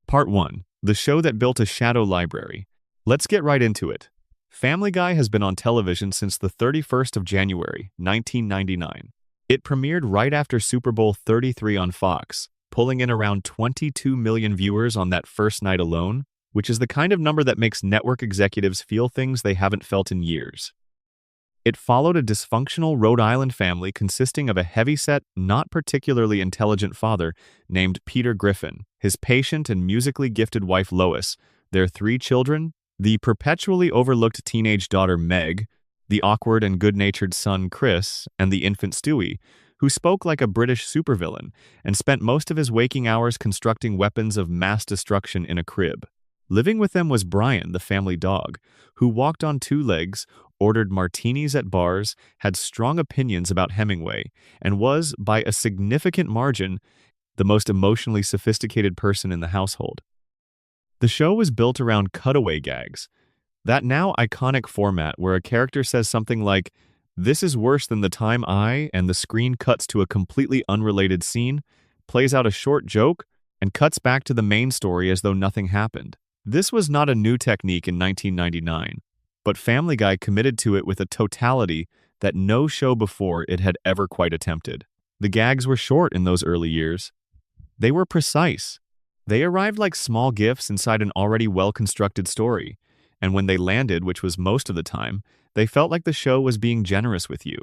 Part 1. The show that built a shadow library. Let's get right into it. Family Guy has been on television since the 31st of January, 1999. It premiered right after Super Bowl 33 on Fox, pulling in around 22 million viewers on that first night alone, which is the kind of number that makes network executives feel things they haven't felt in years. It followed a dysfunctional Rhode Island family consisting of a heavyset, not particularly intelligent father named Peter Griffin, his patient and musically gifted wife Lois, their 3 children, the perpetually overlooked teenage daughter Meg, the awkward and good-natured son Chris, and the infant Stewie, who spoke like a British supervillain and spent most of his waking hours constructing weapons of mass destruction in a crib. Living with them was Brian, the family dog, who walked on 2 legs, ordered martinis at bars, had strong opinions about Hemingway, and was, by a significant margin, the most emotionally sophisticated person in the household. The show was built around cutaway gags, that now iconic format where a character says something like, "This is worse than the time I," and the screen cuts to a completely unrelated scene, plays out a short joke, and cuts back to the main story as though nothing happened. This was not a new technique in 1999, but Family Guy committed to it with a totality that no show before it had ever quite attempted. The gags were short in those early years. They were precise. They arrived like small gifts inside an already well-constructed story, and when they landed, which was most of the time, they felt like the show was being generous with you.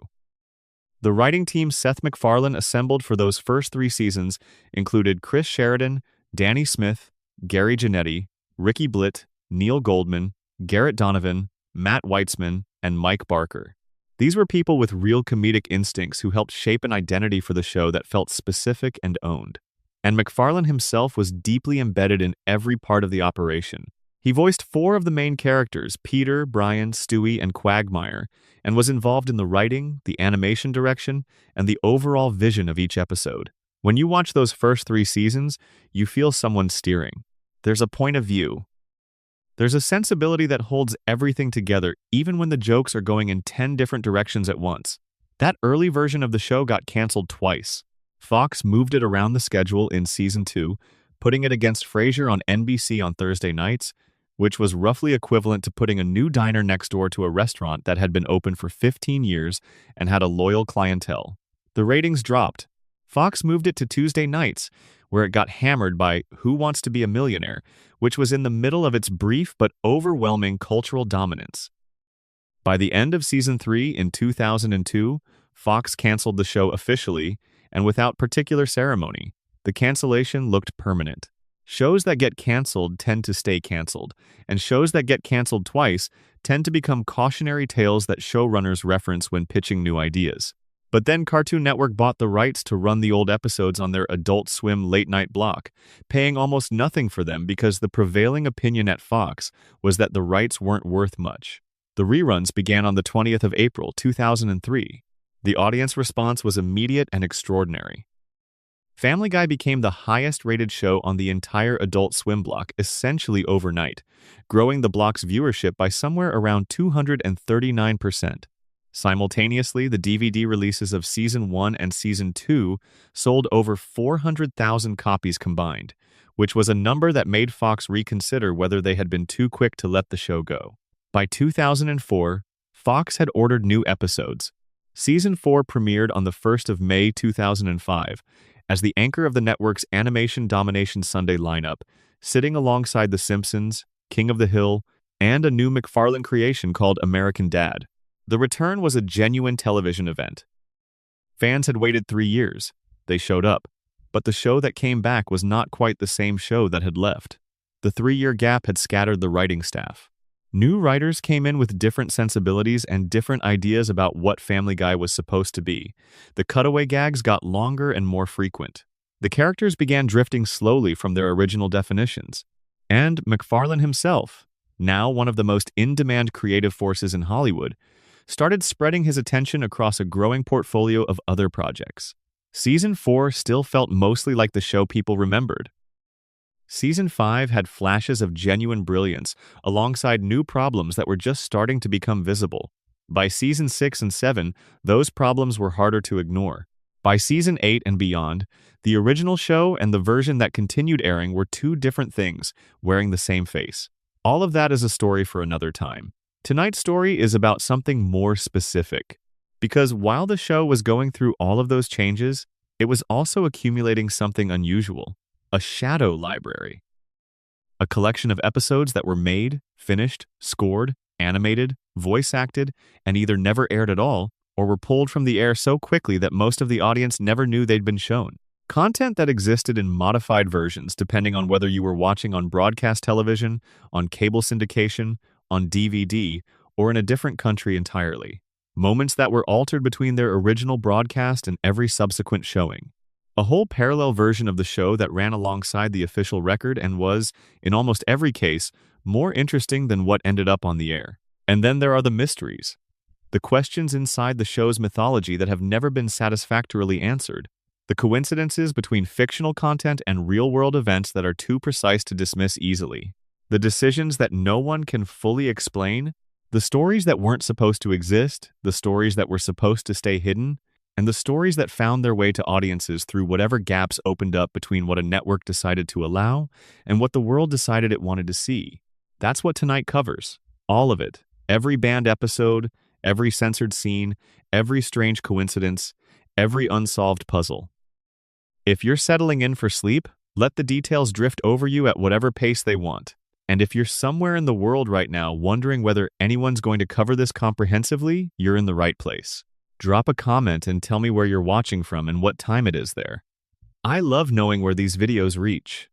The writing team Seth MacFarlane assembled for those first 3 seasons included Chris Sheridan, Danny Smith, Gary Janetti, Ricky Blitt, Neil Goldman, Garrett Donovan, Matt Weitzman, and Mike Barker. These were people with real comedic instincts who helped shape an identity for the show that felt specific and owned. And MacFarlane himself was deeply embedded in every part of the operation. He voiced 4 of the main characters, Peter, Brian, Stewie, and Quagmire, and was involved in the writing, the animation direction, and the overall vision of each episode. When you watch those first 3 seasons, you feel someone steering. There's a point of view. There's a sensibility that holds everything together, even when the jokes are going in 10 different directions at once. That early version of the show got canceled twice. Fox moved it around the schedule in Season 2, putting it against Frasier on NBC on Thursday nights, which was roughly equivalent to putting a new diner next door to a restaurant that had been open for 15 years and had a loyal clientele. The ratings dropped. Fox moved it to Tuesday nights, where it got hammered by Who Wants to Be a Millionaire, which was in the middle of its brief but overwhelming cultural dominance. By the end of Season 3 in 2002, Fox canceled the show officially and without particular ceremony. The cancellation looked permanent. Shows that get canceled tend to stay canceled, and shows that get canceled twice tend to become cautionary tales that showrunners reference when pitching new ideas. But then Cartoon Network bought the rights to run the old episodes on their Adult Swim late-night block, paying almost nothing for them because the prevailing opinion at Fox was that the rights weren't worth much. The reruns began on the 20th of April, 2003. The audience response was immediate and extraordinary. Family Guy became the highest-rated show on the entire Adult Swim block essentially overnight, growing the block's viewership by somewhere around 239%. Simultaneously, the DVD releases of Season 1 and Season 2 sold over 400,000 copies combined, which was a number that made Fox reconsider whether they had been too quick to let the show go. By 2004, Fox had ordered new episodes. Season 4 premiered on the 1st of May 2005 as the anchor of the network's Animation Domination Sunday lineup, sitting alongside The Simpsons, King of the Hill, and a new MacFarlane creation called American Dad. The return was a genuine television event. Fans had waited 3 years. They showed up. But the show that came back was not quite the same show that had left. The 3-year gap had scattered the writing staff. New writers came in with different sensibilities and different ideas about what Family Guy was supposed to be. The cutaway gags got longer and more frequent. The characters began drifting slowly from their original definitions. And MacFarlane himself, now one of the most in-demand creative forces in Hollywood, started spreading his attention across a growing portfolio of other projects. Season 4 still felt mostly like the show people remembered. Season 5 had flashes of genuine brilliance alongside new problems that were just starting to become visible. By Season 6 and 7, those problems were harder to ignore. By season 8 and beyond, the original show and the version that continued airing were two different things, wearing the same face. All of that is a story for another time. Tonight's story is about something more specific. Because while the show was going through all of those changes, it was also accumulating something unusual, a shadow library. A collection of episodes that were made, finished, scored, animated, voice acted, and either never aired at all, or were pulled from the air so quickly that most of the audience never knew they'd been shown. Content that existed in modified versions depending on whether you were watching on broadcast television, on cable syndication, on DVD, or in a different country entirely. Moments that were altered between their original broadcast and every subsequent showing. A whole parallel version of the show that ran alongside the official record and was, in almost every case, more interesting than what ended up on the air. And then there are the mysteries. The questions inside the show's mythology that have never been satisfactorily answered. The coincidences between fictional content and real-world events that are too precise to dismiss easily. The decisions that no one can fully explain. The stories that weren't supposed to exist, the stories that were supposed to stay hidden, and the stories that found their way to audiences through whatever gaps opened up between what a network decided to allow and what the world decided it wanted to see. That's what tonight covers. All of it. Every banned episode, every censored scene, every strange coincidence, every unsolved puzzle. If you're settling in for sleep, let the details drift over you at whatever pace they want. And if you're somewhere in the world right now wondering whether anyone's going to cover this comprehensively, you're in the right place. Drop a comment and tell me where you're watching from and what time it is there. I love knowing where these videos reach.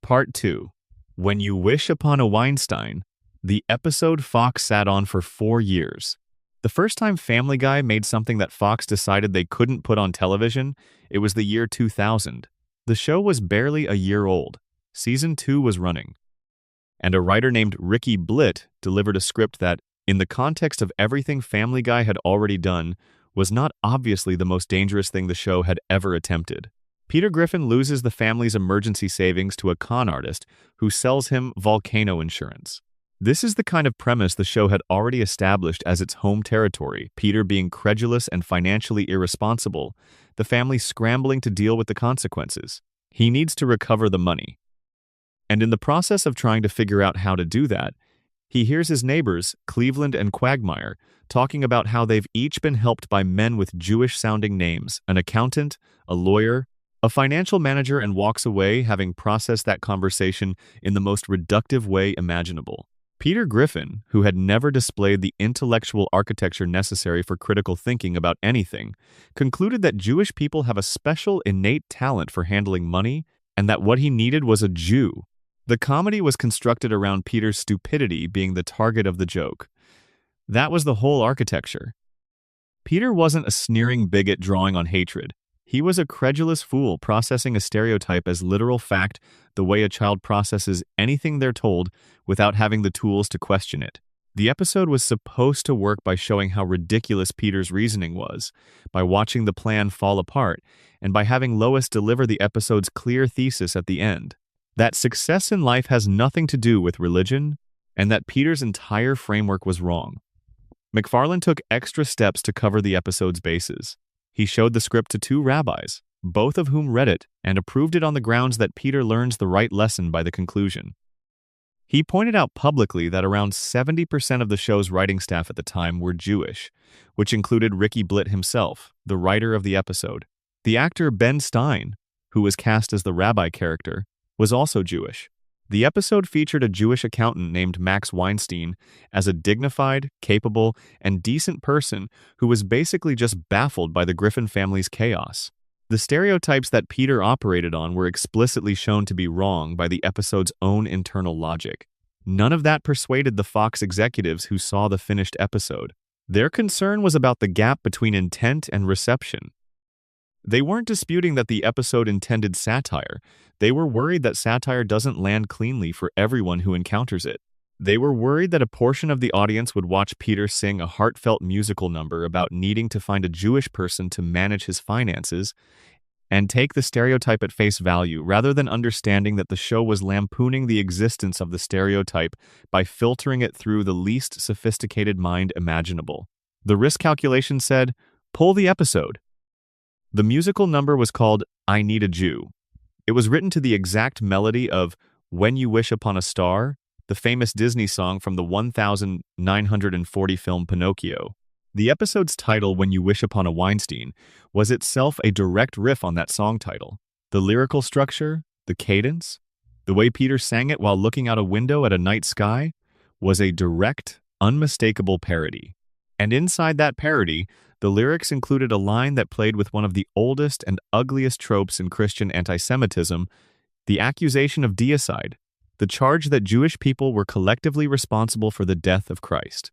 Part 2. When You Wish Upon a Weinstein, the episode Fox sat on for 4 years. The first time Family Guy made something that Fox decided they couldn't put on television, it was the year 2000. The show was barely a year old. Season 2 was running. And a writer named Ricky Blitt delivered a script that, in the context of everything Family Guy had already done, was not obviously the most dangerous thing the show had ever attempted. Peter Griffin loses the family's emergency savings to a con artist who sells him volcano insurance. This is the kind of premise the show had already established as its home territory, Peter being credulous and financially irresponsible, the family scrambling to deal with the consequences. He needs to recover the money. And in the process of trying to figure out how to do that, he hears his neighbors, Cleveland and Quagmire, talking about how they've each been helped by men with Jewish-sounding names, an accountant, a lawyer, a financial manager, and walks away having processed that conversation in the most reductive way imaginable. Peter Griffin, who had never displayed the intellectual architecture necessary for critical thinking about anything, concluded that Jewish people have a special innate talent for handling money and that what he needed was a Jew. The comedy was constructed around Peter's stupidity being the target of the joke. That was the whole architecture. Peter wasn't a sneering bigot drawing on hatred. He was a credulous fool processing a stereotype as literal fact the way a child processes anything they're told without having the tools to question it. The episode was supposed to work by showing how ridiculous Peter's reasoning was, by watching the plan fall apart, and by having Lois deliver the episode's clear thesis at the end. That success in life has nothing to do with religion, and that Peter's entire framework was wrong. MacFarlane took extra steps to cover the episode's bases. He showed the script to 2 rabbis, both of whom read it and approved it on the grounds that Peter learns the right lesson by the conclusion. He pointed out publicly that around 70% of the show's writing staff at the time were Jewish, which included Ricky Blitt himself, the writer of the episode. The actor Ben Stein, who was cast as the rabbi character, was also Jewish. The episode featured a Jewish accountant named Max Weinstein as a dignified, capable, and decent person who was basically just baffled by the Griffin family's chaos. The stereotypes that Peter operated on were explicitly shown to be wrong by the episode's own internal logic. None of that persuaded the Fox executives who saw the finished episode. Their concern was about the gap between intent and reception. They weren't disputing that the episode intended satire. They were worried that satire doesn't land cleanly for everyone who encounters it. They were worried that a portion of the audience would watch Peter sing a heartfelt musical number about needing to find a Jewish person to manage his finances and take the stereotype at face value rather than understanding that the show was lampooning the existence of the stereotype by filtering it through the least sophisticated mind imaginable. The risk calculation said, pull the episode. The musical number was called I Need a Jew. It was written to the exact melody of When You Wish Upon a Star, the famous Disney song from the 1940 film Pinocchio. The episode's title, When You Wish Upon a Weinstein, was itself a direct riff on that song title. The lyrical structure, the cadence, the way Peter sang it while looking out a window at a night sky, was a direct, unmistakable parody. And inside that parody, the lyrics included a line that played with one of the oldest and ugliest tropes in Christian antisemitism, the accusation of deicide, the charge that Jewish people were collectively responsible for the death of Christ.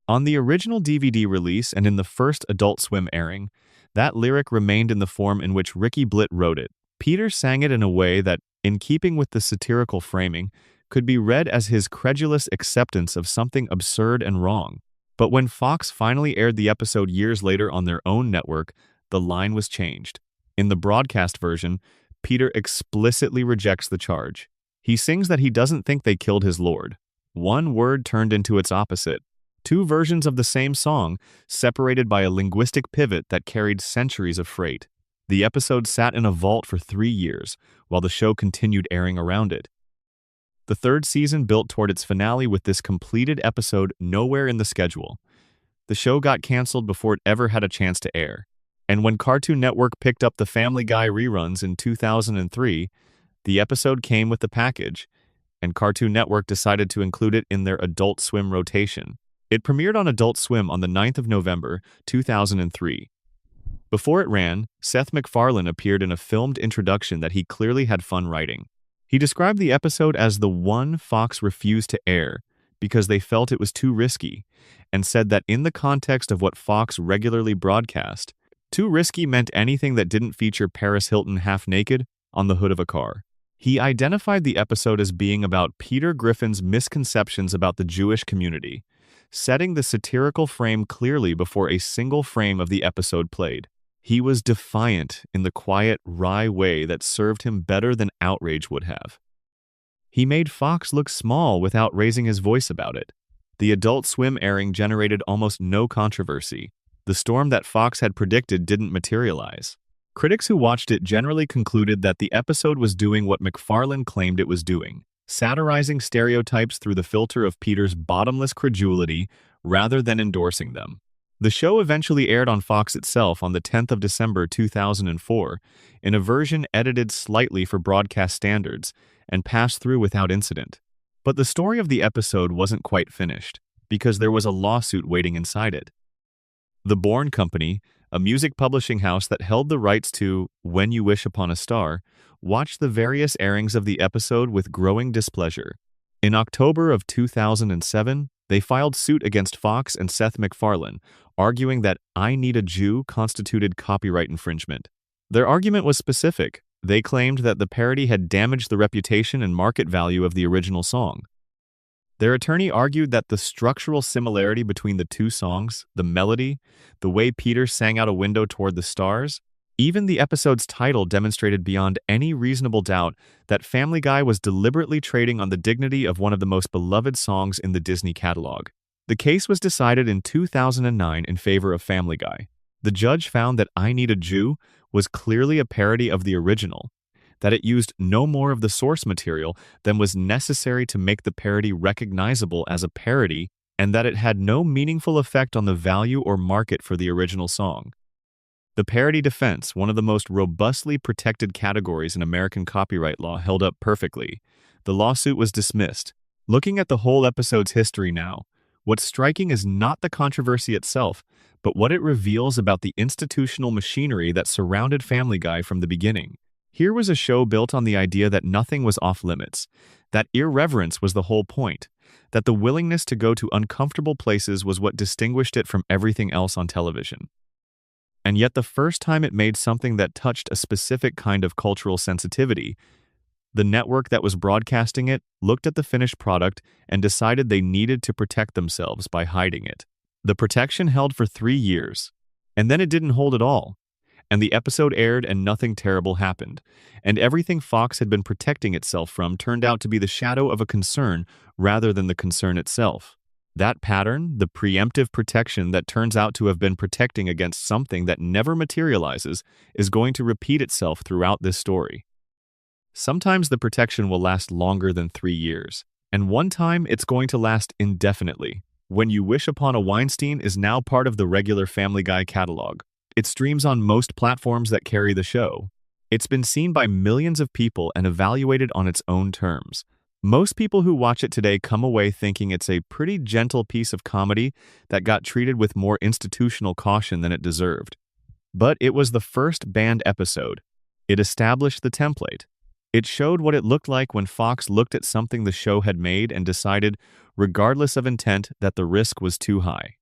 On the original DVD release and in the first Adult Swim airing, that lyric remained in the form in which Ricky Blitt wrote it. Peter sang it in a way that, in keeping with the satirical framing, could be read as his credulous acceptance of something absurd and wrong. But when Fox finally aired the episode years later on their own network, the line was changed. In the broadcast version, Peter explicitly rejects the charge. He sings that he doesn't think they killed his Lord. One word turned into its opposite. Two versions of the same song, separated by a linguistic pivot that carried centuries of freight. The episode sat in a vault for 3 years, while the show continued airing around it. The third season built toward its finale with this completed episode nowhere in the schedule. The show got canceled before it ever had a chance to air. And when Cartoon Network picked up the Family Guy reruns in 2003, the episode came with the package, and Cartoon Network decided to include it in their Adult Swim rotation. It premiered on Adult Swim on the 9th of November, 2003. Before it ran, Seth MacFarlane appeared in a filmed introduction that he clearly had fun writing. He described the episode as the one Fox refused to air because they felt it was too risky, and said that in the context of what Fox regularly broadcast, too risky meant anything that didn't feature Paris Hilton half-naked on the hood of a car. He identified the episode as being about Peter Griffin's misconceptions about the Jewish community, setting the satirical frame clearly before a single frame of the episode played. He was defiant in the quiet, wry way that served him better than outrage would have. He made Fox look small without raising his voice about it. The Adult Swim airing generated almost no controversy. The storm that Fox had predicted didn't materialize. Critics who watched it generally concluded that the episode was doing what MacFarlane claimed it was doing, satirizing stereotypes through the filter of Peter's bottomless credulity rather than endorsing them. The show eventually aired on Fox itself on the 10th of December 2004 in a version edited slightly for broadcast standards and passed through without incident. But the story of the episode wasn't quite finished, because there was a lawsuit waiting inside it. The Bourne Company, a music publishing house that held the rights to When You Wish Upon a Star, watched the various airings of the episode with growing displeasure. In October of 2007, they filed suit against Fox and Seth MacFarlane, arguing that I Need a Jew constituted copyright infringement. Their argument was specific. They claimed that the parody had damaged the reputation and market value of the original song. Their attorney argued that the structural similarity between the two songs, the melody, the way Peter sang out a window toward the stars, even the episode's title demonstrated beyond any reasonable doubt that Family Guy was deliberately trading on the dignity of one of the most beloved songs in the Disney catalog. The case was decided in 2009 in favor of Family Guy. The judge found that I Need a Jew was clearly a parody of the original, that it used no more of the source material than was necessary to make the parody recognizable as a parody, and that it had no meaningful effect on the value or market for the original song. The parody defense, one of the most robustly protected categories in American copyright law, held up perfectly. The lawsuit was dismissed. Looking at the whole episode's history now, what's striking is not the controversy itself, but what it reveals about the institutional machinery that surrounded Family Guy from the beginning. Here was a show built on the idea that nothing was off-limits, that irreverence was the whole point, that the willingness to go to uncomfortable places was what distinguished it from everything else on television. And yet the first time it made something that touched a specific kind of cultural sensitivity, the network that was broadcasting it looked at the finished product and decided they needed to protect themselves by hiding it. The protection held for 3 years, and then it didn't hold at all. And the episode aired and nothing terrible happened, and everything Fox had been protecting itself from turned out to be the shadow of a concern rather than the concern itself. That pattern, the preemptive protection that turns out to have been protecting against something that never materializes, is going to repeat itself throughout this story. Sometimes the protection will last longer than 3 years, and one time it's going to last indefinitely. When You Wish Upon a Weinstein is now part of the regular Family Guy catalog. It streams on most platforms that carry the show. It's been seen by millions of people and evaluated on its own terms. Most people who watch it today come away thinking it's a pretty gentle piece of comedy that got treated with more institutional caution than it deserved. But it was the first banned episode. It established the template. It showed what it looked like when Fox looked at something the show had made and decided, regardless of intent, that the risk was too high.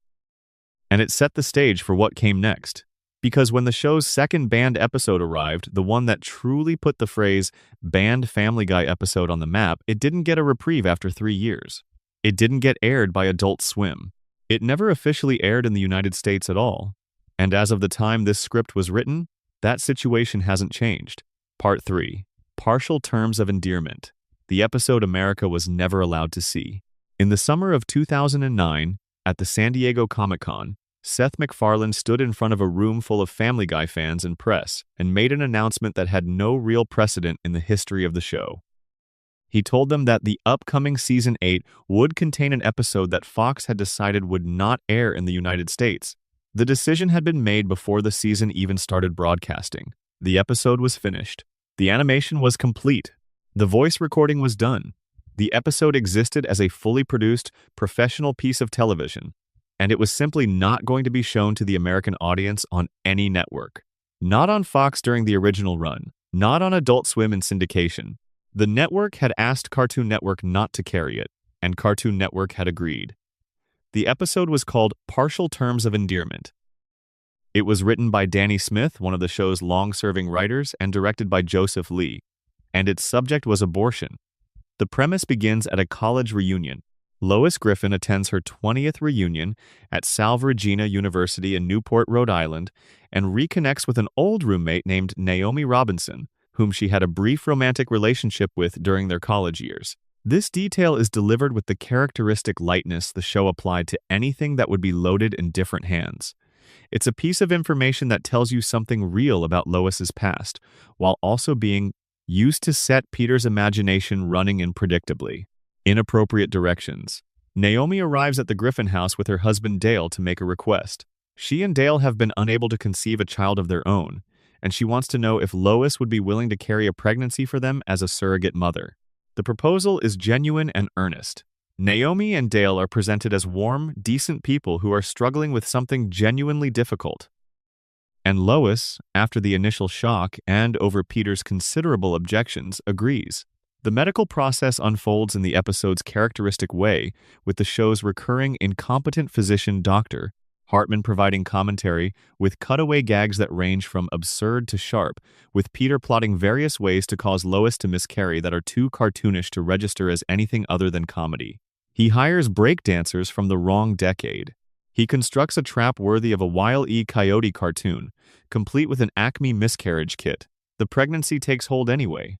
And it set the stage for what came next. Because when the show's second banned episode arrived, the one that truly put the phrase "banned Family Guy episode" on the map, it didn't get a reprieve after 3 years. It didn't get aired by Adult Swim. It never officially aired in the United States at all. And as of the time this script was written, that situation hasn't changed. Part 3. Partial Terms of Endearment. The episode America was never allowed to see. In the summer of 2009, at the San Diego Comic-Con, Seth MacFarlane stood in front of a room full of Family Guy fans and press and made an announcement that had no real precedent in the history of the show. He told them that the upcoming Season 8 would contain an episode that Fox had decided would not air in the United States. The decision had been made before the season even started broadcasting. The episode was finished. The animation was complete. The voice recording was done. The episode existed as a fully produced, professional piece of television, and it was simply not going to be shown to the American audience on any network. Not on Fox during the original run, not on Adult Swim in syndication. The network had asked Cartoon Network not to carry it, and Cartoon Network had agreed. The episode was called Partial Terms of Endearment. It was written by Danny Smith, one of the show's long-serving writers, and directed by Joseph Lee, and its subject was abortion. The premise begins at a college reunion. Lois Griffin attends her 20th reunion at Salve Regina University in Newport, Rhode Island, and reconnects with an old roommate named Naomi Robinson, whom she had a brief romantic relationship with during their college years. This detail is delivered with the characteristic lightness the show applied to anything that would be loaded in different hands. It's a piece of information that tells you something real about Lois's past, while also being used to set Peter's imagination running predictably. Inappropriate directions. Naomi arrives at the Griffin house with her husband Dale to make a request. She and Dale have been unable to conceive a child of their own, and she wants to know if Lois would be willing to carry a pregnancy for them as a surrogate mother. The proposal is genuine and earnest. Naomi and Dale are presented as warm, decent people who are struggling with something genuinely difficult. And Lois, after the initial shock and over Peter's considerable objections, agrees. The medical process unfolds in the episode's characteristic way, with the show's recurring incompetent physician doctor, Hartman providing commentary with cutaway gags that range from absurd to sharp, with Peter plotting various ways to cause Lois to miscarry that are too cartoonish to register as anything other than comedy. He hires breakdancers from the wrong decade. He constructs a trap worthy of a Wile E. Coyote cartoon, complete with an Acme miscarriage kit. The pregnancy takes hold anyway.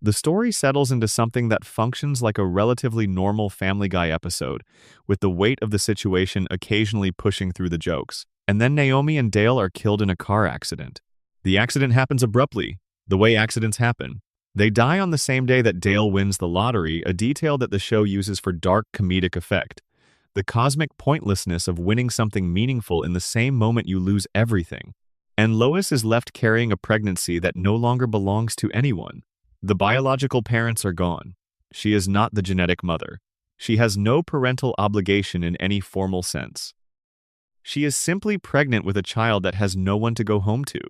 The story settles into something that functions like a relatively normal Family Guy episode, with the weight of the situation occasionally pushing through the jokes. And then Naomi and Dale are killed in a car accident. The accident happens abruptly, the way accidents happen. They die on the same day that Dale wins the lottery, a detail that the show uses for dark comedic effect. The cosmic pointlessness of winning something meaningful in the same moment you lose everything. And Lois is left carrying a pregnancy that no longer belongs to anyone. The biological parents are gone. She is not the genetic mother. She has no parental obligation in any formal sense. She is simply pregnant with a child that has no one to go home to.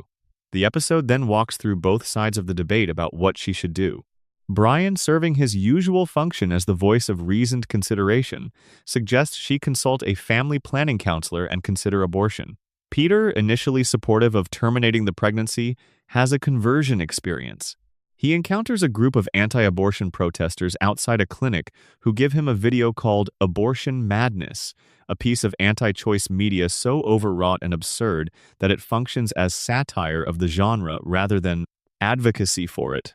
The episode then walks through both sides of the debate about what she should do. Brian, serving his usual function as the voice of reasoned consideration, suggests she consult a family planning counselor and consider abortion. Peter, initially supportive of terminating the pregnancy, has a conversion experience. He encounters a group of anti-abortion protesters outside a clinic who give him a video called Abortion Madness, a piece of anti-choice media so overwrought and absurd that it functions as satire of the genre rather than advocacy for it.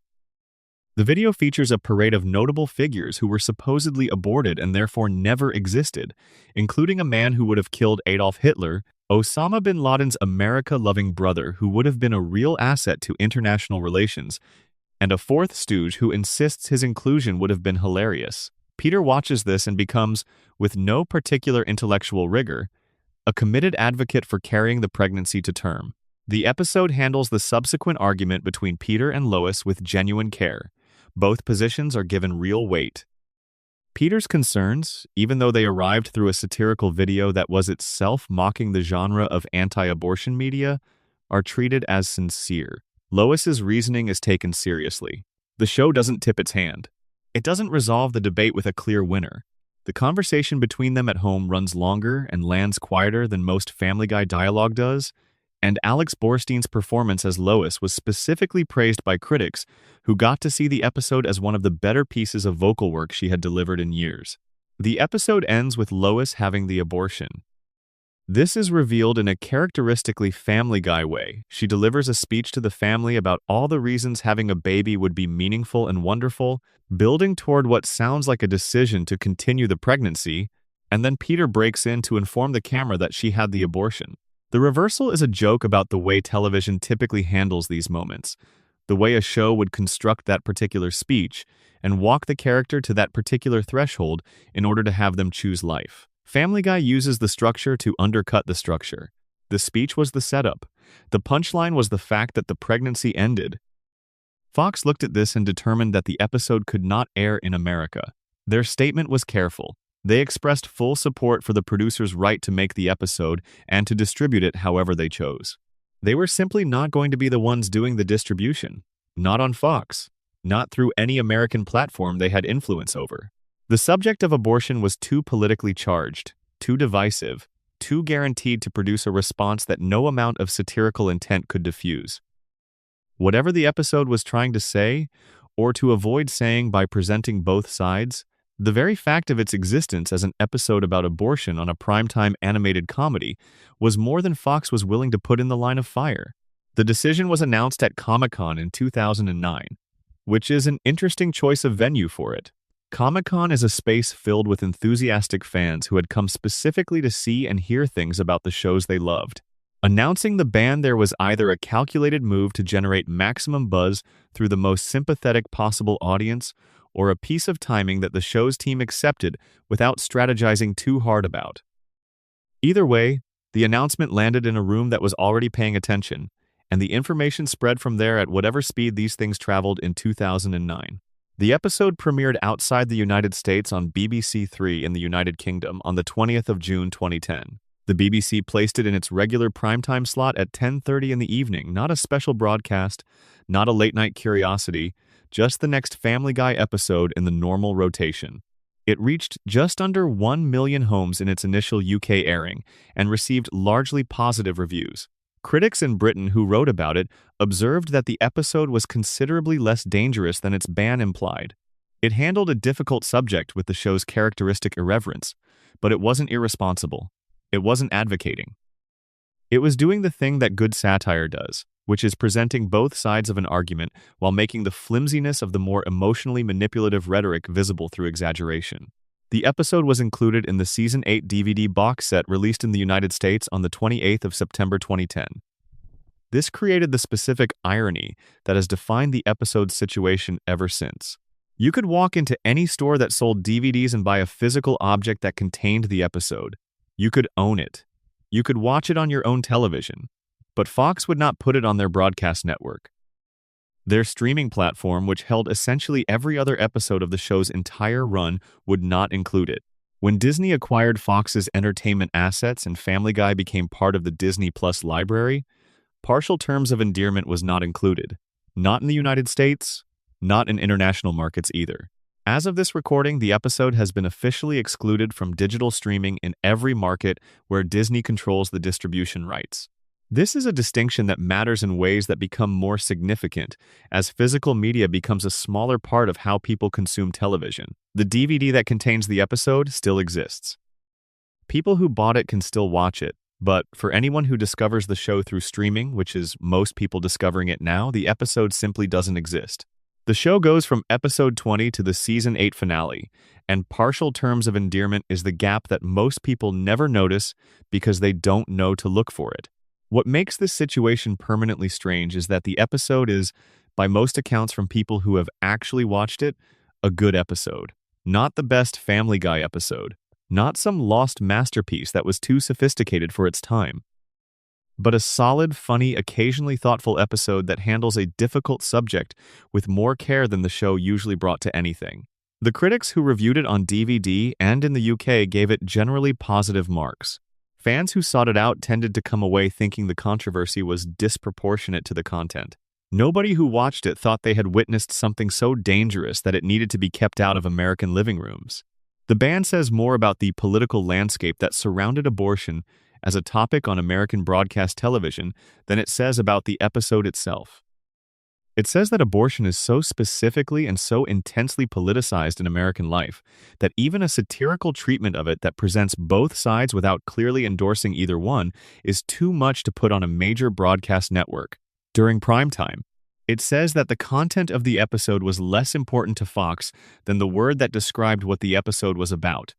The video features a parade of notable figures who were supposedly aborted and therefore never existed, including a man who would have killed Adolf Hitler, Osama bin Laden's America-loving brother who would have been a real asset to international relations, and a fourth stooge who insists his inclusion would have been hilarious. Peter watches this and becomes, with no particular intellectual rigor, a committed advocate for carrying the pregnancy to term. The episode handles the subsequent argument between Peter and Lois with genuine care. Both positions are given real weight. Peter's concerns, even though they arrived through a satirical video that was itself mocking the genre of anti-abortion media, are treated as sincere. Lois's reasoning is taken seriously. The show doesn't tip its hand. It doesn't resolve the debate with a clear winner. The conversation between them at home runs longer and lands quieter than most Family Guy dialogue does, and Alex Borstein's performance as Lois was specifically praised by critics who got to see the episode as one of the better pieces of vocal work she had delivered in years. The episode ends with Lois having the abortion. This is revealed in a characteristically Family Guy way. She delivers a speech to the family about all the reasons having a baby would be meaningful and wonderful, building toward what sounds like a decision to continue the pregnancy, and then Peter breaks in to inform the camera that she had the abortion. The reversal is a joke about the way television typically handles these moments, the way a show would construct that particular speech and walk the character to that particular threshold in order to have them choose life. Family Guy uses the structure to undercut the structure. The speech was the setup. The punchline was the fact that the pregnancy ended. Fox looked at this and determined that the episode could not air in America. Their statement was careful. They expressed full support for the producer's right to make the episode and to distribute it however they chose. They were simply not going to be the ones doing the distribution. Not on Fox. Not through any American platform they had influence over. The subject of abortion was too politically charged, too divisive, too guaranteed to produce a response that no amount of satirical intent could diffuse. Whatever the episode was trying to say, or to avoid saying by presenting both sides, the very fact of its existence as an episode about abortion on a primetime animated comedy was more than Fox was willing to put in the line of fire. The decision was announced at Comic-Con in 2009, which is an interesting choice of venue for it. Comic-Con is a space filled with enthusiastic fans who had come specifically to see and hear things about the shows they loved. Announcing the ban there was either a calculated move to generate maximum buzz through the most sympathetic possible audience, or a piece of timing that the show's team accepted without strategizing too hard about. Either way, the announcement landed in a room that was already paying attention, and the information spread from there at whatever speed these things traveled in 2009. The episode premiered outside the United States on BBC Three in the United Kingdom on the 20th of June 2010. The BBC placed it in its regular primetime slot at 10:30 in the evening, not a special broadcast, not a late-night curiosity, just the next Family Guy episode in the normal rotation. It reached just under 1 million homes in its initial UK airing and received largely positive reviews. Critics in Britain who wrote about it observed that the episode was considerably less dangerous than its ban implied. It handled a difficult subject with the show's characteristic irreverence, but it wasn't irresponsible. It wasn't advocating. It was doing the thing that good satire does, which is presenting both sides of an argument while making the flimsiness of the more emotionally manipulative rhetoric visible through exaggeration. The episode was included in the Season 8 DVD box set released in the United States on the 28th of September 2010. This created the specific irony that has defined the episode's situation ever since. You could walk into any store that sold DVDs and buy a physical object that contained the episode. You could own it. You could watch it on your own television. But Fox would not put it on their broadcast network. Their streaming platform, which held essentially every other episode of the show's entire run, would not include it. When Disney acquired Fox's entertainment assets and Family Guy became part of the Disney Plus library, partial terms of endearment was not included. Not in the United States, not in international markets either. As of this recording, the episode has been officially excluded from digital streaming in every market where Disney controls the distribution rights. This is a distinction that matters in ways that become more significant as physical media becomes a smaller part of how people consume television. The DVD that contains the episode still exists. People who bought it can still watch it, but for anyone who discovers the show through streaming, which is most people discovering it now, the episode simply doesn't exist. The show goes from episode 20 to the season 8 finale, and partial terms of endearment is the gap that most people never notice because they don't know to look for it. What makes this situation permanently strange is that the episode is, by most accounts from people who have actually watched it, a good episode. Not the best Family Guy episode. Not some lost masterpiece that was too sophisticated for its time. But a solid, funny, occasionally thoughtful episode that handles a difficult subject with more care than the show usually brought to anything. The critics who reviewed it on DVD and in the UK gave it generally positive marks. Fans who sought it out tended to come away thinking the controversy was disproportionate to the content. Nobody who watched it thought they had witnessed something so dangerous that it needed to be kept out of American living rooms. The band says more about the political landscape that surrounded abortion as a topic on American broadcast television than it says about the episode itself. It says that abortion is so specifically and so intensely politicized in American life that even a satirical treatment of it that presents both sides without clearly endorsing either one is too much to put on a major broadcast network. During prime time, it says that the content of the episode was less important to Fox than the word that described what the episode was about.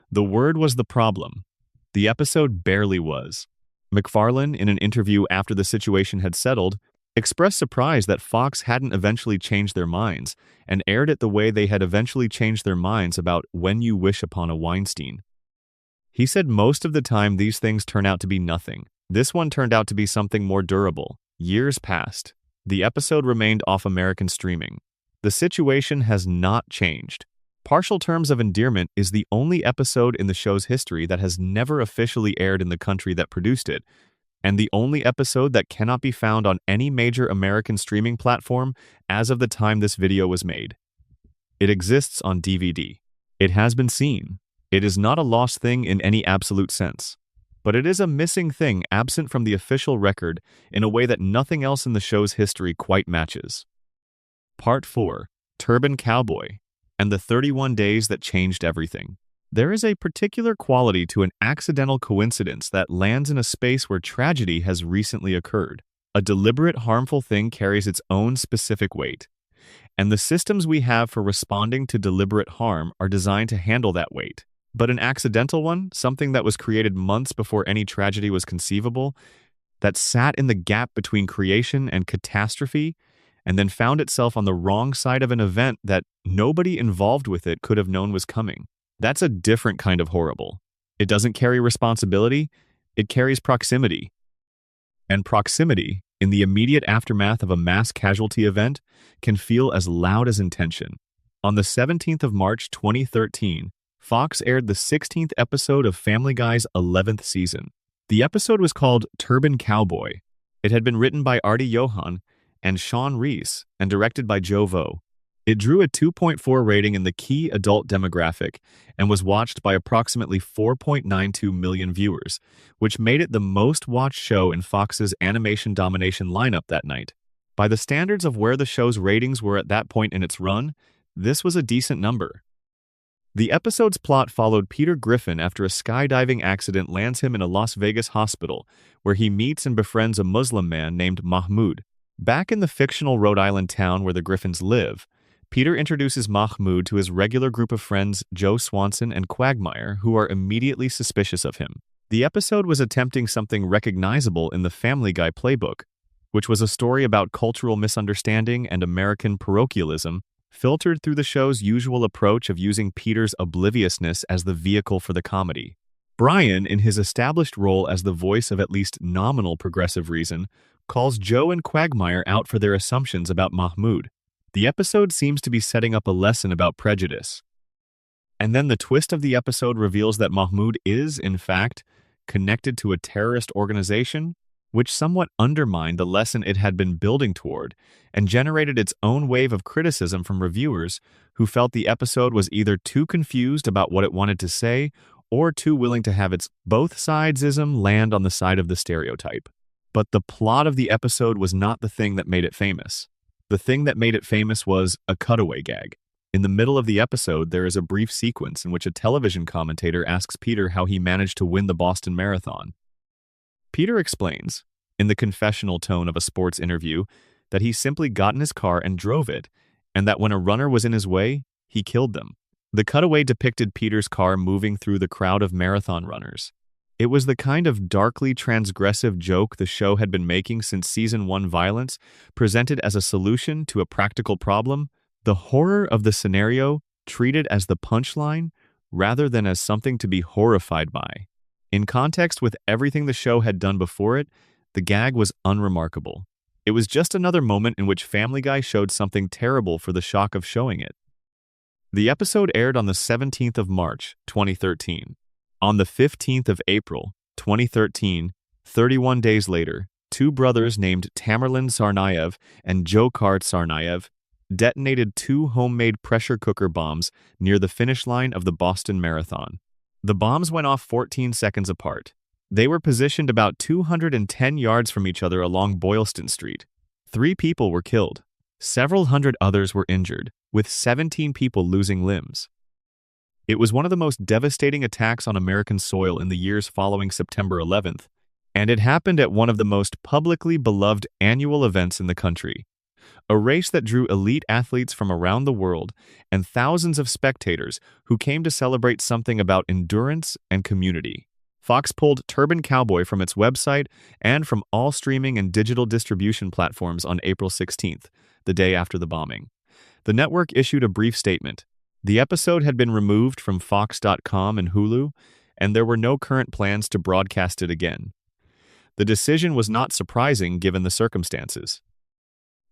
The word was the problem. The episode barely was. MacFarlane, in an interview after the situation had settled, expressed surprise that Fox hadn't eventually changed their minds and aired it the way they had eventually changed their minds about When You Wish Upon a Weinstein. He said most of the time these things turn out to be nothing. This one turned out to be something more durable. Years passed. The episode remained off American streaming. The situation has not changed. Partial Terms of Endearment is the only episode in the show's history that has never officially aired in the country that produced it, and the only episode that cannot be found on any major American streaming platform as of the time this video was made. It exists on DVD. It has been seen. It is not a lost thing in any absolute sense, but it is a missing thing absent from the official record in a way that nothing else in the show's history quite matches. Part 4. Turban Cowboy and the 31 Days That Changed Everything. There is a particular quality to an accidental coincidence that lands in a space where tragedy has recently occurred. A deliberate, harmful thing carries its own specific weight, and the systems we have for responding to deliberate harm are designed to handle that weight. But an accidental one, something that was created months before any tragedy was conceivable, that sat in the gap between creation and catastrophe, and then found itself on the wrong side of an event that nobody involved with it could have known was coming. That's a different kind of horrible. It doesn't carry responsibility, it carries proximity. And proximity, in the immediate aftermath of a mass casualty event, can feel as loud as intention. On the 17th of March 2013, Fox aired the 16th episode of Family Guy's 11th season. The episode was called Turban Cowboy. It had been written by Artie Johan and Sean Reese and directed by Joe Vo. It drew a 2.4 rating in the key adult demographic and was watched by approximately 4.92 million viewers, which made it the most watched show in Fox's animation domination lineup that night. By the standards of where the show's ratings were at that point in its run, this was a decent number. The episode's plot followed Peter Griffin after a skydiving accident lands him in a Las Vegas hospital, where he meets and befriends a Muslim man named Mahmoud. Back in the fictional Rhode Island town where the Griffins live, Peter introduces Mahmoud to his regular group of friends Joe Swanson and Quagmire, who are immediately suspicious of him. The episode was attempting something recognizable in the Family Guy playbook, which was a story about cultural misunderstanding and American parochialism, filtered through the show's usual approach of using Peter's obliviousness as the vehicle for the comedy. Brian, in his established role as the voice of at least nominal progressive reason, calls Joe and Quagmire out for their assumptions about Mahmoud. The episode seems to be setting up a lesson about prejudice. And then the twist of the episode reveals that Mahmoud is, in fact, connected to a terrorist organization, which somewhat undermined the lesson it had been building toward and generated its own wave of criticism from reviewers who felt the episode was either too confused about what it wanted to say or too willing to have its both-sidesism land on the side of the stereotype. But the plot of the episode was not the thing that made it famous. The thing that made it famous was a cutaway gag. In the middle of the episode, there is a brief sequence in which a television commentator asks Peter how he managed to win the Boston Marathon. Peter explains, in the confessional tone of a sports interview, that he simply got in his car and drove it, and that when a runner was in his way, he killed them. The cutaway depicted Peter's car moving through the crowd of marathon runners. It was the kind of darkly transgressive joke the show had been making since Season 1 violence, presented as a solution to a practical problem, the horror of the scenario treated as the punchline rather than as something to be horrified by. In context with everything the show had done before it, the gag was unremarkable. It was just another moment in which Family Guy showed something terrible for the shock of showing it. The episode aired on the 17th of March, 2013. On the 15th of April, 2013, 31 days later, two brothers named Tamerlan Tsarnaev and Dzhokhar Tsarnaev detonated two homemade pressure cooker bombs near the finish line of the Boston Marathon. The bombs went off 14 seconds apart. They were positioned about 210 yards from each other along Boylston Street. 3 people were killed. Several hundred others were injured, with 17 people losing limbs. It was one of the most devastating attacks on American soil in the years following September 11th, and it happened at one of the most publicly beloved annual events in the country. A race that drew elite athletes from around the world and thousands of spectators who came to celebrate something about endurance and community. Fox pulled Turban Cowboy from its website and from all streaming and digital distribution platforms on April 16th, the day after the bombing. The network issued a brief statement. The episode had been removed from Fox.com and Hulu, and there were no current plans to broadcast it again. The decision was not surprising given the circumstances.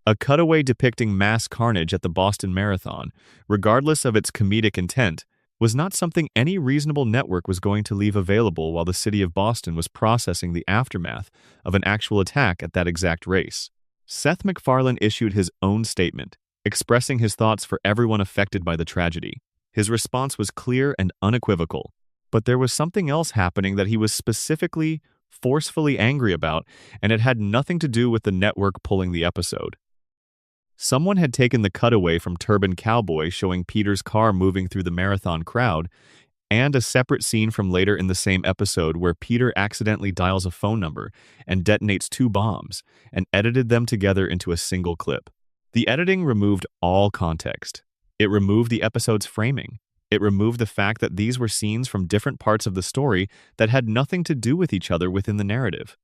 A cutaway depicting mass carnage at the Boston Marathon, regardless of its comedic intent, was not something any reasonable network was going to leave available while the city of Boston was processing the aftermath of an actual attack at that exact race. Seth MacFarlane issued his own statement, expressing his thoughts for everyone affected by the tragedy. His response was clear and unequivocal, but there was something else happening that he was specifically, forcefully angry about, and it had nothing to do with the network pulling the episode. Someone had taken the cutaway from Turban Cowboy showing Peter's car moving through the marathon crowd, and a separate scene from later in the same episode where Peter accidentally dials a phone number and detonates 2 bombs, and edited them together into a single clip. The editing removed all context. It removed the episode's framing. It removed the fact that these were scenes from different parts of the story that had nothing to do with each other within the narrative.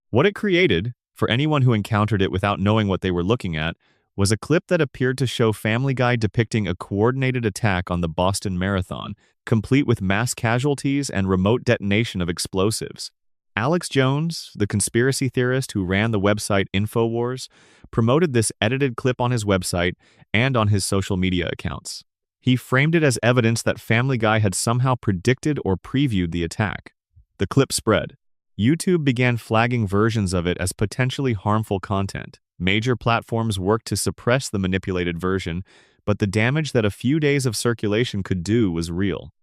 What it created, for anyone who encountered it without knowing what they were looking at, was a clip that appeared to show Family Guy depicting a coordinated attack on the Boston Marathon, complete with mass casualties and remote detonation of explosives. Alex Jones, the conspiracy theorist who ran the website InfoWars, promoted this edited clip on his website and on his social media accounts. He framed it as evidence that Family Guy had somehow predicted or previewed the attack. The clip spread. YouTube began flagging versions of it as potentially harmful content. Major platforms worked to suppress the manipulated version, but the damage that a few days of circulation could do was real.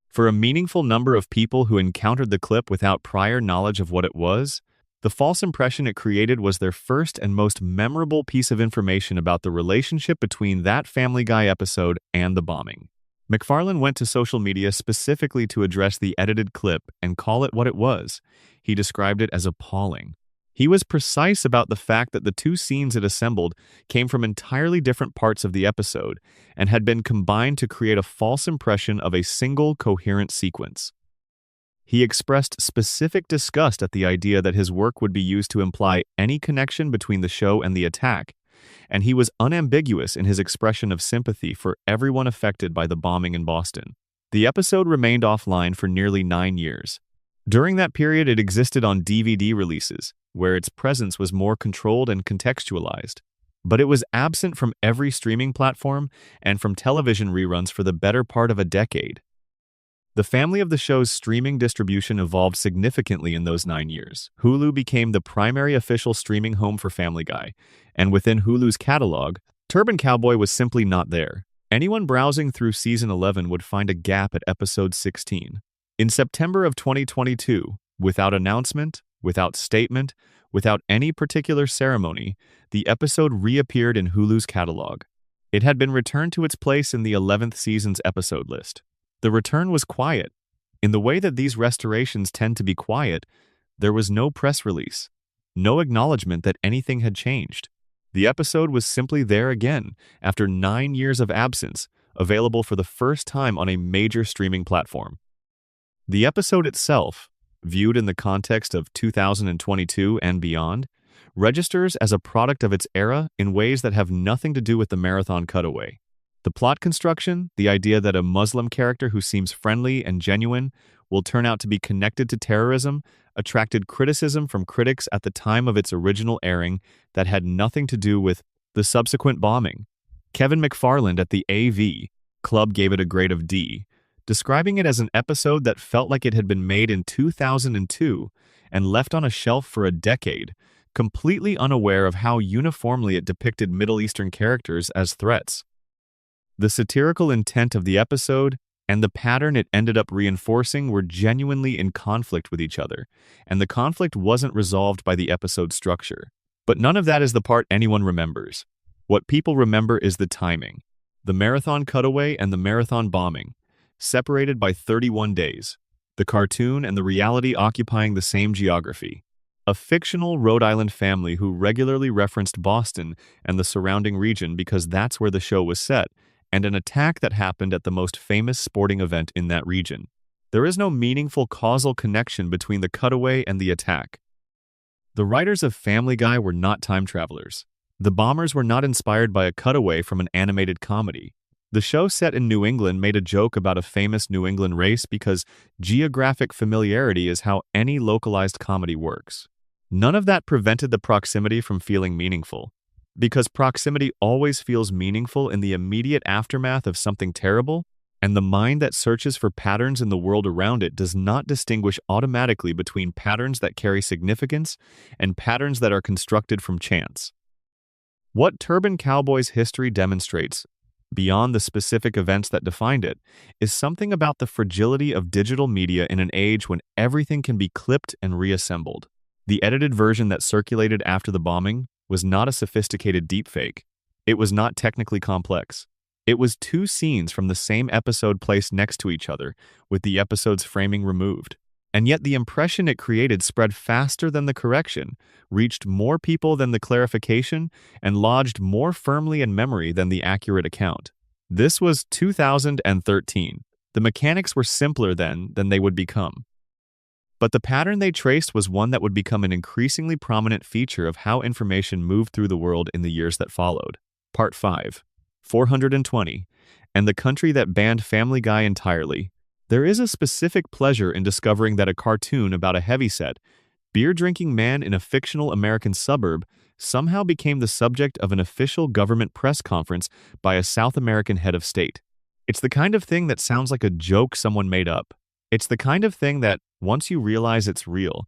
For a meaningful number of people who encountered the clip without prior knowledge of what it was, the false impression it created was their first and most memorable piece of information about the relationship between that Family Guy episode and the bombing. MacFarlane went to social media specifically to address the edited clip and call it what it was. He described it as appalling. He was precise about the fact that the 2 scenes it assembled came from entirely different parts of the episode and had been combined to create a false impression of a single coherent sequence. He expressed specific disgust at the idea that his work would be used to imply any connection between the show and the attack, and he was unambiguous in his expression of sympathy for everyone affected by the bombing in Boston. The episode remained offline for nearly 9 years. During that period, it existed on DVD releases, where its presence was more controlled and contextualized. But it was absent from every streaming platform and from television reruns for the better part of a decade. The family of the show's streaming distribution evolved significantly in those 9 years. Hulu became the primary official streaming home for Family Guy, and within Hulu's catalog, Turban Cowboy was simply not there. Anyone browsing through Season 11 would find a gap at Episode 16. In September of 2022, without announcement, without statement, without any particular ceremony, the episode reappeared in Hulu's catalog. It had been returned to its place in the 11th season's episode list. The return was quiet. In the way that these restorations tend to be quiet, there was no press release, no acknowledgement that anything had changed. The episode was simply there again, after 9 years of absence, available for the first time on a major streaming platform. The episode itself, viewed in the context of 2022 and beyond, registers as a product of its era in ways that have nothing to do with the marathon cutaway. The plot construction, the idea that a Muslim character who seems friendly and genuine will turn out to be connected to terrorism, attracted criticism from critics at the time of its original airing that had nothing to do with the subsequent bombing. Kevin McFarland at the AV Club gave it a grade of D, describing it as an episode that felt like it had been made in 2002 and left on a shelf for a decade, completely unaware of how uniformly it depicted Middle Eastern characters as threats. The satirical intent of the episode and the pattern it ended up reinforcing were genuinely in conflict with each other, and the conflict wasn't resolved by the episode structure. But none of that is the part anyone remembers. What people remember is the timing, the marathon cutaway and the marathon bombing, separated by 31 days, the cartoon and the reality occupying the same geography. A fictional Rhode Island family who regularly referenced Boston and the surrounding region because that's where the show was set, and an attack that happened at the most famous sporting event in that region. There is no meaningful causal connection between the cutaway and the attack. The writers of Family Guy were not time travelers. The bombers were not inspired by a cutaway from an animated comedy. The show set in New England made a joke about a famous New England race because geographic familiarity is how any localized comedy works. None of that prevented the proximity from feeling meaningful, because proximity always feels meaningful in the immediate aftermath of something terrible, and the mind that searches for patterns in the world around it does not distinguish automatically between patterns that carry significance and patterns that are constructed from chance. What Turban Cowboy's history demonstrates, beyond the specific events that defined it, is something about the fragility of digital media in an age when everything can be clipped and reassembled. The edited version that circulated after the bombing was not a sophisticated deepfake. It was not technically complex. It was 2 scenes from the same episode placed next to each other, with the episode's framing removed. And yet the impression it created spread faster than the correction, reached more people than the clarification, and lodged more firmly in memory than the accurate account. This was 2013. The mechanics were simpler then than they would become. But the pattern they traced was one that would become an increasingly prominent feature of how information moved through the world in the years that followed. Part 5. 420. And the country that banned Family Guy entirely. There is a specific pleasure in discovering that a cartoon about a heavyset, beer-drinking man in a fictional American suburb somehow became the subject of an official government press conference by a South American head of state. It's the kind of thing that sounds like a joke someone made up. It's the kind of thing that, once you realize it's real,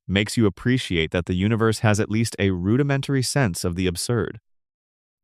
makes you appreciate that the universe has at least a rudimentary sense of the absurd.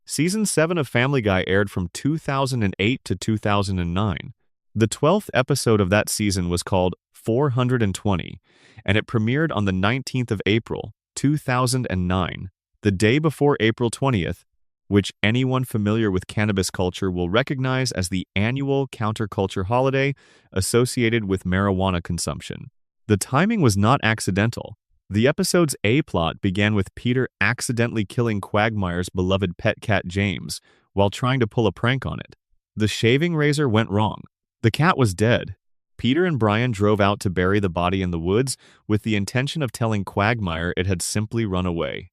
Season 7 of Family Guy aired from 2008 to 2009. The 12th episode of that season was called 420, and it premiered on the 19th of April, 2009, the day before April 20th, which anyone familiar with cannabis culture will recognize as the annual counterculture holiday associated with marijuana consumption. The timing was not accidental. The episode's A-plot began with Peter accidentally killing Quagmire's beloved pet cat James while trying to pull a prank on it. The shaving razor went wrong. The cat was dead. Peter and Brian drove out to bury the body in the woods with the intention of telling Quagmire it had simply run away.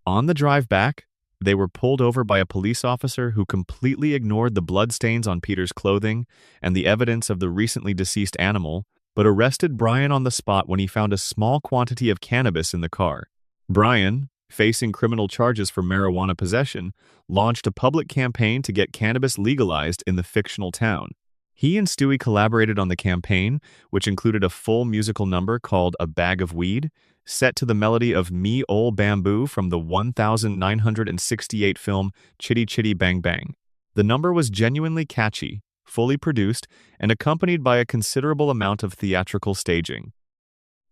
On the drive back, they were pulled over by a police officer who completely ignored the bloodstains on Peter's clothing and the evidence of the recently deceased animal, but arrested Brian on the spot when he found a small quantity of cannabis in the car. Brian, facing criminal charges for marijuana possession, launched a public campaign to get cannabis legalized in the fictional town. He and Stewie collaborated on the campaign, which included a full musical number called A Bag of Weed, set to the melody of Me Ol' Bamboo from the 1968 film Chitty Chitty Bang Bang. The number was genuinely catchy, fully produced, and accompanied by a considerable amount of theatrical staging.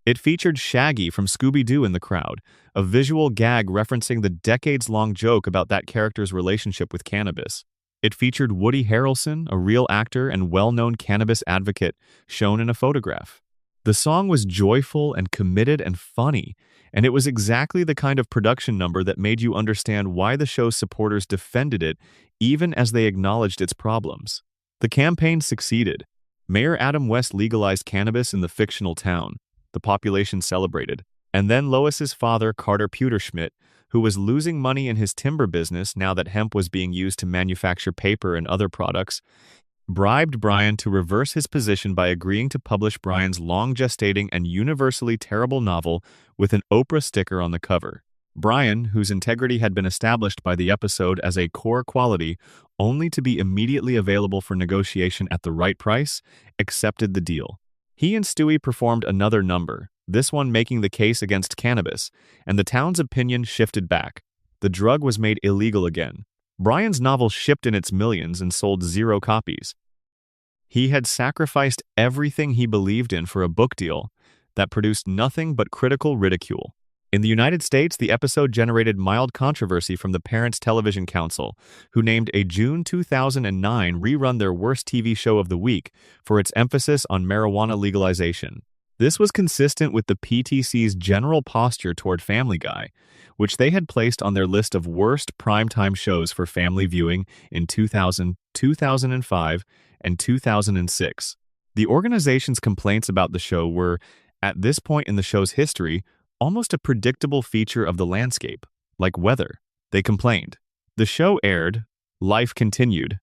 It featured Shaggy from Scooby-Doo in the crowd, a visual gag referencing the decades-long joke about that character's relationship with cannabis. It featured Woody Harrelson, a real actor and well-known cannabis advocate, shown in a photograph. The song was joyful and committed and funny, And it was exactly the kind of production number that made you understand why the show's supporters defended it even as they acknowledged its problems. The campaign succeeded. Mayor Adam West legalized cannabis in the fictional town. The population celebrated. And then Lois's father, Carter Pewterschmidt, who was losing money in his timber business now that hemp was being used to manufacture paper and other products, bribed Brian to reverse his position by agreeing to publish Brian's long-gestating and universally terrible novel with an Oprah sticker on the cover. Brian, whose integrity had been established by the episode as a core quality only to be immediately available for negotiation at the right price, accepted the deal. He and Stewie performed another number, this one making the case against cannabis, and the town's opinion shifted back. The drug was made illegal again. Brian's novel shipped in its millions and sold 0 copies. He had sacrificed everything he believed in for a book deal that produced nothing but critical ridicule. In the United States, the episode generated mild controversy from the Parents Television Council, who named a June 2009 rerun their worst TV show of the week for its emphasis on marijuana legalization. This was consistent with the PTC's general posture toward Family Guy, which they had placed on their list of worst primetime shows for family viewing in 2000, 2005, and 2006. The organization's complaints about the show were, at this point in the show's history, almost a predictable feature of the landscape, like weather. They complained. The show aired, life continued.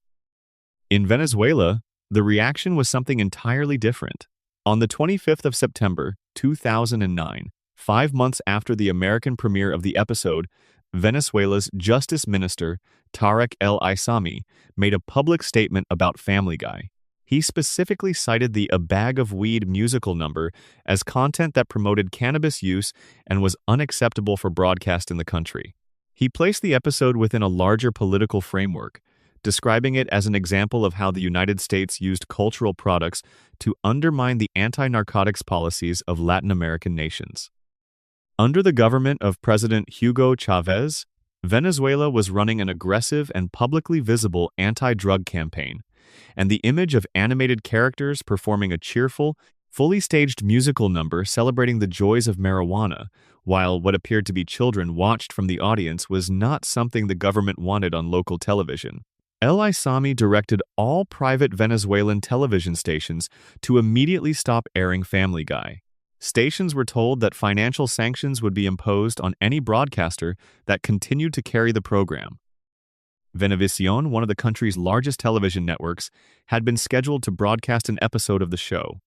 In Venezuela, the reaction was something entirely different. On the 25th of September, 2009, 5 months after the American premiere of the episode, Venezuela's Justice Minister, Tarek El Aissami, made a public statement about Family Guy. He specifically cited the A Bag of Weed musical number as content that promoted cannabis use and was unacceptable for broadcast in the country. He placed the episode within a larger political framework, describing it as an example of how the United States used cultural products to undermine the anti-narcotics policies of Latin American nations. Under the government of President Hugo Chavez, Venezuela was running an aggressive and publicly visible anti-drug campaign, and the image of animated characters performing a cheerful, fully staged musical number celebrating the joys of marijuana, while what appeared to be children watched from the audience, was not something the government wanted on local television. El Aissami directed all private Venezuelan television stations to immediately stop airing Family Guy. Stations were told that financial sanctions would be imposed on any broadcaster that continued to carry the program. Venevisión, one of the country's largest television networks, had been scheduled to broadcast an episode of the show.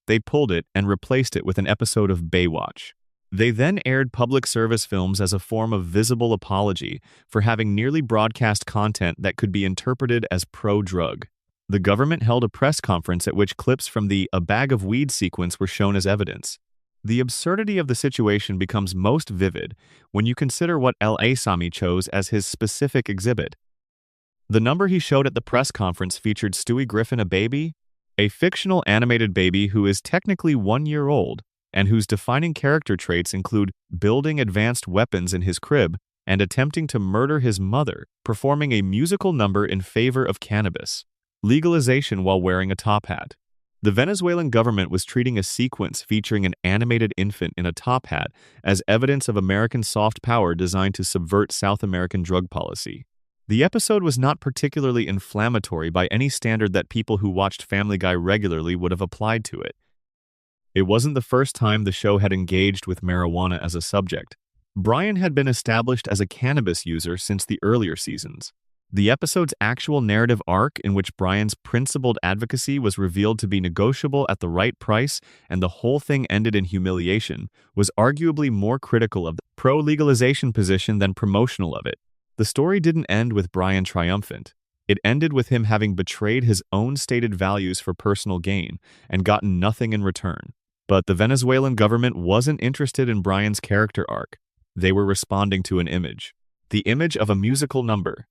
They pulled it and replaced it with an episode of Baywatch. They then aired public service films as a form of visible apology for having nearly broadcast content that could be interpreted as pro-drug. The government held a press conference at which clips from the A Bag of Weed sequence were shown as evidence. The absurdity of the situation becomes most vivid when you consider what El Aissami chose as his specific exhibit. The number he showed at the press conference featured Stewie Griffin, a baby, a fictional animated baby who is technically 1 year old, and whose defining character traits include building advanced weapons in his crib and attempting to murder his mother, performing a musical number in favor of cannabis legalization while wearing a top hat. The Venezuelan government was treating a sequence featuring an animated infant in a top hat as evidence of American soft power designed to subvert South American drug policy. The episode was not particularly inflammatory by any standard that people who watched Family Guy regularly would have applied to it. It wasn't the first time the show had engaged with marijuana as a subject. Brian had been established as a cannabis user since the earlier seasons. The episode's actual narrative arc, in which Brian's principled advocacy was revealed to be negotiable at the right price and the whole thing ended in humiliation, was arguably more critical of the pro-legalization position than promotional of it. The story didn't end with Brian triumphant. It ended with him having betrayed his own stated values for personal gain and gotten nothing in return. But the Venezuelan government wasn't interested in Brian's character arc. They were responding to an image. The image of a musical number.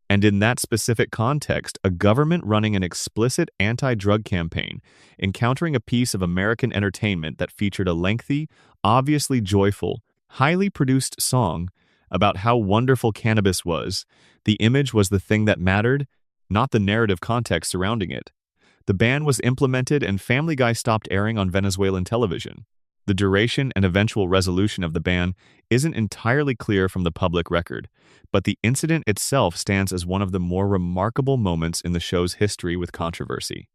And in that specific context, a government running an explicit anti-drug campaign, encountering a piece of American entertainment that featured a lengthy, obviously joyful, highly produced song about how wonderful cannabis was, the image was the thing that mattered, not the narrative context surrounding it. The ban was implemented and Family Guy stopped airing on Venezuelan television. The duration and eventual resolution of the ban isn't entirely clear from the public record, but the incident itself stands as one of the more remarkable moments in the show's history with controversy.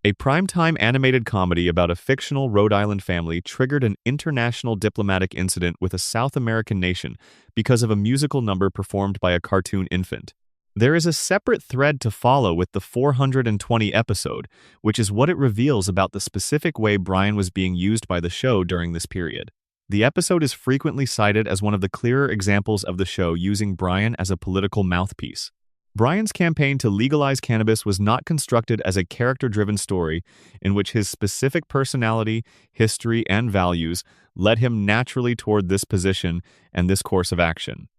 A primetime animated comedy about a fictional Rhode Island family triggered an international diplomatic incident with a South American nation because of a musical number performed by a cartoon infant. There is a separate thread to follow with the 420 episode, which is what it reveals about the specific way Brian was being used by the show during this period. The episode is frequently cited as one of the clearer examples of the show using Brian as a political mouthpiece. Brian's campaign to legalize cannabis was not constructed as a character-driven story in which his specific personality, history, and values led him naturally toward this position and this course of action.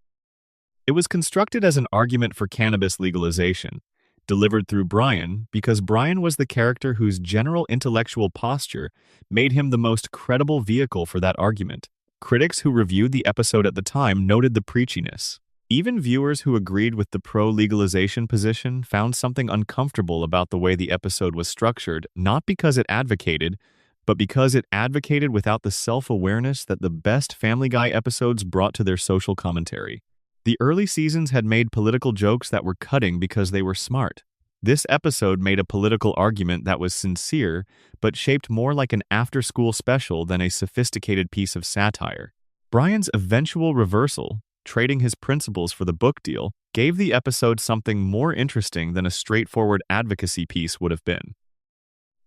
It was constructed as an argument for cannabis legalization, delivered through Brian because Brian was the character whose general intellectual posture made him the most credible vehicle for that argument. Critics who reviewed the episode at the time noted the preachiness. Even viewers who agreed with the pro-legalization position found something uncomfortable about the way the episode was structured, not because it advocated, but because it advocated without the self-awareness that the best Family Guy episodes brought to their social commentary. The early seasons had made political jokes that were cutting because they were smart. This episode made a political argument that was sincere, but shaped more like an after-school special than a sophisticated piece of satire. Brian's eventual reversal, trading his principles for the book deal, gave the episode something more interesting than a straightforward advocacy piece would have been.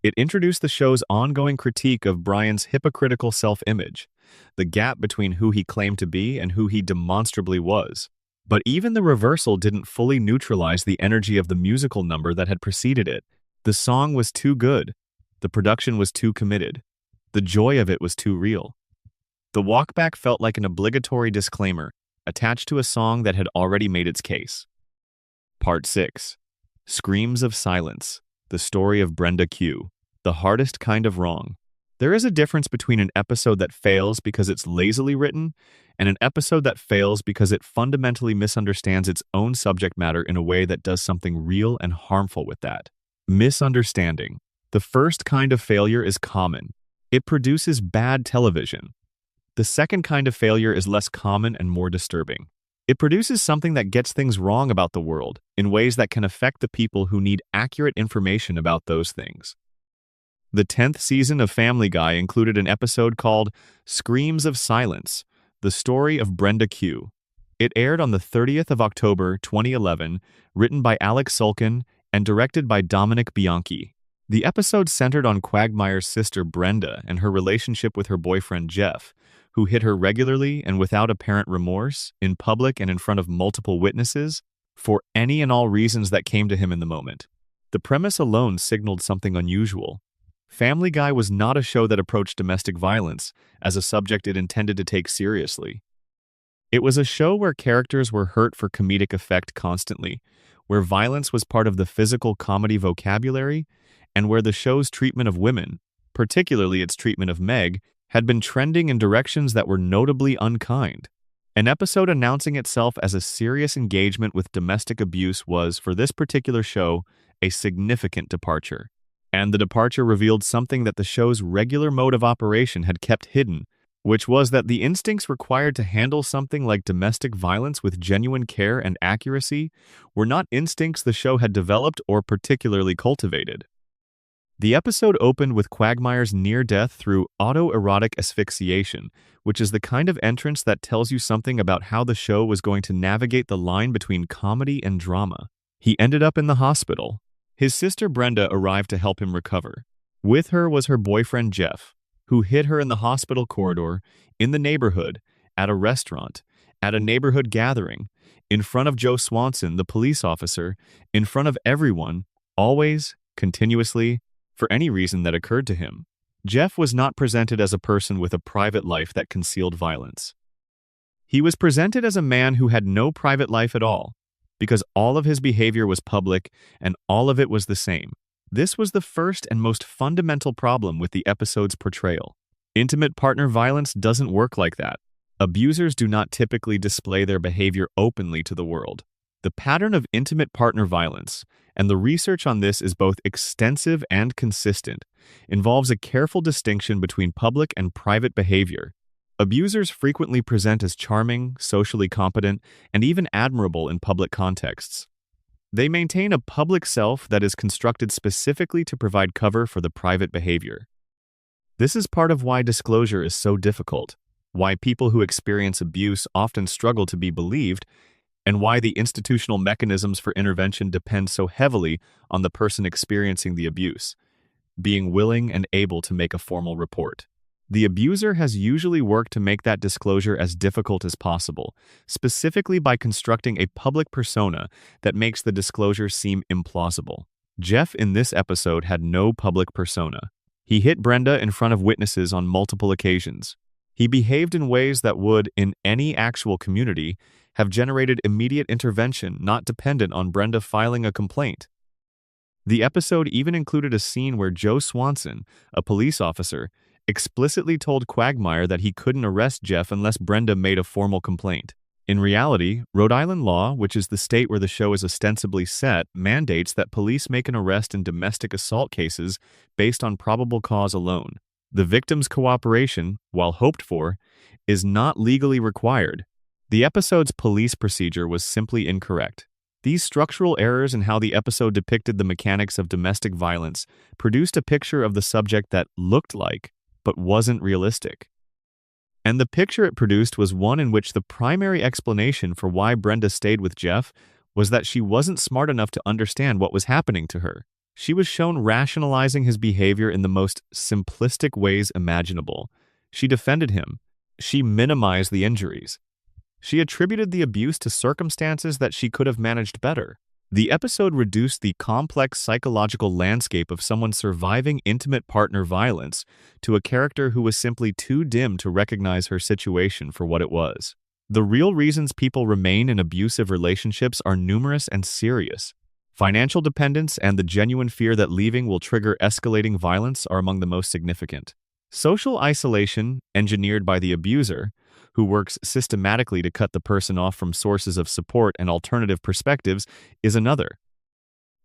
It introduced the show's ongoing critique of Brian's hypocritical self-image, the gap between who he claimed to be and who he demonstrably was. But even the reversal didn't fully neutralize the energy of the musical number that had preceded it. The song was too good. The production was too committed. The joy of it was too real. The walkback felt like an obligatory disclaimer, attached to a song that had already made its case. Part 6. Screams of Silence. The story of Brenda Q. The hardest kind of wrong. There is a difference between an episode that fails because it's lazily written and an episode that fails because it fundamentally misunderstands its own subject matter in a way that does something real and harmful with that. Misunderstanding. The first kind of failure is common. It produces bad television. The second kind of failure is less common and more disturbing. It produces something that gets things wrong about the world in ways that can affect the people who need accurate information about those things. The 10th season of Family Guy included an episode called Screams of Silence, the story of Brenda Q. It aired on the 30th of October 2011, written by Alex Sulkin and directed by Dominic Bianchi. The episode centered on Quagmire's sister Brenda and her relationship with her boyfriend Jeff, who hit her regularly and without apparent remorse, in public and in front of multiple witnesses, for any and all reasons that came to him in the moment. The premise alone signaled something unusual. Family Guy was not a show that approached domestic violence as a subject it intended to take seriously. It was a show where characters were hurt for comedic effect constantly, where violence was part of the physical comedy vocabulary, and where the show's treatment of women, particularly its treatment of Meg, had been trending in directions that were notably unkind. An episode announcing itself as a serious engagement with domestic abuse was, for this particular show, a significant departure. And the departure revealed something that the show's regular mode of operation had kept hidden, which was that the instincts required to handle something like domestic violence with genuine care and accuracy were not instincts the show had developed or particularly cultivated. The episode opened with Quagmire's near death through autoerotic asphyxiation, which is the kind of entrance that tells you something about how the show was going to navigate the line between comedy and drama. He ended up in the hospital. His sister Brenda arrived to help him recover. With her was her boyfriend Jeff, who hit her in the hospital corridor, in the neighborhood, at a restaurant, at a neighborhood gathering, in front of Joe Swanson, the police officer, in front of everyone, always, continuously, for any reason that occurred to him. Jeff was not presented as a person with a private life that concealed violence. He was presented as a man who had no private life at all, because all of his behavior was public and all of it was the same. This was the first and most fundamental problem with the episode's portrayal. Intimate partner violence doesn't work like that. Abusers do not typically display their behavior openly to the world. The pattern of intimate partner violence, and the research on this is both extensive and consistent, involves a careful distinction between public and private behavior. Abusers frequently present as charming, socially competent, and even admirable in public contexts. They maintain a public self that is constructed specifically to provide cover for the private behavior. This is part of why disclosure is so difficult, why people who experience abuse often struggle to be believed, and why the institutional mechanisms for intervention depend so heavily on the person experiencing the abuse being willing and able to make a formal report. The abuser has usually worked to make that disclosure as difficult as possible, specifically by constructing a public persona that makes the disclosure seem implausible. Jeff in this episode had no public persona. He hit Brenda in front of witnesses on multiple occasions. He behaved in ways that would, in any actual community, have generated immediate intervention not dependent on Brenda filing a complaint. The episode even included a scene where Joe Swanson, a police officer, explicitly told Quagmire that he couldn't arrest Jeff unless Brenda made a formal complaint. In reality, Rhode Island law, which is the state where the show is ostensibly set, mandates that police make an arrest in domestic assault cases based on probable cause alone. The victim's cooperation, while hoped for, is not legally required. The episode's police procedure was simply incorrect. These structural errors in how the episode depicted the mechanics of domestic violence produced a picture of the subject that looked like, but wasn't realistic. And the picture it produced was one in which the primary explanation for why Brenda stayed with Jeff was that she wasn't smart enough to understand what was happening to her. She was shown rationalizing his behavior in the most simplistic ways imaginable. She defended him. She minimized the injuries. She attributed the abuse to circumstances that she could have managed better. The episode reduced the complex psychological landscape of someone surviving intimate partner violence to a character who was simply too dim to recognize her situation for what it was. The real reasons people remain in abusive relationships are numerous and serious. Financial dependence and the genuine fear that leaving will trigger escalating violence are among the most significant. Social isolation, engineered by the abuser, who works systematically to cut the person off from sources of support and alternative perspectives, is another.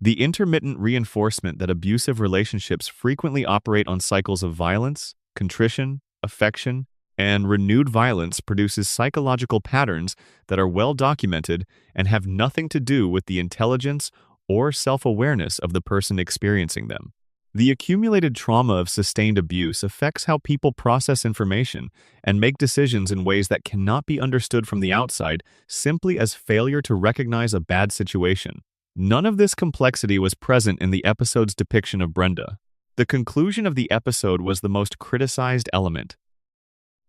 The intermittent reinforcement that abusive relationships frequently operate on cycles of violence, contrition, affection, and renewed violence produces psychological patterns that are well documented and have nothing to do with the intelligence or self-awareness of the person experiencing them. The accumulated trauma of sustained abuse affects how people process information and make decisions in ways that cannot be understood from the outside simply as failure to recognize a bad situation. None of this complexity was present in the episode's depiction of Brenda. The conclusion of the episode was the most criticized element.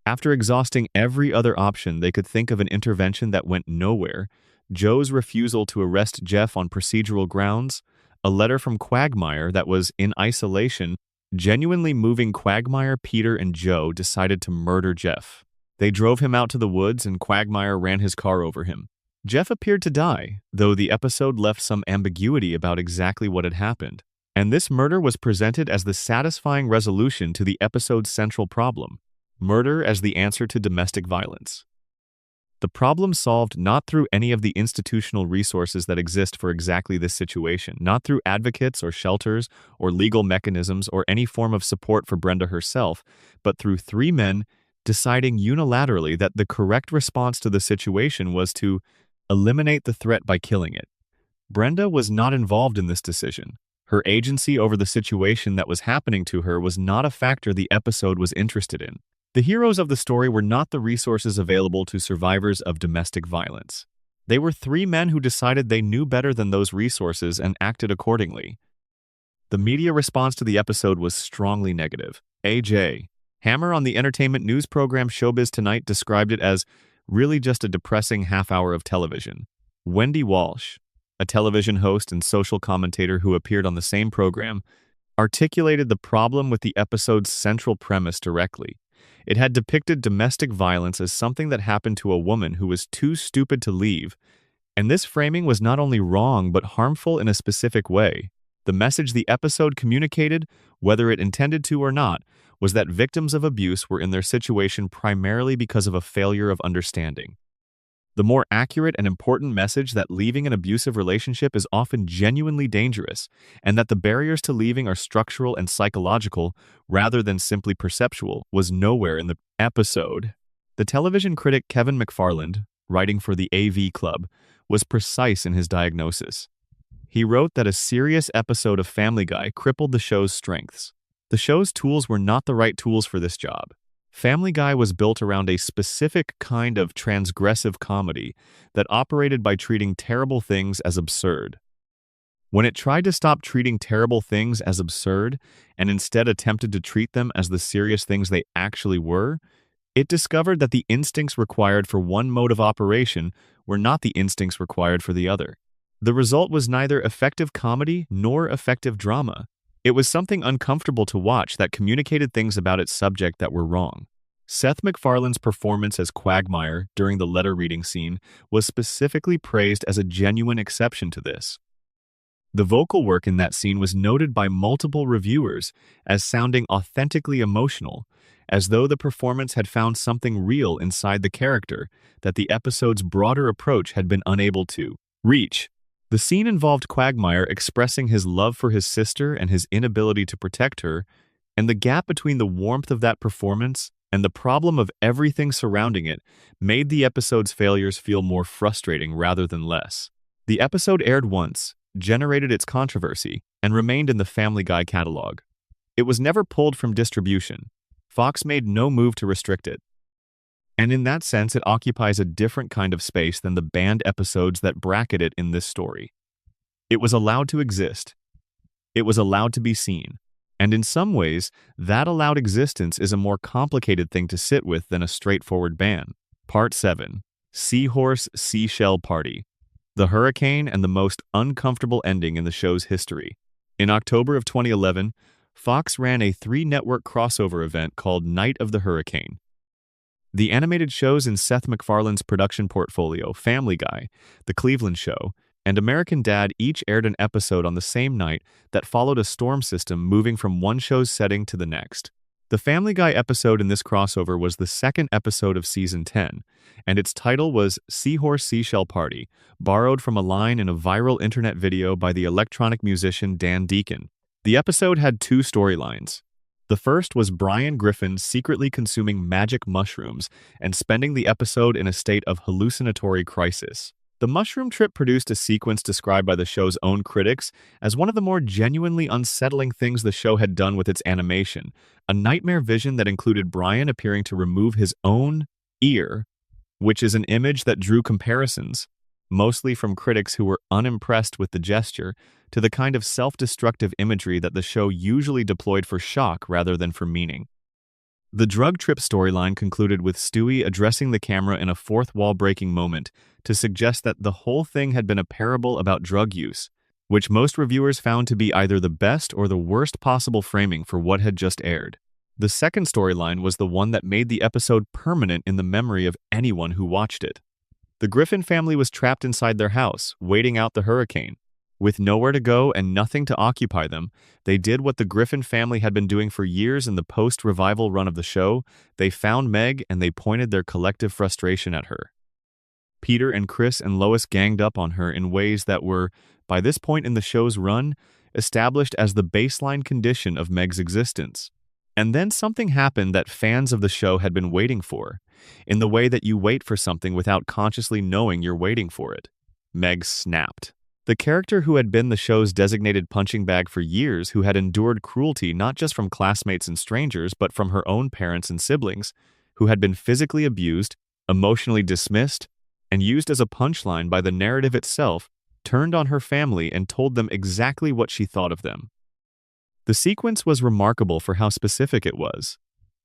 After exhausting every other option, they could think of an intervention that went nowhere. Joe's refusal to arrest Jeff on procedural grounds, a letter from Quagmire that was in isolation, genuinely moving Quagmire, Peter, and Joe decided to murder Jeff. They drove him out to the woods and Quagmire ran his car over him. Jeff appeared to die, though the episode left some ambiguity about exactly what had happened. And this murder was presented as the satisfying resolution to the episode's central problem: murder as the answer to domestic violence. The problem solved not through any of the institutional resources that exist for exactly this situation, not through advocates or shelters or legal mechanisms or any form of support for Brenda herself, but through three men deciding unilaterally that the correct response to the situation was to eliminate the threat by killing it. Brenda was not involved in this decision. Her agency over the situation that was happening to her was not a factor the episode was interested in. The heroes of the story were not the resources available to survivors of domestic violence. They were three men who decided they knew better than those resources and acted accordingly. The media response to the episode was strongly negative. A.J. Hammer on the entertainment news program Showbiz Tonight described it as really just a depressing half-hour of television. Wendy Walsh, a television host and social commentator who appeared on the same program, articulated the problem with the episode's central premise directly. It had depicted domestic violence as something that happened to a woman who was too stupid to leave, and this framing was not only wrong but harmful in a specific way. The message the episode communicated, whether it intended to or not, was that victims of abuse were in their situation primarily because of a failure of understanding. The more accurate and important message that leaving an abusive relationship is often genuinely dangerous, and that the barriers to leaving are structural and psychological rather than simply perceptual, was nowhere in the episode. The television critic Kevin McFarland, writing for the AV Club, was precise in his diagnosis. He wrote that a serious episode of Family Guy crippled the show's strengths. The show's tools were not the right tools for this job. Family Guy was built around a specific kind of transgressive comedy that operated by treating terrible things as absurd. When it tried to stop treating terrible things as absurd and instead attempted to treat them as the serious things they actually were, it discovered that the instincts required for one mode of operation were not the instincts required for the other. The result was neither effective comedy nor effective drama. It was something uncomfortable to watch that communicated things about its subject that were wrong. Seth MacFarlane's performance as Quagmire during the letter reading scene was specifically praised as a genuine exception to this. The vocal work in that scene was noted by multiple reviewers as sounding authentically emotional, as though the performance had found something real inside the character that the episode's broader approach had been unable to reach. The scene involved Quagmire expressing his love for his sister and his inability to protect her, and the gap between the warmth of that performance and the problem of everything surrounding it made the episode's failures feel more frustrating rather than less. The episode aired once, generated its controversy, and remained in the Family Guy catalog. It was never pulled from distribution. Fox made no move to restrict it. And in that sense, it occupies a different kind of space than the banned episodes that bracket it in this story. It was allowed to exist. It was allowed to be seen. And in some ways, that allowed existence is a more complicated thing to sit with than a straightforward ban. Part 7. Seahorse Seashell Party. The hurricane and the most uncomfortable ending in the show's history. In October of 2011, Fox ran a 3-network crossover event called Night of the Hurricane. The animated shows in Seth MacFarlane's production portfolio, Family Guy, The Cleveland Show, and American Dad each aired an episode on the same night that followed a storm system moving from one show's setting to the next. The Family Guy episode in this crossover was the second episode of Season 10, and its title was Seahorse Seashell Party, borrowed from a line in a viral internet video by the electronic musician Dan Deacon. The episode had 2 storylines. The first was Brian Griffin secretly consuming magic mushrooms and spending the episode in a state of hallucinatory crisis. The mushroom trip produced a sequence described by the show's own critics as one of the more genuinely unsettling things the show had done with its animation, a nightmare vision that included Brian appearing to remove his own ear, which is an image that drew comparisons, mostly from critics who were unimpressed with the gesture, to the kind of self-destructive imagery that the show usually deployed for shock rather than for meaning. The drug trip storyline concluded with Stewie addressing the camera in a fourth wall-breaking moment to suggest that the whole thing had been a parable about drug use, which most reviewers found to be either the best or the worst possible framing for what had just aired. The second storyline was the one that made the episode permanent in the memory of anyone who watched it. The Griffin family was trapped inside their house, waiting out the hurricane. With nowhere to go and nothing to occupy them, they did what the Griffin family had been doing for years in the post-revival run of the show. They found Meg and they pointed their collective frustration at her. Peter and Chris and Lois ganged up on her in ways that were, by this point in the show's run, established as the baseline condition of Meg's existence. And then something happened that fans of the show had been waiting for, in the way that you wait for something without consciously knowing you're waiting for it. Meg snapped. The character who had been the show's designated punching bag for years, who had endured cruelty not just from classmates and strangers, but from her own parents and siblings, who had been physically abused, emotionally dismissed, and used as a punchline by the narrative itself, turned on her family and told them exactly what she thought of them. The sequence was remarkable for how specific it was.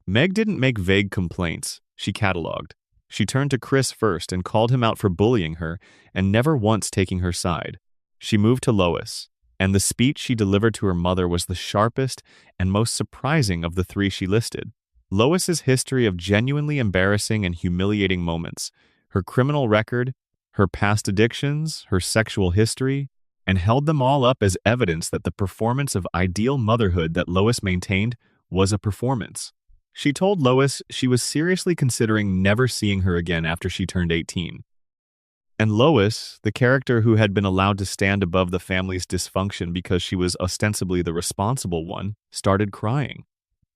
Meg didn't make vague complaints, she cataloged. She turned to Chris first and called him out for bullying her and never once taking her side. She moved to Lois, and the speech she delivered to her mother was the sharpest and most surprising of the 3 she listed. Lois's history of genuinely embarrassing and humiliating moments, her criminal record, her past addictions, her sexual history, and held them all up as evidence that the performance of ideal motherhood that Lois maintained was a performance. She told Lois she was seriously considering never seeing her again after she turned 18. And Lois, the character who had been allowed to stand above the family's dysfunction because she was ostensibly the responsible one, started crying.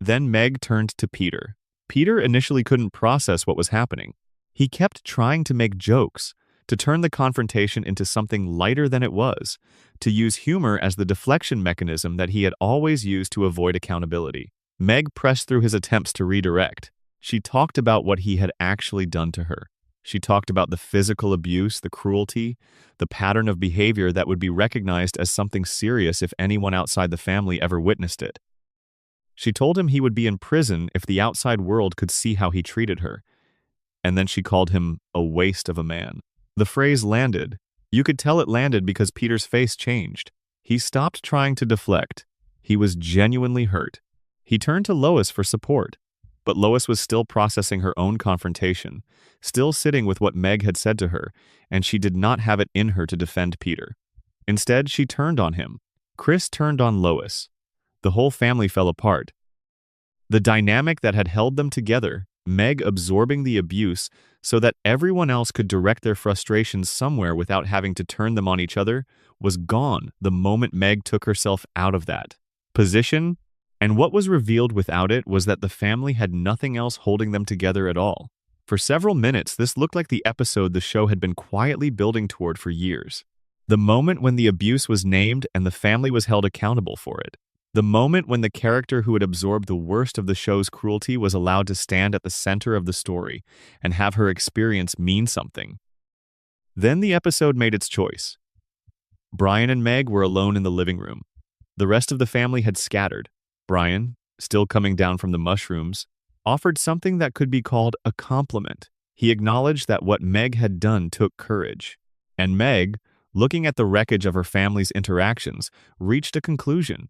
Then Meg turned to Peter. Peter initially couldn't process what was happening. He kept trying to make jokes, to turn the confrontation into something lighter than it was, to use humor as the deflection mechanism that he had always used to avoid accountability. Meg pressed through his attempts to redirect. She talked about what he had actually done to her. She talked about the physical abuse, the cruelty, the pattern of behavior that would be recognized as something serious if anyone outside the family ever witnessed it. She told him he would be in prison if the outside world could see how he treated her. And then she called him a waste of a man. The phrase landed. You could tell it landed because Peter's face changed. He stopped trying to deflect. He was genuinely hurt. He turned to Lois for support. But Lois was still processing her own confrontation, still sitting with what Meg had said to her, and she did not have it in her to defend Peter. Instead, she turned on him. Chris turned on Lois. The whole family fell apart. The dynamic that had held them together, Meg absorbing the abuse so that everyone else could direct their frustrations somewhere without having to turn them on each other, was gone the moment Meg took herself out of that position. And what was revealed without it was that the family had nothing else holding them together at all. For several minutes, this looked like the episode the show had been quietly building toward for years. The moment when the abuse was named and the family was held accountable for it. The moment when the character who had absorbed the worst of the show's cruelty was allowed to stand at the center of the story and have her experience mean something. Then the episode made its choice. Brian and Meg were alone in the living room. The rest of the family had scattered. Brian, still coming down from the mushrooms, offered something that could be called a compliment. He acknowledged that what Meg had done took courage. And Meg, looking at the wreckage of her family's interactions, reached a conclusion.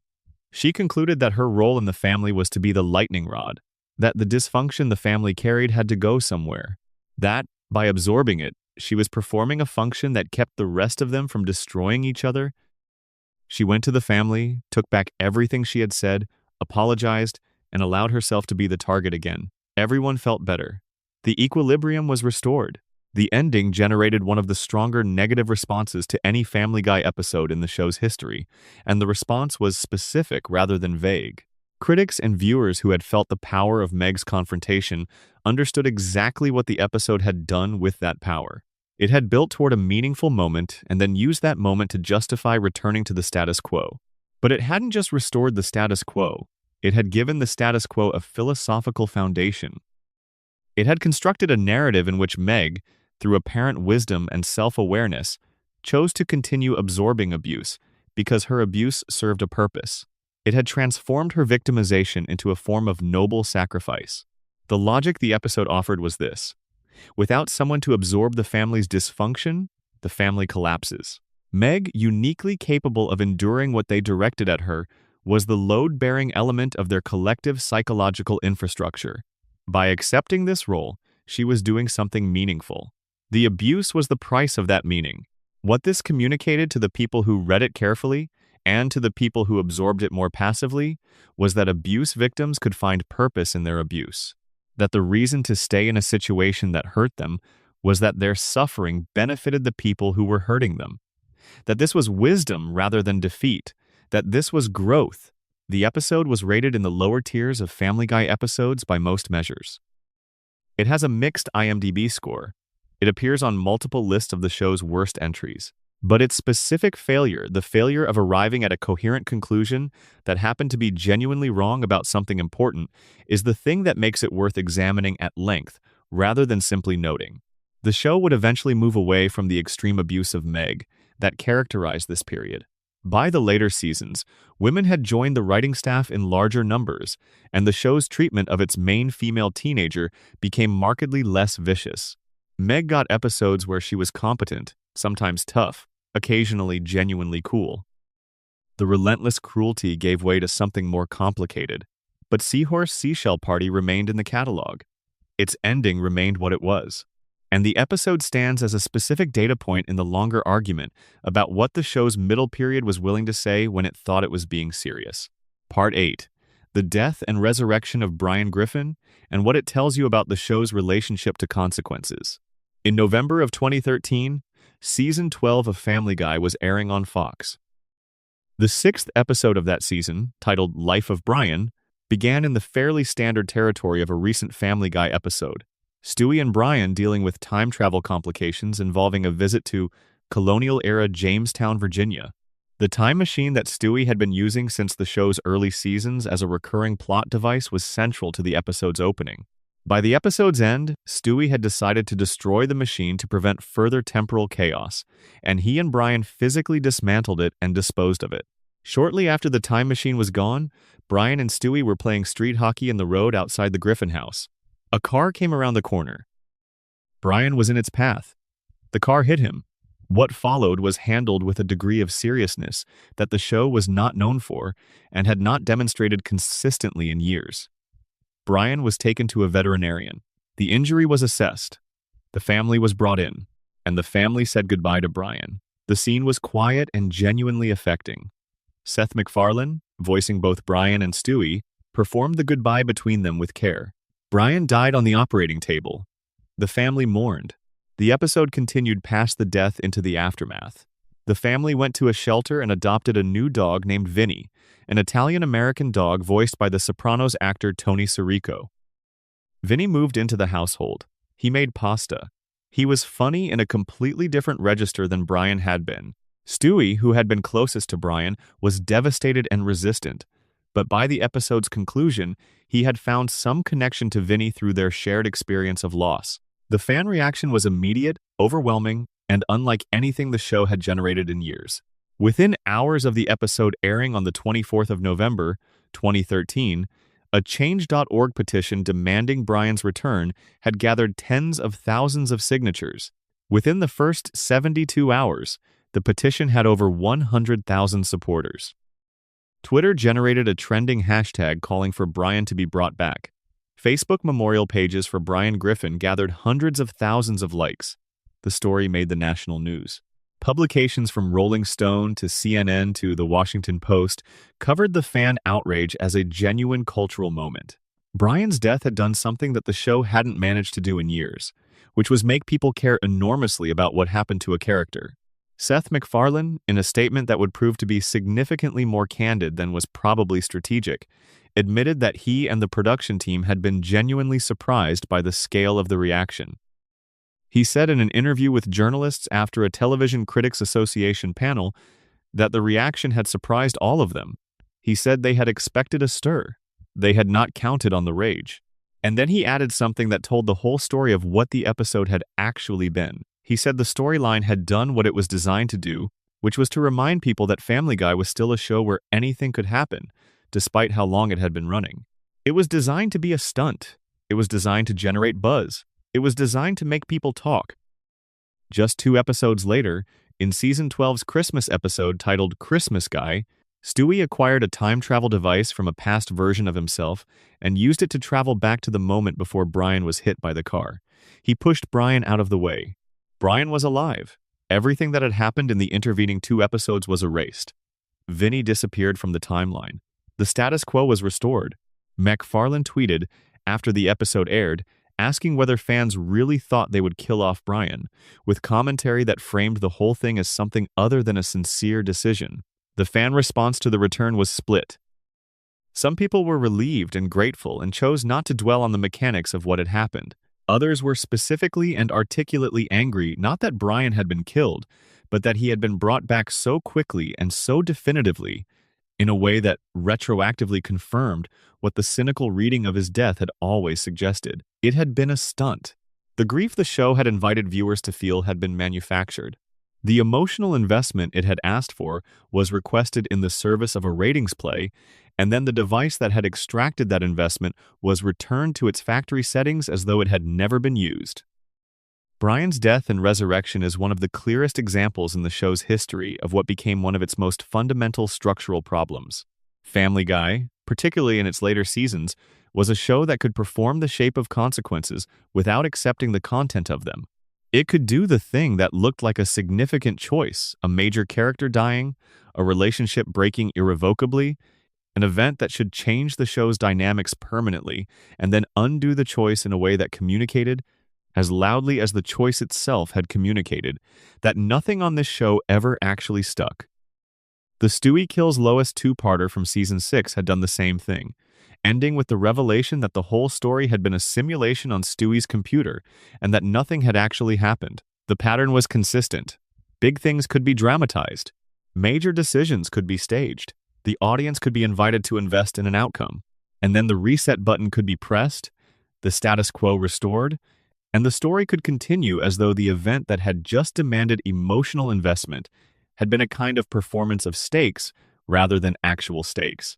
She concluded that her role in the family was to be the lightning rod, that the dysfunction the family carried had to go somewhere, that, by absorbing it, she was performing a function that kept the rest of them from destroying each other. She went to the family, took back everything she had said, apologized, and allowed herself to be the target again. Everyone felt better. The equilibrium was restored. The ending generated one of the stronger negative responses to any Family Guy episode in the show's history, and the response was specific rather than vague. Critics and viewers who had felt the power of Meg's confrontation understood exactly what the episode had done with that power. It had built toward a meaningful moment and then used that moment to justify returning to the status quo. But it hadn't just restored the status quo. It had given the status quo a philosophical foundation. It had constructed a narrative in which Meg, through apparent wisdom and self-awareness, chose to continue absorbing abuse because her abuse served a purpose. It had transformed her victimization into a form of noble sacrifice. The logic the episode offered was this. Without someone to absorb the family's dysfunction, the family collapses. Meg, uniquely capable of enduring what they directed at her, was the load-bearing element of their collective psychological infrastructure. By accepting this role, she was doing something meaningful. The abuse was the price of that meaning. What this communicated to the people who read it carefully, and to the people who absorbed it more passively, was that abuse victims could find purpose in their abuse. That the reason to stay in a situation that hurt them was that their suffering benefited the people who were hurting them. That this was wisdom rather than defeat. That this was growth. The episode was rated in the lower tiers of Family Guy episodes by most measures. It has a mixed IMDb score. It appears on multiple lists of the show's worst entries. But its specific failure, the failure of arriving at a coherent conclusion that happened to be genuinely wrong about something important, is the thing that makes it worth examining at length, rather than simply noting. The show would eventually move away from the extreme abuse of Meg that characterized this period. By the later seasons, women had joined the writing staff in larger numbers, and the show's treatment of its main female teenager became markedly less vicious. Meg got episodes where she was competent, sometimes tough, occasionally genuinely cool. The relentless cruelty gave way to something more complicated, but Seahorse Seashell Party remained in the catalog. Its ending remained what it was. And the episode stands as a specific data point in the longer argument about what the show's middle period was willing to say when it thought it was being serious. Part 8. The death and resurrection of Brian Griffin, and what it tells you about the show's relationship to consequences. In November of 2013, Season 12 of Family Guy was airing on Fox. The sixth episode of that season, titled Life of Brian, began in the fairly standard territory of a recent Family Guy episode. Stewie and Brian dealing with time travel complications involving a visit to colonial-era Jamestown, Virginia. The time machine that Stewie had been using since the show's early seasons as a recurring plot device was central to the episode's opening. By the episode's end, Stewie had decided to destroy the machine to prevent further temporal chaos, and he and Brian physically dismantled it and disposed of it. Shortly after the time machine was gone, Brian and Stewie were playing street hockey in the road outside the Griffin house. A car came around the corner. Brian was in its path. The car hit him. What followed was handled with a degree of seriousness that the show was not known for and had not demonstrated consistently in years. Brian was taken to a veterinarian. The injury was assessed. The family was brought in, and the family said goodbye to Brian. The scene was quiet and genuinely affecting. Seth MacFarlane, voicing both Brian and Stewie, performed the goodbye between them with care. Brian died on the operating table. The family mourned. The episode continued past the death into the aftermath. The family went to a shelter and adopted a new dog named Vinny, an Italian-American dog voiced by the Sopranos actor Tony Sirico. Vinny moved into the household. He made pasta. He was funny in a completely different register than Brian had been. Stewie, who had been closest to Brian, was devastated and resistant, but by the episode's conclusion, he had found some connection to Vinny through their shared experience of loss. The fan reaction was immediate, overwhelming, and unlike anything the show had generated in years. Within hours of the episode airing on the 24th of November, 2013, a Change.org petition demanding Brian's return had gathered tens of thousands of signatures. Within the first 72 hours, the petition had over 100,000 supporters. Twitter generated a trending hashtag calling for Brian to be brought back. Facebook memorial pages for Brian Griffin gathered hundreds of thousands of likes. The story made the national news. Publications from Rolling Stone to CNN to The Washington Post covered the fan outrage as a genuine cultural moment. Brian's death had done something that the show hadn't managed to do in years, which was make people care enormously about what happened to a character. Seth MacFarlane, in a statement that would prove to be significantly more candid than was probably strategic, admitted that he and the production team had been genuinely surprised by the scale of the reaction. He said in an interview with journalists after a Television Critics Association panel that the reaction had surprised all of them. He said they had expected a stir. They had not counted on the rage. And then he added something that told the whole story of what the episode had actually been. He said the storyline had done what it was designed to do, which was to remind people that Family Guy was still a show where anything could happen, despite how long it had been running. It was designed to be a stunt. It was designed to generate buzz. It was designed to make people talk. Just 2 episodes later, in Season 12's Christmas episode titled Christmas Guy, Stewie acquired a time travel device from a past version of himself and used it to travel back to the moment before Brian was hit by the car. He pushed Brian out of the way. Brian was alive. Everything that had happened in the intervening 2 episodes was erased. Vinny disappeared from the timeline. The status quo was restored. MacFarlane tweeted, after the episode aired, asking whether fans really thought they would kill off Brian, with commentary that framed the whole thing as something other than a sincere decision. The fan response to the return was split. Some people were relieved and grateful and chose not to dwell on the mechanics of what had happened. Others were specifically and articulately angry not that Brian had been killed, but that he had been brought back so quickly and so definitively, in a way that retroactively confirmed what the cynical reading of his death had always suggested. It had been a stunt. The grief the show had invited viewers to feel had been manufactured. The emotional investment it had asked for was requested in the service of a ratings play, and then the device that had extracted that investment was returned to its factory settings as though it had never been used. Brian's death and resurrection is one of the clearest examples in the show's history of what became one of its most fundamental structural problems. Family Guy, particularly in its later seasons, was a show that could perform the shape of consequences without accepting the content of them. It could do the thing that looked like a significant choice, a major character dying, a relationship breaking irrevocably, an event that should change the show's dynamics permanently, and then undo the choice in a way that communicated as loudly as the choice itself had communicated, that nothing on this show ever actually stuck. The Stewie Kills Lois two-parter from Season 6 had done the same thing, ending with the revelation that the whole story had been a simulation on Stewie's computer and that nothing had actually happened. The pattern was consistent. Big things could be dramatized. Major decisions could be staged. The audience could be invited to invest in an outcome. And then the reset button could be pressed, the status quo restored, and the story could continue as though the event that had just demanded emotional investment had been a kind of performance of stakes rather than actual stakes.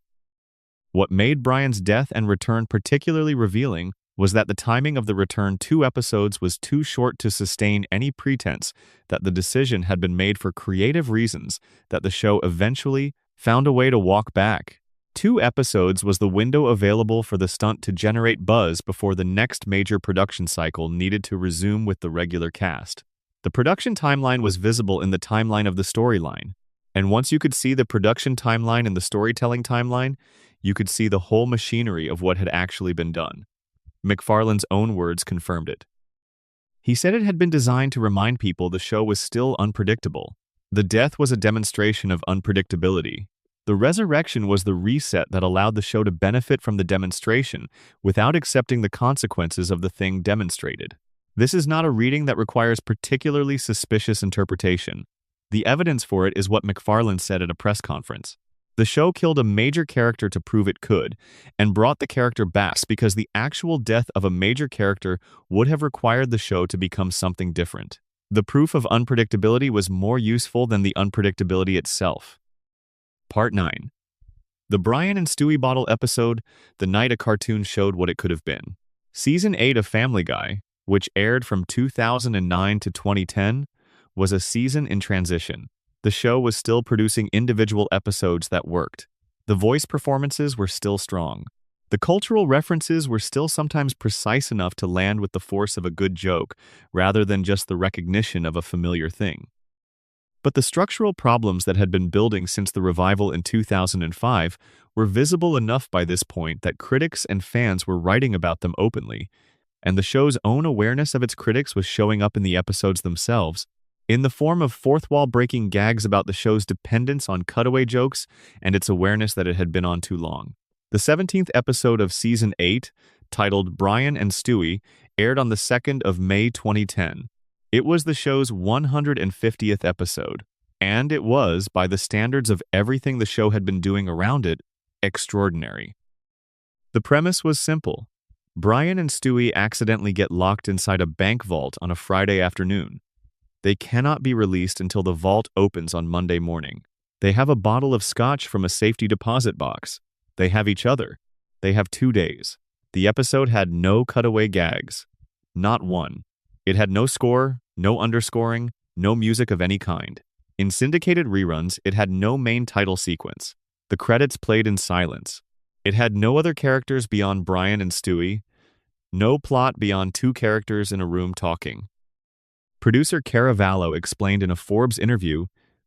What made Brian's death and return particularly revealing was that the timing of the return 2 episodes was too short to sustain any pretense that the decision had been made for creative reasons, that the show eventually found a way to walk back. 2 episodes was the window available for the stunt to generate buzz before the next major production cycle needed to resume with the regular cast. The production timeline was visible in the timeline of the storyline, and once you could see the production timeline and the storytelling timeline, you could see the whole machinery of what had actually been done. MacFarlane's own words confirmed it. He said it had been designed to remind people the show was still unpredictable. The death was a demonstration of unpredictability. The resurrection was the reset that allowed the show to benefit from the demonstration without accepting the consequences of the thing demonstrated. This is not a reading that requires particularly suspicious interpretation. The evidence for it is what MacFarlane said at a press conference. The show killed a major character to prove it could, and brought the character back because the actual death of a major character would have required the show to become something different. The proof of unpredictability was more useful than the unpredictability itself. Part 9. The Brian and Stewie Bottle episode, The Night a Cartoon Showed What It Could Have Been. Season 8 of Family Guy, which aired from 2009 to 2010, was a season in transition. The show was still producing individual episodes that worked. The voice performances were still strong. The cultural references were still sometimes precise enough to land with the force of a good joke, rather than just the recognition of a familiar thing. But the structural problems that had been building since the revival in 2005 were visible enough by this point that critics and fans were writing about them openly, and the show's own awareness of its critics was showing up in the episodes themselves, in the form of fourth-wall-breaking gags about the show's dependence on cutaway jokes and its awareness that it had been on too long. The 17th episode of Season 8, titled Brian and Stewie, aired on the 2nd of May 2010. It was the show's 150th episode, and it was, by the standards of everything the show had been doing around it, extraordinary. The premise was simple. Brian and Stewie accidentally get locked inside a bank vault on a Friday afternoon. They cannot be released until the vault opens on Monday morning. They have a bottle of scotch from a safety deposit box. They have each other. They have 2 days. The episode had no cutaway gags. Not one. It had no score, no underscoring, no music of any kind. In syndicated reruns, it had no main title sequence. The credits played in silence. It had no other characters beyond Brian and Stewie. No plot beyond 2 characters in a room talking. Producer Caravallo explained in a Forbes interview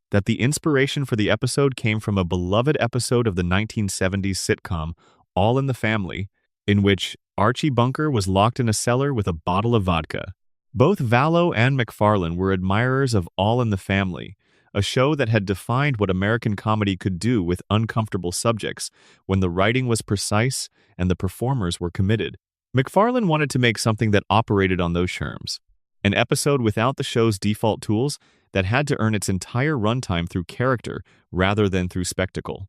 that the inspiration for the episode came from a beloved episode of the 1970s sitcom All in the Family, in which Archie Bunker was locked in a cellar with a bottle of vodka. Both Vallo and MacFarlane were admirers of All in the Family, a show that had defined what American comedy could do with uncomfortable subjects when the writing was precise and the performers were committed. MacFarlane wanted to make something that operated on those terms. An episode without the show's default tools that had to earn its entire runtime through character rather than through spectacle.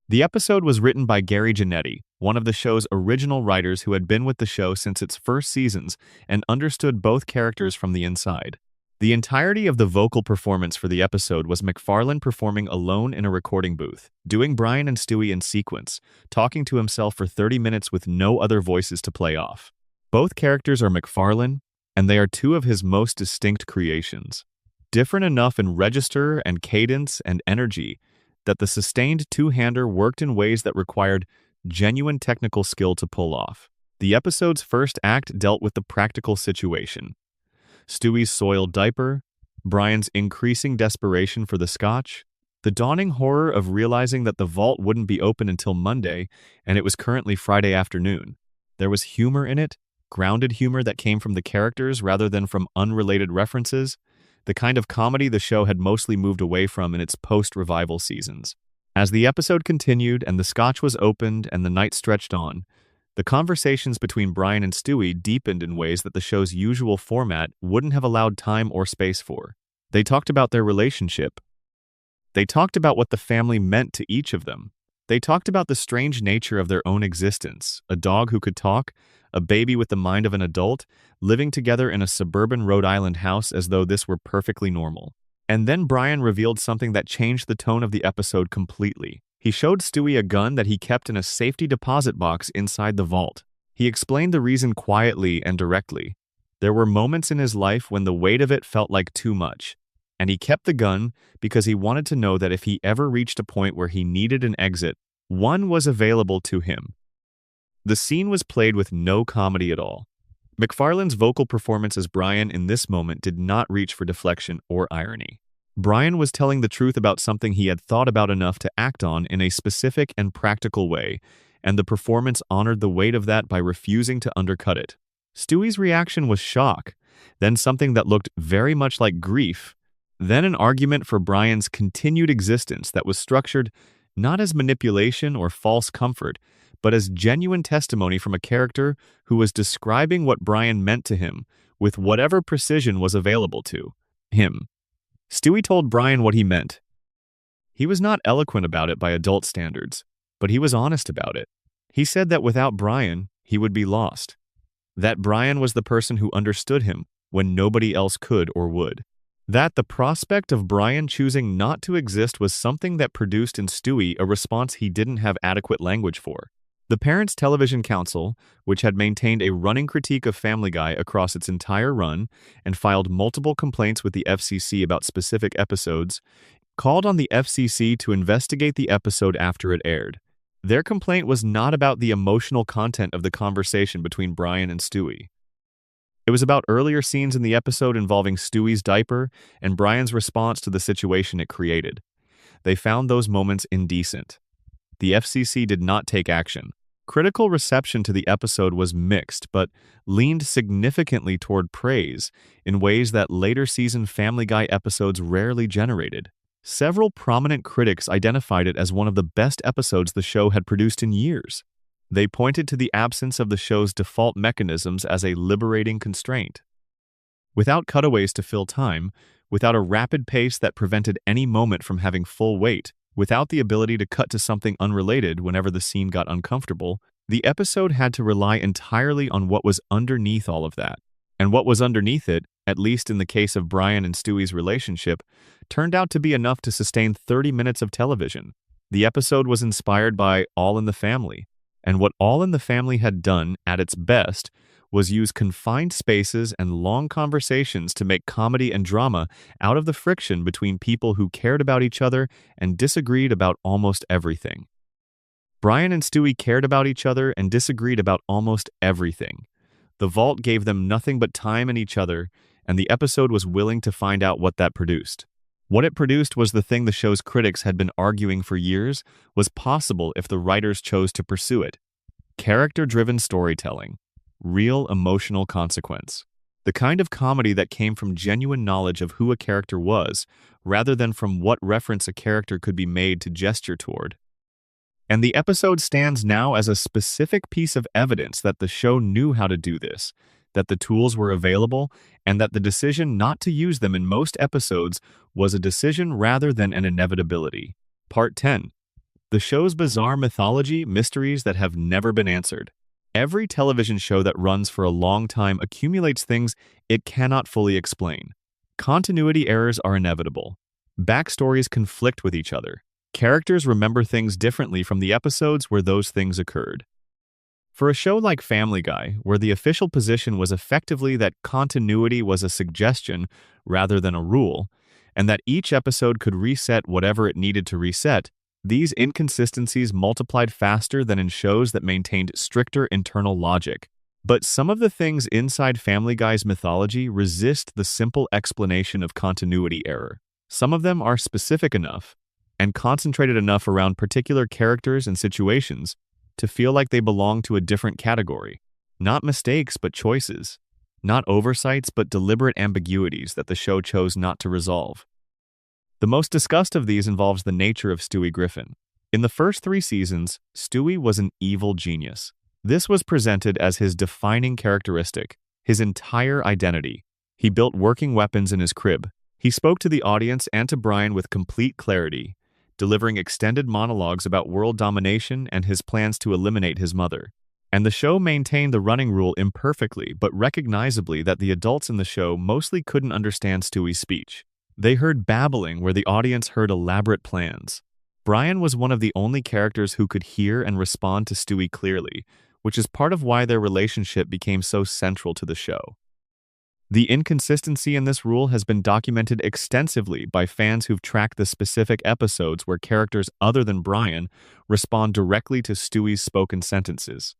The episode was written by Gary Janetti, one of the show's original writers who had been with the show since its first seasons and understood both characters from the inside. The entirety of the vocal performance for the episode was MacFarlane performing alone in a recording booth, doing Brian and Stewie in sequence, talking to himself for 30 minutes with no other voices to play off. Both characters are MacFarlane, and they are 2 of his most distinct creations. Different enough in register and cadence and energy that the sustained two-hander worked in ways that required genuine technical skill to pull off. The episode's first act dealt with the practical situation. Stewie's soiled diaper, Brian's increasing desperation for the scotch, the dawning horror of realizing that the vault wouldn't be open until Monday and it was currently Friday afternoon. There was humor in it, grounded humor that came from the characters rather than from unrelated references, the kind of comedy the show had mostly moved away from in its post-revival seasons. As the episode continued and the scotch was opened and the night stretched on, the conversations between Brian and Stewie deepened in ways that the show's usual format wouldn't have allowed time or space for. They talked about their relationship. They talked about what the family meant to each of them. They talked about the strange nature of their own existence, a dog who could talk, a baby with the mind of an adult, living together in a suburban Rhode Island house as though this were perfectly normal. And then Brian revealed something that changed the tone of the episode completely. He showed Stewie a gun that he kept in a safety deposit box inside the vault. He explained the reason quietly and directly. There were moments in his life when the weight of it felt like too much, and he kept the gun because he wanted to know that if he ever reached a point where he needed an exit, one was available to him. The scene was played with no comedy at all. MacFarlane's vocal performance as Brian in this moment did not reach for deflection or irony. Brian was telling the truth about something he had thought about enough to act on in a specific and practical way, and the performance honored the weight of that by refusing to undercut it. Stewie's reaction was shock, then something that looked very much like grief, then an argument for Brian's continued existence that was structured not as manipulation or false comfort, but as genuine testimony from a character who was describing what Brian meant to him with whatever precision was available to him. Stewie told Brian what he meant. He was not eloquent about it by adult standards, but he was honest about it. He said that without Brian, he would be lost. That Brian was the person who understood him when nobody else could or would. That the prospect of Brian choosing not to exist was something that produced in Stewie a response he didn't have adequate language for. The Parents Television Council, which had maintained a running critique of Family Guy across its entire run and filed multiple complaints with the FCC about specific episodes, called on the FCC to investigate the episode after it aired. Their complaint was not about the emotional content of the conversation between Brian and Stewie. It was about earlier scenes in the episode involving Stewie's diaper and Brian's response to the situation it created. They found those moments indecent. The FCC did not take action. Critical reception to the episode was mixed, but leaned significantly toward praise in ways that later season Family Guy episodes rarely generated. Several prominent critics identified it as one of the best episodes the show had produced in years. They pointed to the absence of the show's default mechanisms as a liberating constraint. Without cutaways to fill time, without a rapid pace that prevented any moment from having full weight, without the ability to cut to something unrelated whenever the scene got uncomfortable, the episode had to rely entirely on what was underneath all of that. And what was underneath it, at least in the case of Brian and Stewie's relationship, turned out to be enough to sustain 30 minutes of television. The episode was inspired by All in the Family, and what All in the Family had done, at its best, was use confined spaces and long conversations to make comedy and drama out of the friction between people who cared about each other and disagreed about almost everything. Brian and Stewie cared about each other and disagreed about almost everything. The vault gave them nothing but time and each other, and the episode was willing to find out what that produced. What it produced was the thing the show's critics had been arguing for years was possible if the writers chose to pursue it. Character-driven storytelling. Real emotional consequence. The kind of comedy that came from genuine knowledge of who a character was, rather than from what reference a character could be made to gesture toward. And the episode stands now as a specific piece of evidence that the show knew how to do this, that the tools were available, and that the decision not to use them in most episodes was a decision rather than an inevitability. Part 10. The show's bizarre mythology, mysteries that have never been answered. Every television show that runs for a long time accumulates things it cannot fully explain. Continuity errors are inevitable. Backstories conflict with each other. Characters remember things differently from the episodes where those things occurred. For a show like Family Guy, where the official position was effectively that continuity was a suggestion rather than a rule, and that each episode could reset whatever it needed to reset, these inconsistencies multiplied faster than in shows that maintained stricter internal logic. But some of the things inside Family Guy's mythology resist the simple explanation of continuity error. Some of them are specific enough and concentrated enough around particular characters and situations to feel like they belong to a different category. Not mistakes, but choices. Not oversights, but deliberate ambiguities that the show chose not to resolve. The most discussed of these involves the nature of Stewie Griffin. In the first 3 seasons, Stewie was an evil genius. This was presented as his defining characteristic, his entire identity. He built working weapons in his crib. He spoke to the audience and to Brian with complete clarity, delivering extended monologues about world domination and his plans to eliminate his mother. And the show maintained the running rule imperfectly but recognizably that the adults in the show mostly couldn't understand Stewie's speech. They heard babbling where the audience heard elaborate plans. Brian was one of the only characters who could hear and respond to Stewie clearly, which is part of why their relationship became so central to the show. The inconsistency in this rule has been documented extensively by fans who've tracked the specific episodes where characters other than Brian respond directly to Stewie's spoken sentences.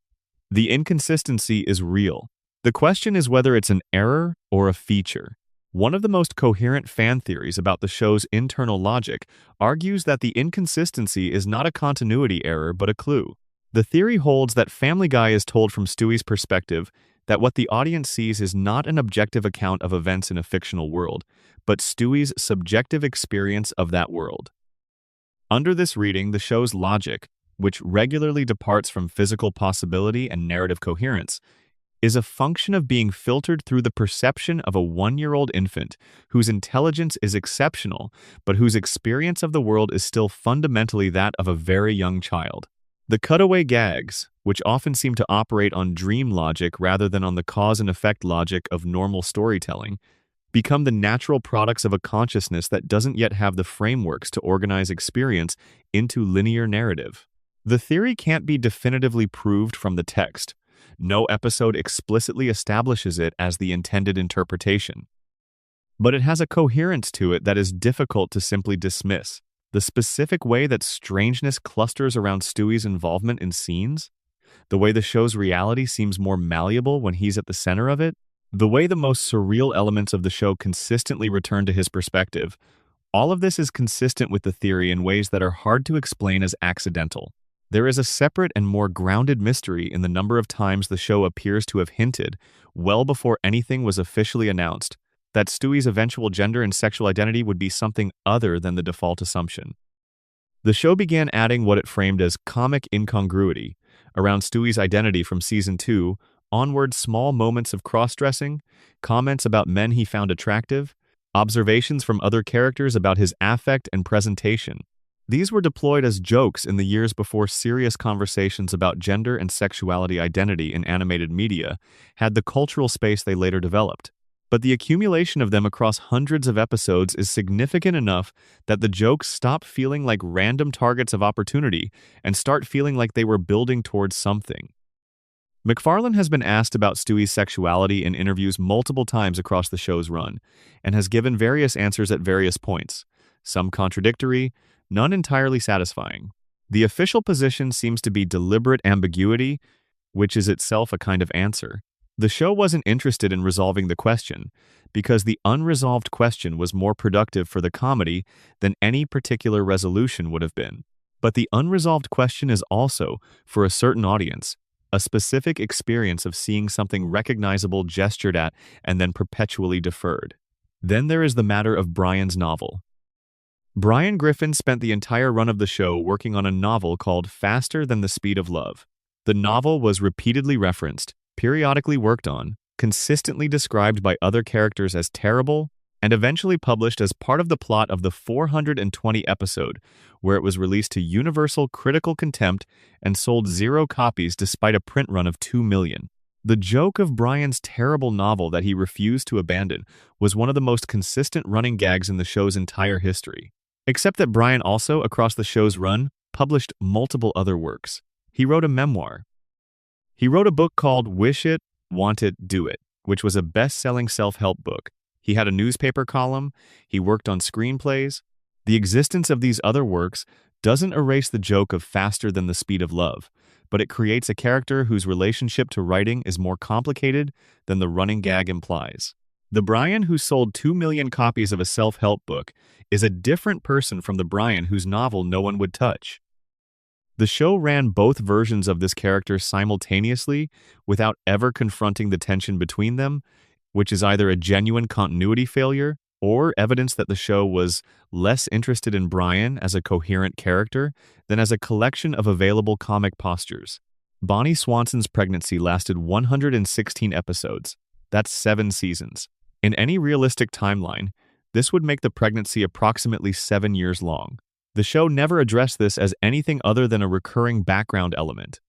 The inconsistency is real. The question is whether it's an error or a feature. One of the most coherent fan theories about the show's internal logic argues that the inconsistency is not a continuity error but a clue. The theory holds that Family Guy is told from Stewie's perspective, that what the audience sees is not an objective account of events in a fictional world, but Stewie's subjective experience of that world. Under this reading, the show's logic, which regularly departs from physical possibility and narrative coherence, is a function of being filtered through the perception of a 1-year-old infant whose intelligence is exceptional, but whose experience of the world is still fundamentally that of a very young child. The cutaway gags, which often seem to operate on dream logic rather than on the cause and effect logic of normal storytelling, become the natural products of a consciousness that doesn't yet have the frameworks to organize experience into linear narrative. The theory can't be definitively proved from the text. No episode explicitly establishes it as the intended interpretation. But it has a coherence to it that is difficult to simply dismiss. The specific way that strangeness clusters around Stewie's involvement in scenes, the way the show's reality seems more malleable when he's at the center of it, the way the most surreal elements of the show consistently return to his perspective, all of this is consistent with the theory in ways that are hard to explain as accidental. There is a separate and more grounded mystery in the number of times the show appears to have hinted, well before anything was officially announced, that Stewie's eventual gender and sexual identity would be something other than the default assumption. The show began adding what it framed as comic incongruity around Stewie's identity from Season 2, onward small moments of cross-dressing, comments about men he found attractive, observations from other characters about his affect and presentation. These were deployed as jokes in the years before serious conversations about gender and sexuality identity in animated media had the cultural space they later developed. But the accumulation of them across hundreds of episodes is significant enough that the jokes stop feeling like random targets of opportunity and start feeling like they were building towards something. MacFarlane has been asked about Stewie's sexuality in interviews multiple times across the show's run, and has given various answers at various points, some contradictory, none entirely satisfying. The official position seems to be deliberate ambiguity, which is itself a kind of answer. The show wasn't interested in resolving the question, because the unresolved question was more productive for the comedy than any particular resolution would have been. But the unresolved question is also, for a certain audience, a specific experience of seeing something recognizable gestured at and then perpetually deferred. Then there is the matter of Brian's novel. Brian Griffin spent the entire run of the show working on a novel called Faster Than the Speed of Love. The novel was repeatedly referenced, periodically worked on, consistently described by other characters as terrible, and eventually published as part of the plot of the 420 episode, where it was released to universal critical contempt and sold 0 copies despite a print run of 2 million. The joke of Brian's terrible novel that he refused to abandon was one of the most consistent running gags in the show's entire history. Except that Brian also, across the show's run, published multiple other works. He wrote a memoir. He wrote a book called Wish It, Want It, Do It, which was a best-selling self-help book. He had a newspaper column. He worked on screenplays. The existence of these other works doesn't erase the joke of Faster Than the Speed of Love, but it creates a character whose relationship to writing is more complicated than the running gag implies. The Brian who sold 2 million copies of a self-help book is a different person from the Brian whose novel no one would touch. The show ran both versions of this character simultaneously without ever confronting the tension between them, which is either a genuine continuity failure or evidence that the show was less interested in Brian as a coherent character than as a collection of available comic postures. Bonnie Swanson's pregnancy lasted 116 episodes. That's 7 seasons. In any realistic timeline, this would make the pregnancy approximately 7 years long. The show never addressed this as anything other than a recurring background element.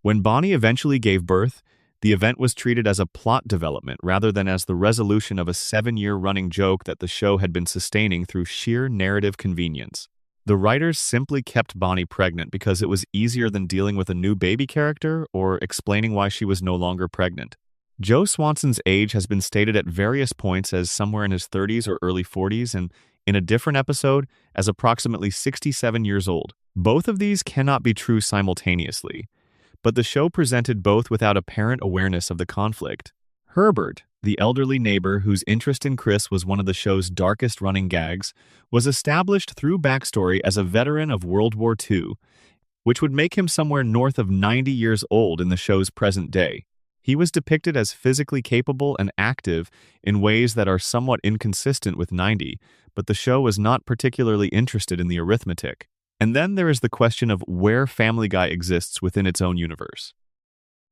When Bonnie eventually gave birth, the event was treated as a plot development rather than as the resolution of a 7-year running joke that the show had been sustaining through sheer narrative convenience. The writers simply kept Bonnie pregnant because it was easier than dealing with a new baby character or explaining why she was no longer pregnant. Joe Swanson's age has been stated at various points as somewhere in his 30s or early 40s, and in a different episode as approximately 67 years old. Both of these cannot be true simultaneously, but the show presented both without apparent awareness of the conflict. Herbert, the elderly neighbor whose interest in Chris was one of the show's darkest running gags, was established through backstory as a veteran of World War II, which would make him somewhere north of 90 years old in the show's present day. He was depicted as physically capable and active in ways that are somewhat inconsistent with 90, but the show was not particularly interested in the arithmetic. And then there is the question of where Family Guy exists within its own universe.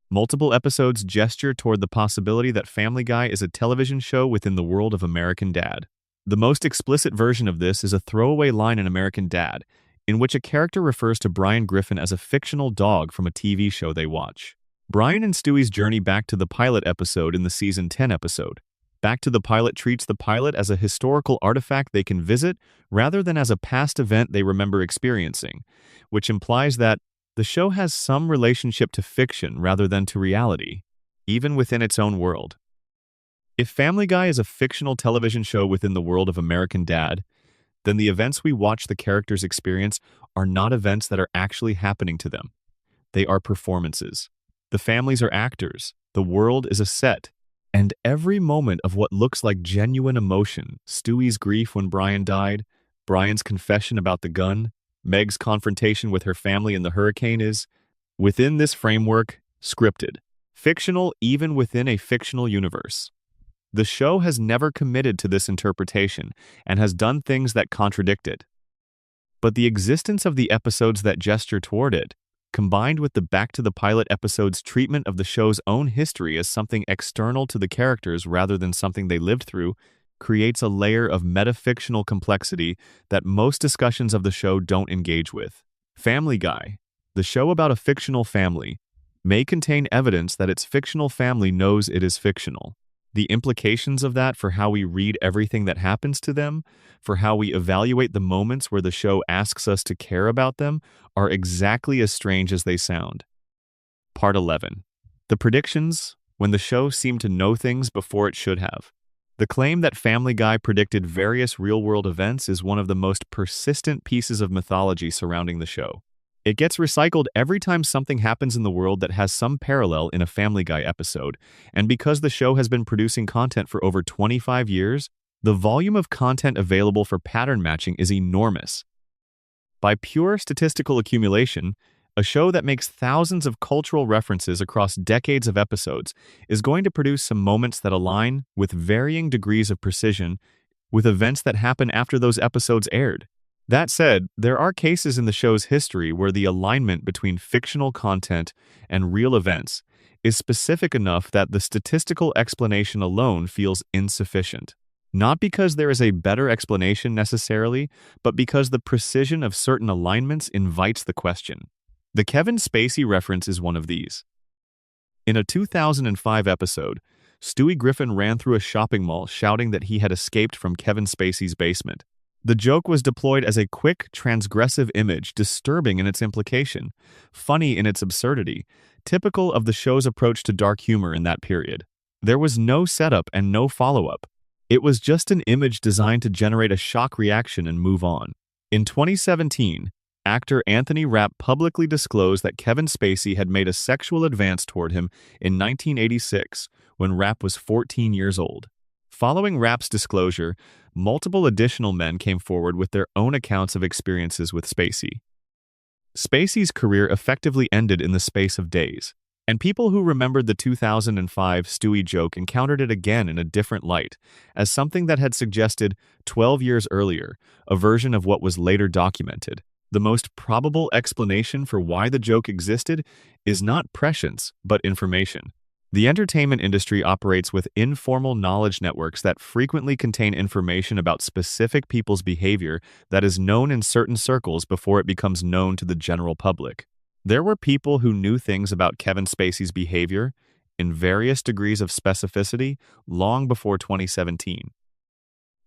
Multiple episodes gesture toward the possibility that Family Guy is a television show within the world of American Dad. The most explicit version of this is a throwaway line in American Dad, in which a character refers to Brian Griffin as a fictional dog from a TV show they watch. Brian and Stewie's journey back to the pilot episode in the season 10 episode. Back to the Pilot treats the pilot as a historical artifact they can visit rather than as a past event they remember experiencing, which implies that the show has some relationship to fiction rather than to reality, even within its own world. If Family Guy is a fictional television show within the world of American Dad, then the events we watch the characters experience are not events that are actually happening to them. They are performances. The families are actors. The world is a set. And every moment of what looks like genuine emotion, Stewie's grief when Brian died, Brian's confession about the gun, Meg's confrontation with her family in the hurricane is, within this framework, scripted. Fictional even within a fictional universe. The show has never committed to this interpretation and has done things that contradict it. But the existence of the episodes that gesture toward it, combined with the Back to the Pilot episode's treatment of the show's own history as something external to the characters rather than something they lived through, creates a layer of metafictional complexity that most discussions of the show don't engage with. Family Guy, the show about a fictional family, may contain evidence that its fictional family knows it is fictional. The implications of that for how we read everything that happens to them, for how we evaluate the moments where the show asks us to care about them, are exactly as strange as they sound. Part 11. The predictions, when the show seemed to know things before it should have. The claim that Family Guy predicted various real-world events is one of the most persistent pieces of mythology surrounding the show. It gets recycled every time something happens in the world that has some parallel in a Family Guy episode, and because the show has been producing content for over 25 years, the volume of content available for pattern matching is enormous. By pure statistical accumulation, a show that makes thousands of cultural references across decades of episodes is going to produce some moments that align with varying degrees of precision with events that happen after those episodes aired. That said, there are cases in the show's history where the alignment between fictional content and real events is specific enough that the statistical explanation alone feels insufficient. Not because there is a better explanation necessarily, but because the precision of certain alignments invites the question. The Kevin Spacey reference is one of these. In a 2005 episode, Stewie Griffin ran through a shopping mall shouting that he had escaped from Kevin Spacey's basement. The joke was deployed as a quick, transgressive image, disturbing in its implication, funny in its absurdity, typical of the show's approach to dark humor in that period. There was no setup and no follow-up. It was just an image designed to generate a shock reaction and move on. In 2017, actor Anthony Rapp publicly disclosed that Kevin Spacey had made a sexual advance toward him in 1986 when Rapp was 14 years old. Following Rapp's disclosure, multiple additional men came forward with their own accounts of experiences with Spacey. Spacey's career effectively ended in the space of days, and people who remembered the 2005 Stewie joke encountered it again in a different light, as something that had suggested 12 years earlier, a version of what was later documented. The most probable explanation for why the joke existed is not prescience, but information. The entertainment industry operates with informal knowledge networks that frequently contain information about specific people's behavior that is known in certain circles before it becomes known to the general public. There were people who knew things about Kevin Spacey's behavior in various degrees of specificity long before 2017.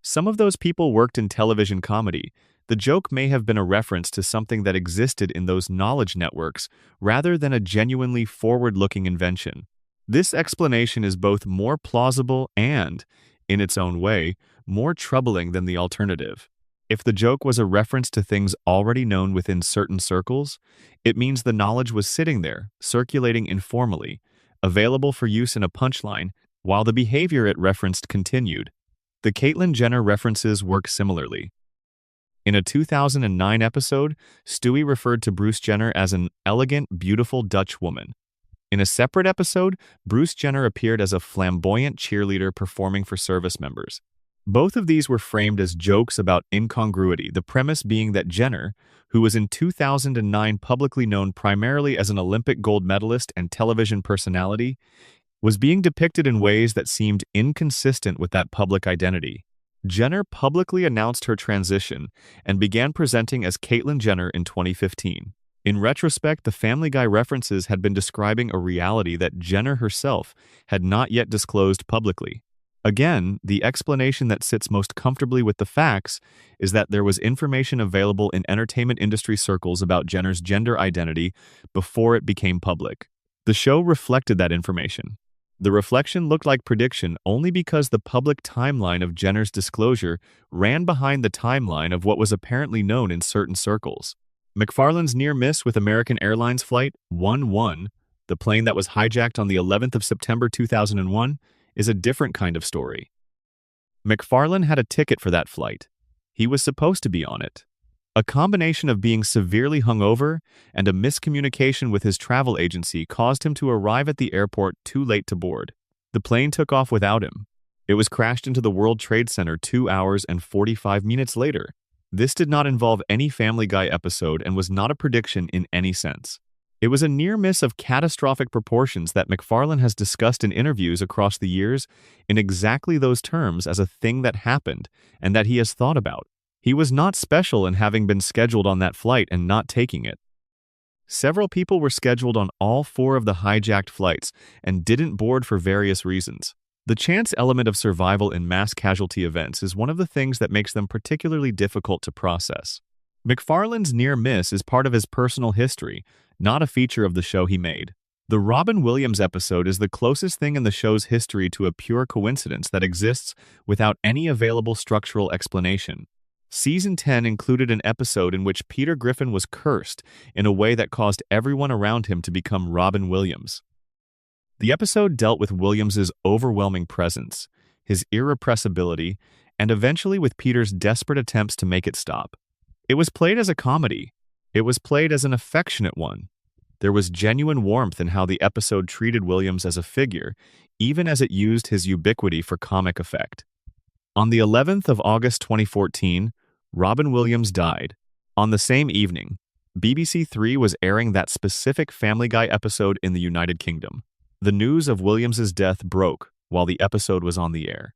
Some of those people worked in television comedy. The joke may have been a reference to something that existed in those knowledge networks rather than a genuinely forward-looking invention. This explanation is both more plausible and, in its own way, more troubling than the alternative. If the joke was a reference to things already known within certain circles, it means the knowledge was sitting there, circulating informally, available for use in a punchline, while the behavior it referenced continued. The Caitlyn Jenner references work similarly. In a 2009 episode, Stewie referred to Bruce Jenner as an elegant, beautiful Dutch woman. In a separate episode, Bruce Jenner appeared as a flamboyant cheerleader performing for service members. Both of these were framed as jokes about incongruity, the premise being that Jenner, who was in 2009 publicly known primarily as an Olympic gold medalist and television personality, was being depicted in ways that seemed inconsistent with that public identity. Jenner publicly announced her transition and began presenting as Caitlyn Jenner in 2015. In retrospect, the Family Guy references had been describing a reality that Jenner herself had not yet disclosed publicly. Again, the explanation that sits most comfortably with the facts is that there was information available in entertainment industry circles about Jenner's gender identity before it became public. The show reflected that information. The reflection looked like prediction only because the public timeline of Jenner's disclosure ran behind the timeline of what was apparently known in certain circles. McFarlane's near miss with American Airlines Flight 11, the plane that was hijacked on the 11th of September 2001, is a different kind of story. McFarlane had a ticket for that flight. He was supposed to be on it. A combination of being severely hungover and a miscommunication with his travel agency caused him to arrive at the airport too late to board. The plane took off without him. It was crashed into the World Trade Center 2 hours and 45 minutes later. This did not involve any Family Guy episode and was not a prediction in any sense. It was a near miss of catastrophic proportions that McFarlane has discussed in interviews across the years in exactly those terms as a thing that happened and that he has thought about. He was not special in having been scheduled on that flight and not taking it. Several people were scheduled on all 4 of the hijacked flights and didn't board for various reasons. The chance element of survival in mass casualty events is one of the things that makes them particularly difficult to process. McFarlane's near miss is part of his personal history, not a feature of the show he made. The Robin Williams episode is the closest thing in the show's history to a pure coincidence that exists without any available structural explanation. Season 10 included an episode in which Peter Griffin was cursed in a way that caused everyone around him to become Robin Williams. The episode dealt with Williams's overwhelming presence, his irrepressibility, and eventually with Peter's desperate attempts to make it stop. It was played as a comedy. It was played as an affectionate one. There was genuine warmth in how the episode treated Williams as a figure, even as it used his ubiquity for comic effect. On the 11th of August 2014, Robin Williams died. On the same evening, BBC Three was airing that specific Family Guy episode in the United Kingdom. The news of Williams's death broke while the episode was on the air.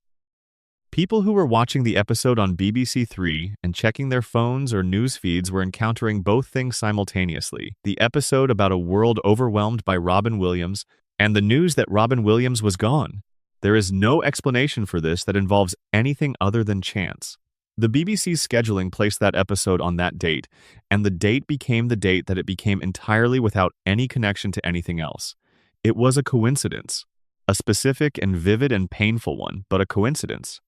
People who were watching the episode on BBC Three and checking their phones or news feeds were encountering both things simultaneously: the episode about a world overwhelmed by Robin Williams and the news that Robin Williams was gone. There is no explanation for this that involves anything other than chance. The BBC's scheduling placed that episode on that date, and the date became the date that it became entirely without any connection to anything else. It was a coincidence. A specific and vivid and painful one, but a coincidence.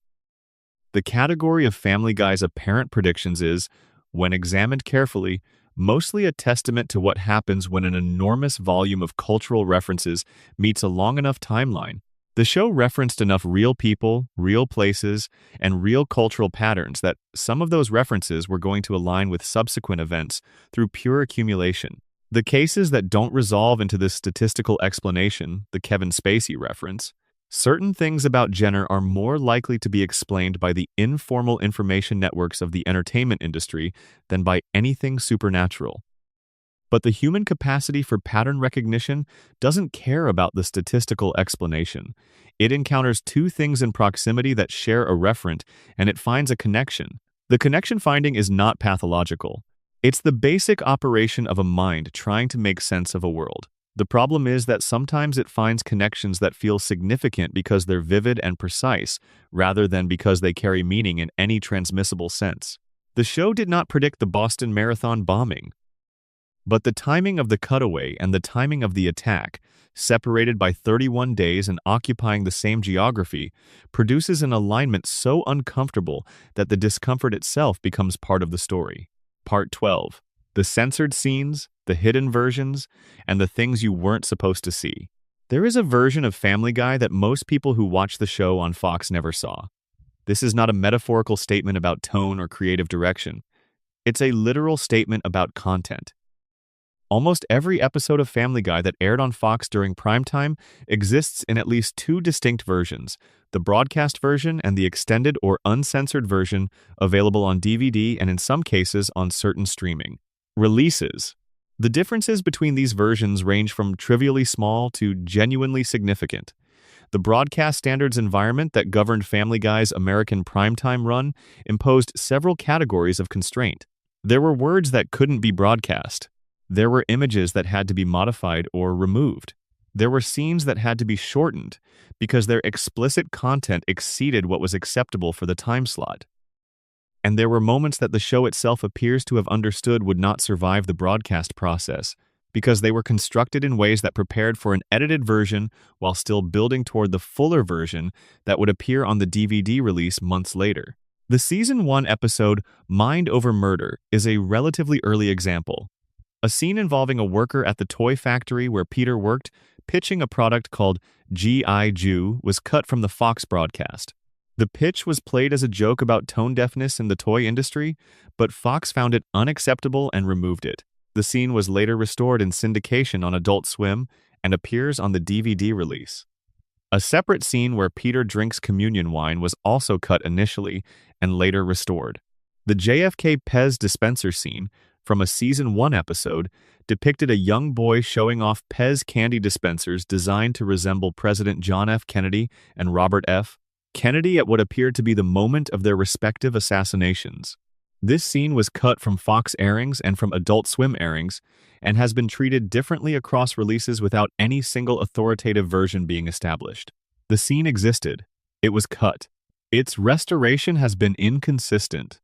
The category of Family Guy's apparent predictions is, when examined carefully, mostly a testament to what happens when an enormous volume of cultural references meets a long enough timeline. The show referenced enough real people, real places, and real cultural patterns that some of those references were going to align with subsequent events through pure accumulation. The cases that don't resolve into this statistical explanation, the Kevin Spacey reference, certain things about Jenner are more likely to be explained by the informal information networks of the entertainment industry than by anything supernatural. But the human capacity for pattern recognition doesn't care about the statistical explanation. It encounters two things in proximity that share a referent, and it finds a connection. The connection finding is not pathological. It's the basic operation of a mind trying to make sense of a world. The problem is that sometimes it finds connections that feel significant because they're vivid and precise, rather than because they carry meaning in any transmissible sense. The show did not predict the Boston Marathon bombing, but the timing of the cutaway and the timing of the attack, separated by 31 days and occupying the same geography, produces an alignment so uncomfortable that the discomfort itself becomes part of the story. Part 12. The censored scenes, the hidden versions, and the things you weren't supposed to see. There is a version of Family Guy that most people who watch the show on Fox never saw. This is not a metaphorical statement about tone or creative direction. It's a literal statement about content. Almost every episode of Family Guy that aired on Fox during primetime exists in at least two distinct versions, the broadcast version and the extended or uncensored version available on DVD and in some cases on certain streaming releases. The differences between these versions range from trivially small to genuinely significant. The broadcast standards environment that governed Family Guy's American primetime run imposed several categories of constraint. There were words that couldn't be broadcast. There were images that had to be modified or removed. There were scenes that had to be shortened because their explicit content exceeded what was acceptable for the time slot. And there were moments that the show itself appears to have understood would not survive the broadcast process because they were constructed in ways that prepared for an edited version while still building toward the fuller version that would appear on the DVD release months later. The Season 1 episode, Mind Over Murder, is a relatively early example. A scene involving a worker at the toy factory where Peter worked, pitching a product called G.I. Jew, was cut from the Fox broadcast. The pitch was played as a joke about tone deafness in the toy industry, but Fox found it unacceptable and removed it. The scene was later restored in syndication on Adult Swim and appears on the DVD release. A separate scene where Peter drinks communion wine was also cut initially and later restored. The JFK Pez dispenser scene from a Season 1 episode depicted a young boy showing off Pez candy dispensers designed to resemble President John F. Kennedy and Robert F. Kennedy at what appeared to be the moment of their respective assassinations. This scene was cut from Fox airings and from Adult Swim airings and has been treated differently across releases without any single authoritative version being established. The scene existed. It was cut. Its restoration has been inconsistent.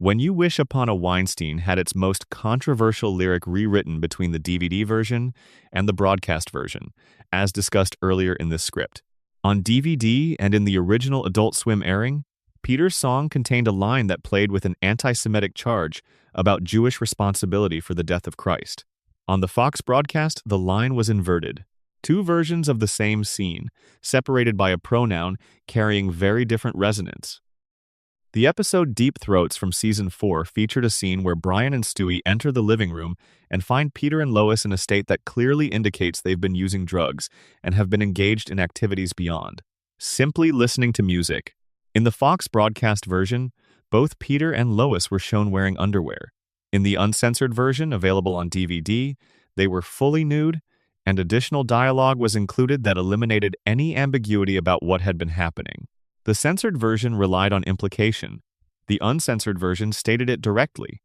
When You Wish Upon a Weinstein had its most controversial lyric rewritten between the DVD version and the broadcast version, as discussed earlier in this script. On DVD and in the original Adult Swim airing, Peter's song contained a line that played with an anti-Semitic charge about Jewish responsibility for the death of Christ. On the Fox broadcast, the line was inverted. Two versions of the same scene, separated by a pronoun carrying very different resonance. The episode Deep Throats from Season 4 featured a scene where Brian and Stewie enter the living room and find Peter and Lois in a state that clearly indicates they've been using drugs and have been engaged in activities beyond simply listening to music. In the Fox broadcast version, both Peter and Lois were shown wearing underwear. In the uncensored version available on DVD, they were fully nude, and additional dialogue was included that eliminated any ambiguity about what had been happening. The censored version relied on implication. The uncensored version stated it directly.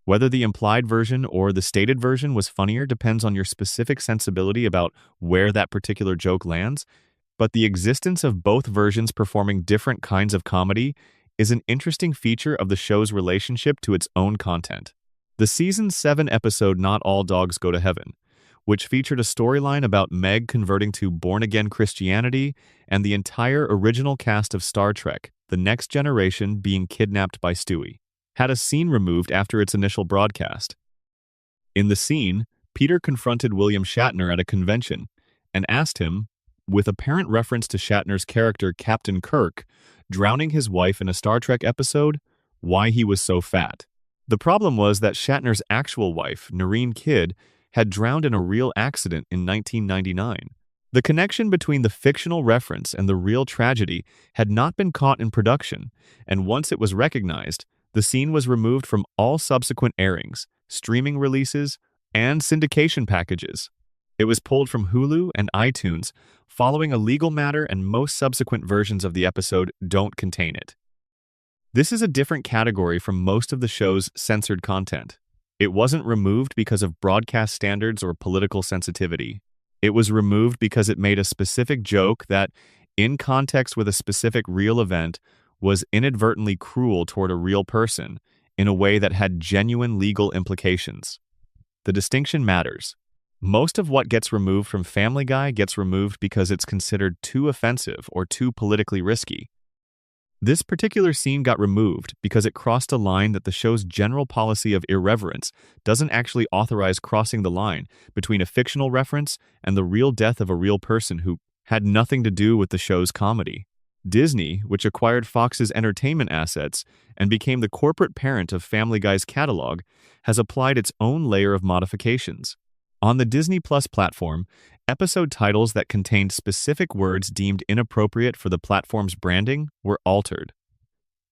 Whether the implied version or the stated version was funnier depends on your specific sensibility about where that particular joke lands, but the existence of both versions performing different kinds of comedy is an interesting feature of the show's relationship to its own content. The Season 7 episode Not All Dogs Go to Heaven, which featured a storyline about Meg converting to born-again Christianity and the entire original cast of Star Trek, The Next Generation, being kidnapped by Stewie, had a scene removed after its initial broadcast. In the scene, Peter confronted William Shatner at a convention and asked him, with apparent reference to Shatner's character Captain Kirk drowning his wife in a Star Trek episode, Why He Was So Fat. The problem was that Shatner's actual wife, Noreen Kidd, had drowned in a real accident in 1999. The connection between the fictional reference and the real tragedy had not been caught in production, and once it was recognized, the scene was removed from all subsequent airings, streaming releases, and syndication packages. It was pulled from Hulu and iTunes, following a legal matter, and most subsequent versions of the episode don't contain it. This is a different category from most of the show's censored content. It wasn't removed because of broadcast standards or political sensitivity. It was removed because it made a specific joke that, in context with a specific real event, was inadvertently cruel toward a real person in a way that had genuine legal implications. The distinction matters. Most of what gets removed from Family Guy gets removed because it's considered too offensive or too politically risky. This particular scene got removed because it crossed a line that the show's general policy of irreverence doesn't actually authorize crossing the line between a fictional reference and the real death of a real person who had nothing to do with the show's comedy. Disney, which acquired Fox's entertainment assets and became the corporate parent of Family Guy's catalog, has applied its own layer of modifications. On the Disney Plus platform, episode titles that contained specific words deemed inappropriate for the platform's branding were altered.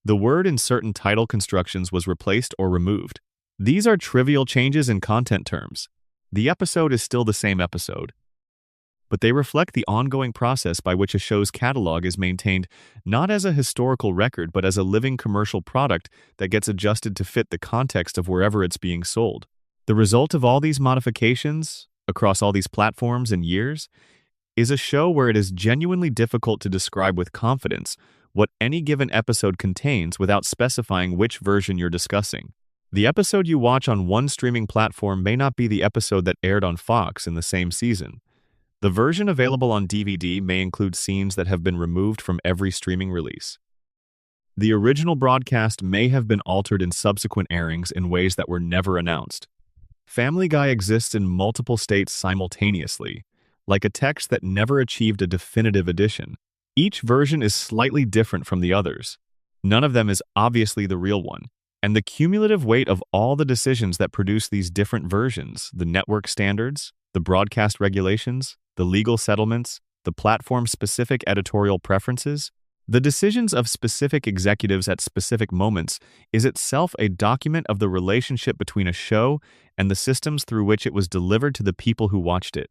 The word in certain title constructions was replaced or removed. These are trivial changes in content terms. The episode is still the same episode, but they reflect the ongoing process by which a show's catalog is maintained not as a historical record but as a living commercial product that gets adjusted to fit the context of wherever it's being sold. The result of all these modifications, across all these platforms and years, is a show where it is genuinely difficult to describe with confidence what any given episode contains without specifying which version you're discussing. The episode you watch on one streaming platform may not be the episode that aired on Fox in the same season. The version available on DVD may include scenes that have been removed from every streaming release. The original broadcast may have been altered in subsequent airings in ways that were never announced. Family Guy exists in multiple states simultaneously, like a text that never achieved a definitive edition. Each version is slightly different from the others. None of them is obviously the real one, and the cumulative weight of all the decisions that produce these different versions, the network standards, the broadcast regulations, the legal settlements, the platform-specific editorial preferences, the decisions of specific executives at specific moments, is itself a document of the relationship between a show and the systems through which it was delivered to the people who watched it.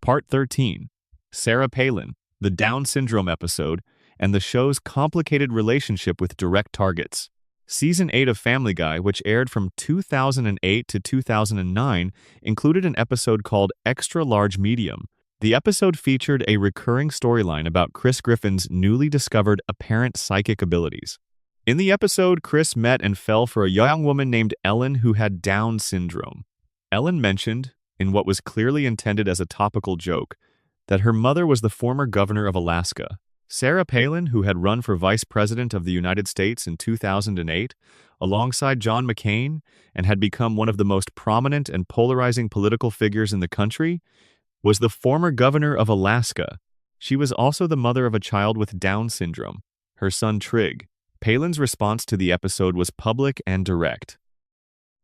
Part 13. Sarah Palin, the Down syndrome episode, and the show's complicated relationship with direct targets. Season 8 of Family Guy, which aired from 2008 to 2009, included an episode called Extra Large Medium. The episode featured a recurring storyline about Chris Griffin's newly discovered apparent psychic abilities. In the episode, Chris met and fell for a young woman named Ellen who had Down syndrome. Ellen mentioned, in what was clearly intended as a topical joke, that her mother was the former governor of Alaska. Sarah Palin, who had run for vice president of the United States in 2008, alongside John McCain, and had become one of the most prominent and polarizing political figures in the country, was the former governor of Alaska. She was also the mother of a child with Down syndrome, her son Trig. Palin's response to the episode was public and direct.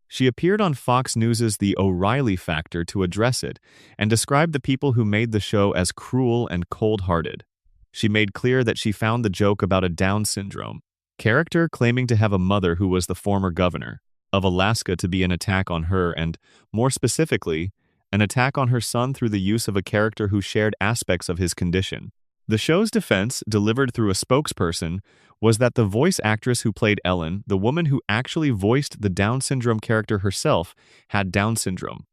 She appeared on Fox News' The O'Reilly Factor to address it and described the people who made the show as cruel and cold-hearted. She made clear that she found the joke about a Down syndrome character claiming to have a mother who was the former governor of Alaska to be an attack on her and, more specifically, an attack on her son through the use of a character who shared aspects of his condition. The show's defense, delivered through a spokesperson, was that the voice actress who played Ellen, the woman who actually voiced the Down syndrome character herself, had Down syndrome.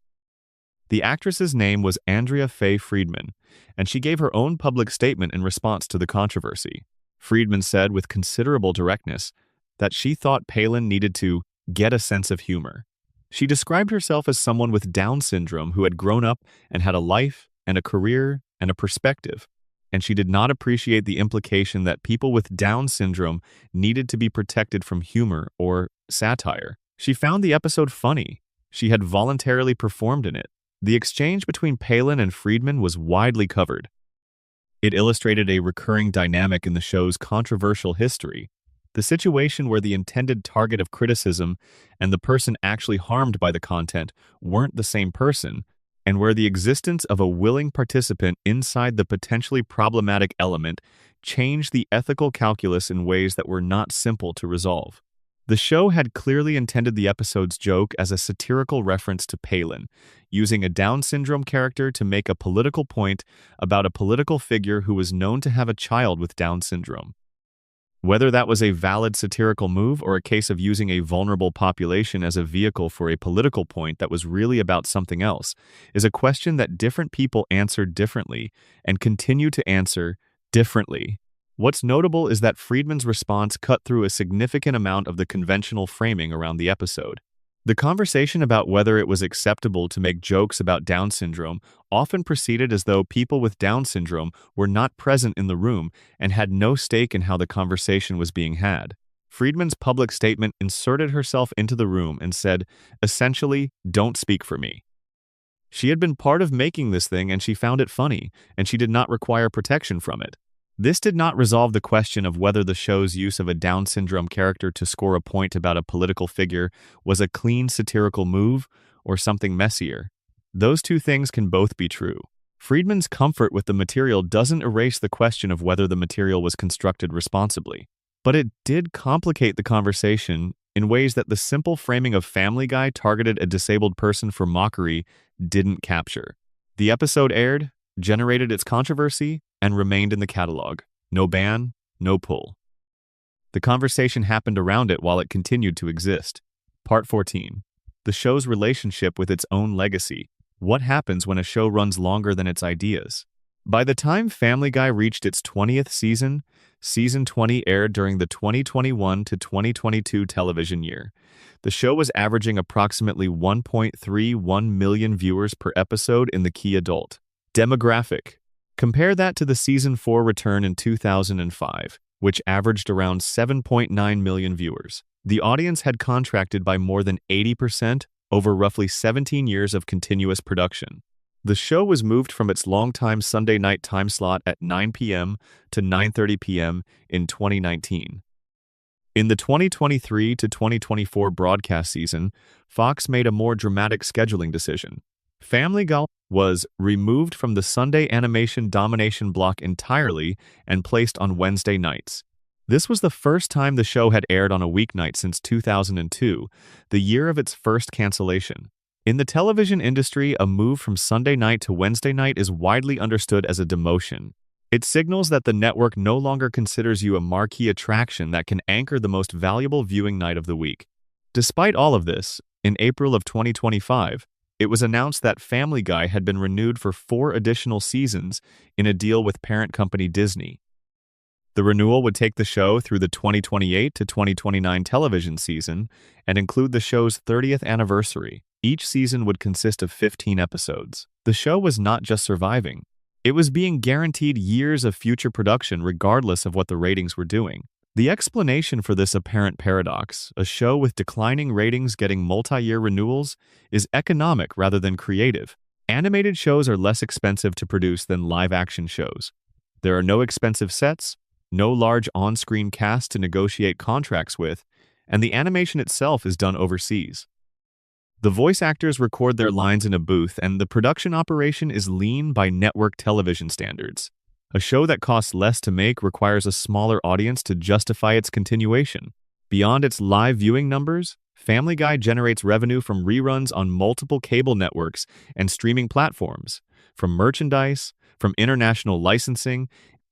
The actress's name was Andrea Faye Friedman, and she gave her own public statement in response to the controversy. Friedman said with considerable directness that she thought Palin needed to get a sense of humor. She described herself as someone with Down syndrome who had grown up and had a life and a career and a perspective, and she did not appreciate the implication that people with Down syndrome needed to be protected from humor or satire. She found the episode funny. She had voluntarily performed in it. The exchange between Palin and Friedman was widely covered. It illustrated a recurring dynamic in the show's controversial history, the situation where the intended target of criticism and the person actually harmed by the content weren't the same person, and where the existence of a willing participant inside the potentially problematic element changed the ethical calculus in ways that were not simple to resolve. The show had clearly intended the episode's joke as a satirical reference to Palin, using a Down syndrome character to make a political point about a political figure who was known to have a child with Down syndrome. Whether that was a valid satirical move or a case of using a vulnerable population as a vehicle for a political point that was really about something else is a question that different people answered differently and continue to answer differently. What's notable is that Friedman's response cut through a significant amount of the conventional framing around the episode. The conversation about whether it was acceptable to make jokes about Down syndrome often proceeded as though people with Down syndrome were not present in the room and had no stake in how the conversation was being had. Friedman's public statement inserted herself into the room and said, essentially, "Don't speak for me." She had been part of making this thing and she found it funny, and she did not require protection from it. This did not resolve the question of whether the show's use of a Down syndrome character to score a point about a political figure was a clean satirical move or something messier. Those two things can both be true. Friedman's comfort with the material doesn't erase the question of whether the material was constructed responsibly, but it did complicate the conversation in ways that the simple framing of Family Guy targeted a disabled person for mockery didn't capture. The episode aired, generated its controversy, and remained in the catalog. No ban, no pull. The conversation happened around it while it continued to exist. Part 14. The show's relationship with its own legacy. What happens when a show runs longer than its ideas? By the time Family Guy reached its 20th season, Season 20 aired during the 2021 to 2022 television year. The show was averaging approximately 1.31 million viewers per episode in the key adult demographic. Compare that to the Season 4 return in 2005, which averaged around 7.9 million viewers. The audience had contracted by more than 80% over roughly 17 years of continuous production. The show was moved from its longtime Sunday night time slot at 9 p.m. to 9:30 p.m. in 2019. In the 2023 to 2024 broadcast season, Fox made a more dramatic scheduling decision. Family Guy was removed from the Sunday animation domination block entirely and placed on Wednesday nights. This was the first time the show had aired on a weeknight since 2002, the year of its first cancellation. In the television industry, a move from Sunday night to Wednesday night is widely understood as a demotion. It signals that the network no longer considers you a marquee attraction that can anchor the most valuable viewing night of the week. Despite all of this, in April of 2025, it was announced that Family Guy had been renewed for 4 additional seasons in a deal with parent company Disney. The renewal would take the show through the 2028 to 2029 television season and include the show's 30th anniversary. Each season would consist of 15 episodes. The show was not just surviving. It was being guaranteed years of future production regardless of what the ratings were doing. The explanation for this apparent paradox, a show with declining ratings getting multi-year renewals, is economic rather than creative. Animated shows are less expensive to produce than live-action shows. There are no expensive sets, no large on-screen cast to negotiate contracts with, and the animation itself is done overseas. The voice actors record their lines in a booth, and the production operation is lean by network television standards. A show that costs less to make requires a smaller audience to justify its continuation. Beyond its live viewing numbers, Family Guy generates revenue from reruns on multiple cable networks and streaming platforms, from merchandise, from international licensing,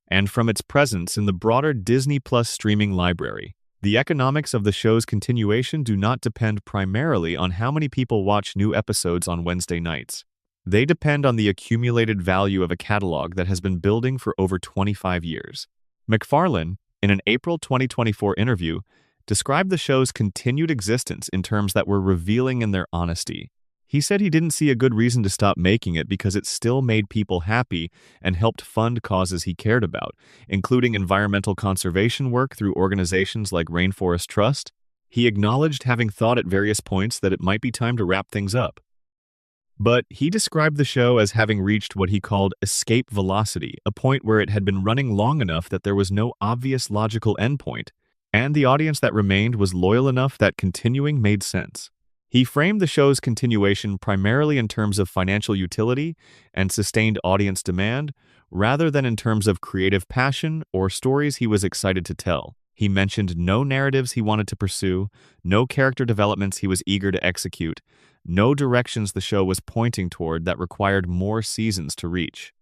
and from its presence in the broader Disney Plus streaming library. The economics of the show's continuation do not depend primarily on how many people watch new episodes on Wednesday nights. They depend on the accumulated value of a catalog that has been building for over 25 years. MacFarlane, in an April 2024 interview, described the show's continued existence in terms that were revealing in their honesty. He said he didn't see a good reason to stop making it because it still made people happy and helped fund causes he cared about, including environmental conservation work through organizations like Rainforest Trust. He acknowledged having thought at various points that it might be time to wrap things up. But he described the show as having reached what he called escape velocity, a point where it had been running long enough that there was no obvious logical endpoint, and the audience that remained was loyal enough that continuing made sense. He framed the show's continuation primarily in terms of financial utility and sustained audience demand, rather than in terms of creative passion or stories he was excited to tell. He mentioned no narratives he wanted to pursue, no character developments he was eager to execute, no directions the show was pointing toward that required more seasons to reach.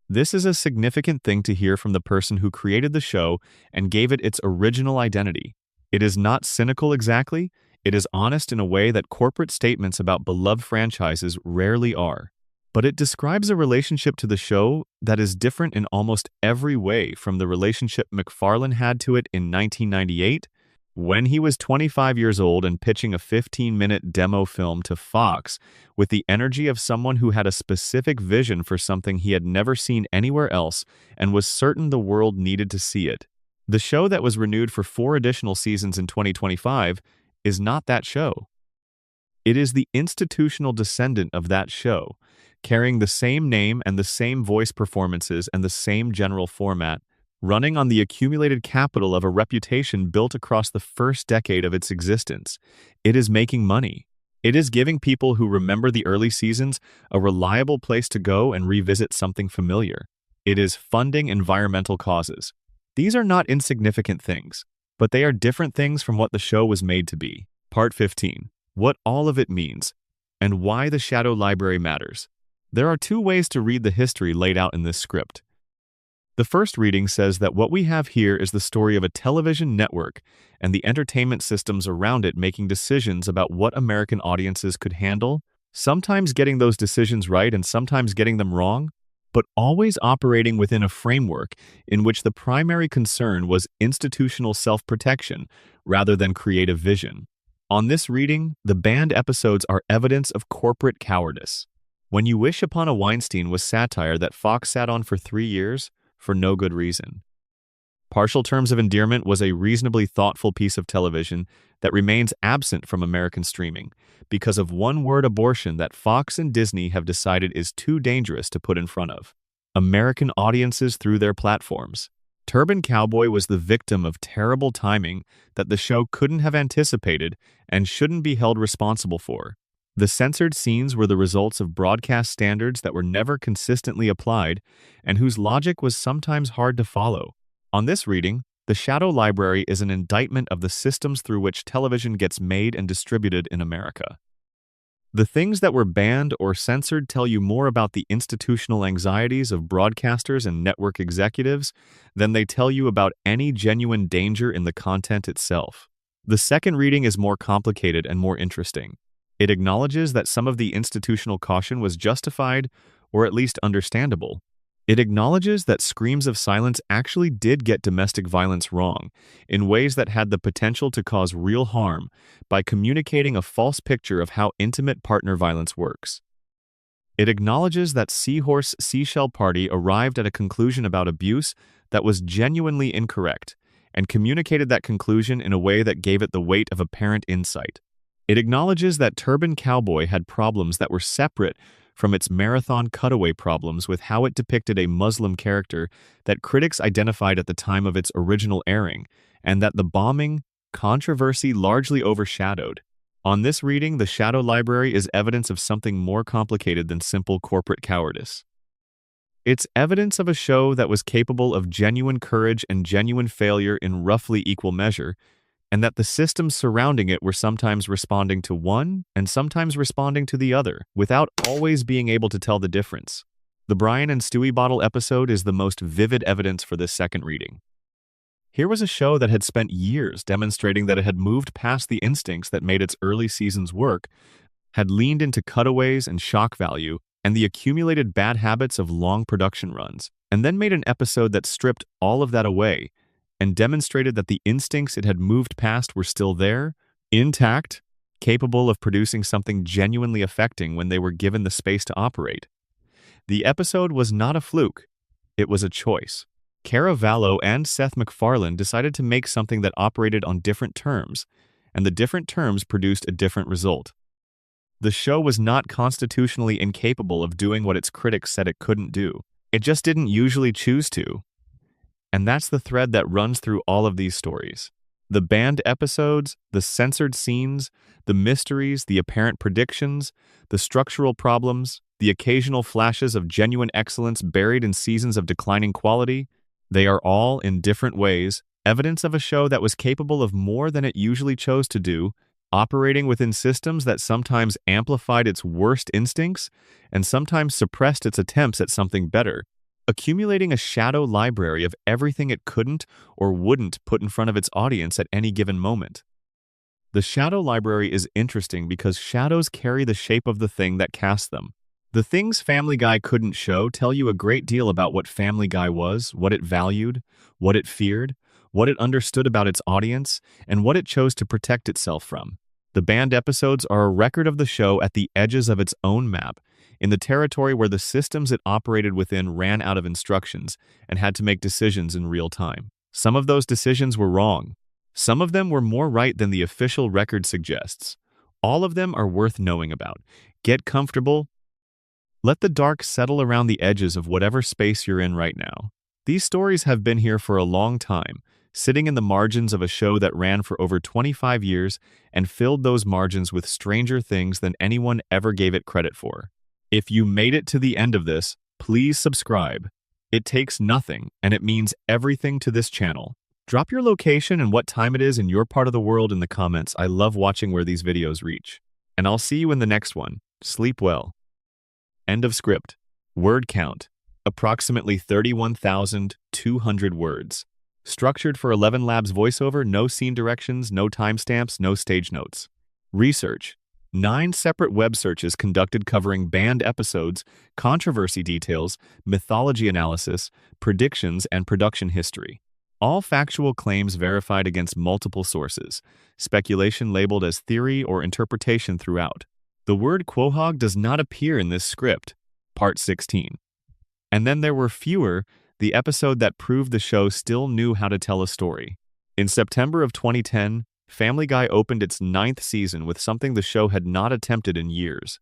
This is a significant thing to hear from the person who created the show and gave it its original identity. It is not cynical exactly, it is honest in a way that corporate statements about beloved franchises rarely are. But it describes a relationship to the show that is different in almost every way from the relationship MacFarlane had to it in 1998, when he was 25 years old and pitching a 15-minute demo film to Fox with the energy of someone who had a specific vision for something he had never seen anywhere else and was certain the world needed to see it. The show that was renewed for 4 additional seasons in 2025 is not that show. It is the institutional descendant of that show, carrying the same name and the same voice performances and the same general format, running on the accumulated capital of a reputation built across the first decade of its existence. It is making money. It is giving people who remember the early seasons a reliable place to go and revisit something familiar. It is funding environmental causes. These are not insignificant things, but they are different things from what the show was made to be. Part 15. What all of it means, and why the Shadow Library matters. There are 2 ways to read the history laid out in this script. The first reading says that what we have here is the story of a television network and the entertainment systems around it making decisions about what American audiences could handle, sometimes getting those decisions right and sometimes getting them wrong, but always operating within a framework in which the primary concern was institutional self-protection rather than creative vision. On this reading, the banned episodes are evidence of corporate cowardice. When You Wish Upon a Weinstein was satire that Fox sat on for 3 years, for no good reason. Partial Terms of Endearment was a reasonably thoughtful piece of television that remains absent from American streaming because of one-word abortion that Fox and Disney have decided is too dangerous to put in front of American audiences through their platforms. Turban Cowboy was the victim of terrible timing that the show couldn't have anticipated and shouldn't be held responsible for. The censored scenes were the results of broadcast standards that were never consistently applied and whose logic was sometimes hard to follow. On this reading, the Shadow Library is an indictment of the systems through which television gets made and distributed in America. The things that were banned or censored tell you more about the institutional anxieties of broadcasters and network executives than they tell you about any genuine danger in the content itself. The second reading is more complicated and more interesting. It acknowledges that some of the institutional caution was justified, or at least understandable. It acknowledges that Screams of Silence actually did get domestic violence wrong, in ways that had the potential to cause real harm by communicating a false picture of how intimate partner violence works. It acknowledges that Seahorse Seashell Party arrived at a conclusion about abuse that was genuinely incorrect, and communicated that conclusion in a way that gave it the weight of apparent insight. It acknowledges that Turban Cowboy had problems that were separate from its marathon cutaway problems with how it depicted a Muslim character that critics identified at the time of its original airing, and that the bombing controversy largely overshadowed. On this reading, the Shadow Library is evidence of something more complicated than simple corporate cowardice. It's evidence of a show that was capable of genuine courage and genuine failure in roughly equal measure, and that the systems surrounding it were sometimes responding to one and sometimes responding to the other, without always being able to tell the difference. The Brian and Stewie bottle episode is the most vivid evidence for this second reading. Here was a show that had spent years demonstrating that it had moved past the instincts that made its early seasons work, had leaned into cutaways and shock value, and the accumulated bad habits of long production runs, and then made an episode that stripped all of that away, and demonstrated that the instincts it had moved past were still there, intact, capable of producing something genuinely affecting when they were given the space to operate. The episode was not a fluke. It was a choice. Caravallo and Seth MacFarlane decided to make something that operated on different terms, and the different terms produced a different result. The show was not constitutionally incapable of doing what its critics said it couldn't do. It just didn't usually choose to. And that's the thread that runs through all of these stories. The banned episodes, the censored scenes, the mysteries, the apparent predictions, the structural problems, the occasional flashes of genuine excellence buried in seasons of declining quality, they are all, in different ways, evidence of a show that was capable of more than it usually chose to do, operating within systems that sometimes amplified its worst instincts and sometimes suppressed its attempts at something better, accumulating a shadow library of everything it couldn't or wouldn't put in front of its audience at any given moment. The shadow library is interesting because shadows carry the shape of the thing that casts them. The things Family Guy couldn't show tell you a great deal about what Family Guy was, what it valued, what it feared, what it understood about its audience, and what it chose to protect itself from. The banned episodes are a record of the show at the edges of its own map, in the territory where the systems it operated within ran out of instructions and had to make decisions in real time. Some of those decisions were wrong. Some of them were more right than the official record suggests. All of them are worth knowing about. Get comfortable. Let the dark settle around the edges of whatever space you're in right now. These stories have been here for a long time, sitting in the margins of a show that ran for over 25 years and filled those margins with stranger things than anyone ever gave it credit for. If you made it to the end of this, please subscribe. It takes nothing, and it means everything to this channel. Drop your location and what time it is in your part of the world in the comments. I love watching where these videos reach. And I'll see you in the next one. Sleep well. End of script. Word count. Approximately 31,200 words. Structured for 11 Labs voiceover, no scene directions, no timestamps, no stage notes. Research. 9 separate web searches conducted covering banned episodes, controversy details, mythology analysis, predictions, and production history. All factual claims verified against multiple sources, speculation labeled as theory or interpretation throughout. The word quahog does not appear in this script. Part 16. And then there were fewer, the episode that proved the show still knew how to tell a story. In September of 2010, Family Guy opened its 9th season with something the show had not attempted in years.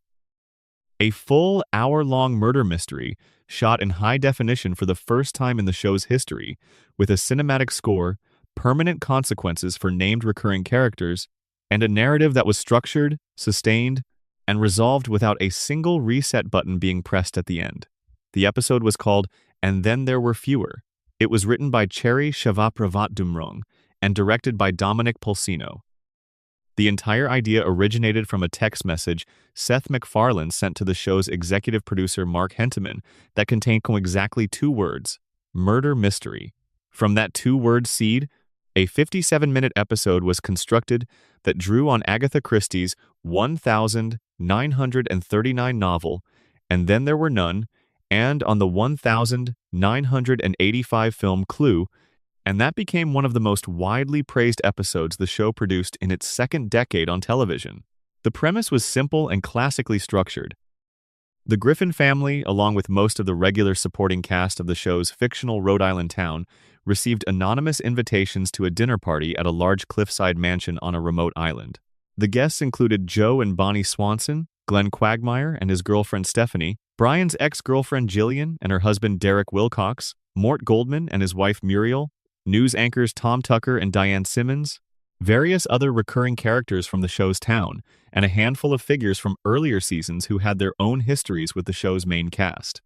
A full hour-long murder mystery shot in high definition for the first time in the show's history, with a cinematic score, permanent consequences for named recurring characters, and a narrative that was structured, sustained, and resolved without a single reset button being pressed at the end. The episode was called And Then There Were Fewer. It was written by Cherry Shavapravatdumrong and directed by Dominic Pulsino. The entire idea originated from a text message Seth MacFarlane sent to the show's executive producer Mark Henteman that contained exactly 2 words, murder mystery. From that 2-word seed, a 57-minute episode was constructed that drew on Agatha Christie's 1,939 novel, And Then There Were None, and on the 1,985 film Clue, and that became one of the most widely praised episodes the show produced in its 2nd decade on television. The premise was simple and classically structured. The Griffin family, along with most of the regular supporting cast of the show's fictional Rhode Island town, received anonymous invitations to a dinner party at a large cliffside mansion on a remote island. The guests included Joe and Bonnie Swanson, Glenn Quagmire and his girlfriend Stephanie, Brian's ex-girlfriend Jillian and her husband Derek Wilcox, Mort Goldman and his wife Muriel, news anchors Tom Tucker and Diane Simmons, various other recurring characters from the show's town, and a handful of figures from earlier seasons who had their own histories with the show's main cast.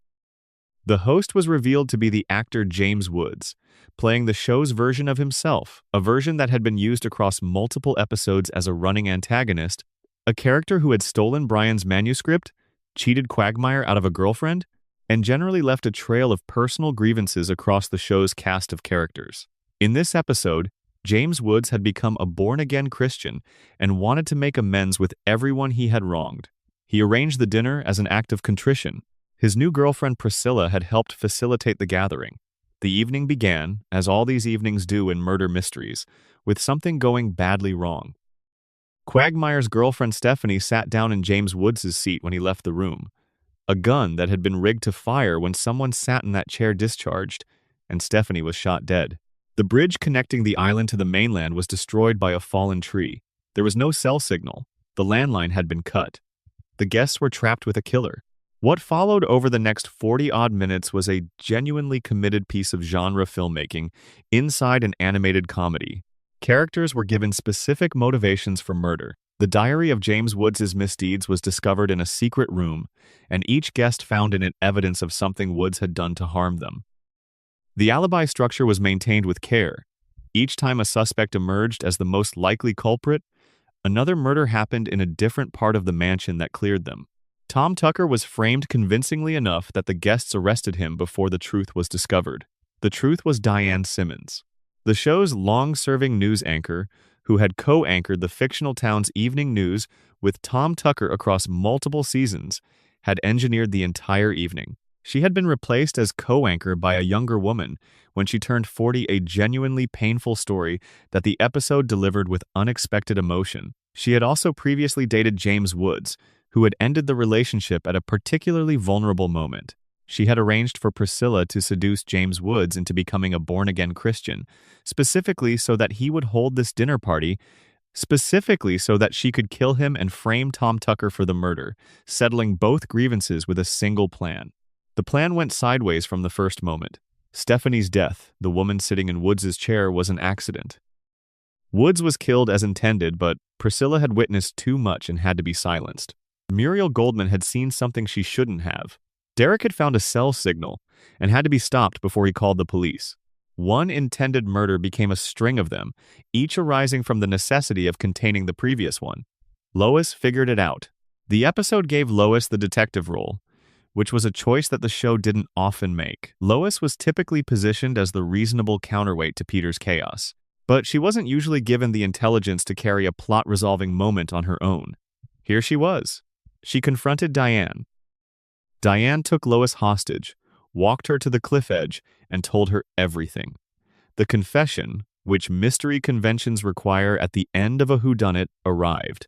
The host was revealed to be the actor James Woods, playing the show's version of himself, a version that had been used across multiple episodes as a running antagonist, a character who had stolen Brian's manuscript, cheated Quagmire out of a girlfriend, and generally left a trail of personal grievances across the show's cast of characters. In this episode, James Woods had become a born-again Christian and wanted to make amends with everyone he had wronged. He arranged the dinner as an act of contrition. His new girlfriend Priscilla had helped facilitate the gathering. The evening began, as all these evenings do in murder mysteries, with something going badly wrong. Quagmire's girlfriend Stephanie sat down in James Woods' seat when he left the room. A gun that had been rigged to fire when someone sat in that chair discharged, and Stephanie was shot dead. The bridge connecting the island to the mainland was destroyed by a fallen tree. There was no cell signal. The landline had been cut. The guests were trapped with a killer. What followed over the next 40-odd minutes was a genuinely committed piece of genre filmmaking inside an animated comedy. Characters were given specific motivations for murder. The diary of James Woods' misdeeds was discovered in a secret room, and each guest found in it evidence of something Woods had done to harm them. The alibi structure was maintained with care. Each time a suspect emerged as the most likely culprit, another murder happened in a different part of the mansion that cleared them. Tom Tucker was framed convincingly enough that the guests arrested him before the truth was discovered. The truth was Diane Simmons, the show's long-serving news anchor, who had co-anchored the fictional town's evening news with Tom Tucker across multiple seasons, had engineered the entire evening. She had been replaced as co-anchor by a younger woman when she turned 40, a genuinely painful story that the episode delivered with unexpected emotion. She had also previously dated James Woods, who had ended the relationship at a particularly vulnerable moment. She had arranged for Priscilla to seduce James Woods into becoming a born-again Christian, specifically so that he would hold this dinner party, specifically so that she could kill him and frame Tom Tucker for the murder, settling both grievances with a single plan. The plan went sideways from the first moment. Stephanie's death, the woman sitting in Woods' chair, was an accident. Woods was killed as intended, but Priscilla had witnessed too much and had to be silenced. Muriel Goldman had seen something she shouldn't have. Derek had found a cell signal and had to be stopped before he called the police. One intended murder became a string of them, each arising from the necessity of containing the previous one. Lois figured it out. The episode gave Lois the detective role, which was a choice that the show didn't often make. Lois was typically positioned as the reasonable counterweight to Peter's chaos, but she wasn't usually given the intelligence to carry a plot-resolving moment on her own. Here she was. She confronted Diane. Diane took Lois hostage, walked her to the cliff edge, and told her everything. The confession, which mystery conventions require at the end of a whodunit, arrived.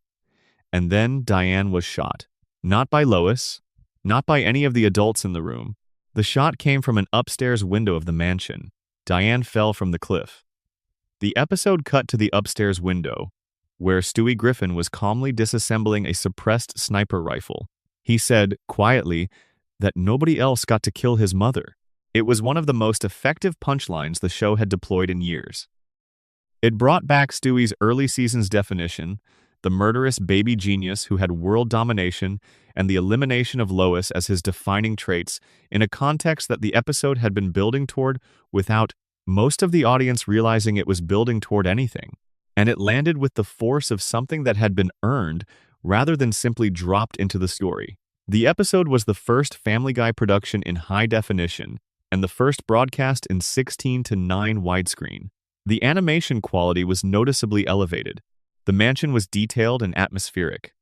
And then Diane was shot. Not by Lois, not by any of the adults in the room. The shot came from an upstairs window of the mansion. Diane fell from the cliff. The episode cut to the upstairs window, where Stewie Griffin was calmly disassembling a suppressed sniper rifle. He said, quietly, that nobody else got to kill his mother. It was one of the most effective punchlines the show had deployed in years. It brought back Stewie's early season's definition, the murderous baby genius who had world domination, and the elimination of Lois as his defining traits in a context that the episode had been building toward without most of the audience realizing it was building toward anything. And it landed with the force of something that had been earned rather than simply dropped into the story. The episode was the first Family Guy production in high definition and the first broadcast in 16:9 widescreen. The animation quality was noticeably elevated. The mansion was detailed and atmospheric.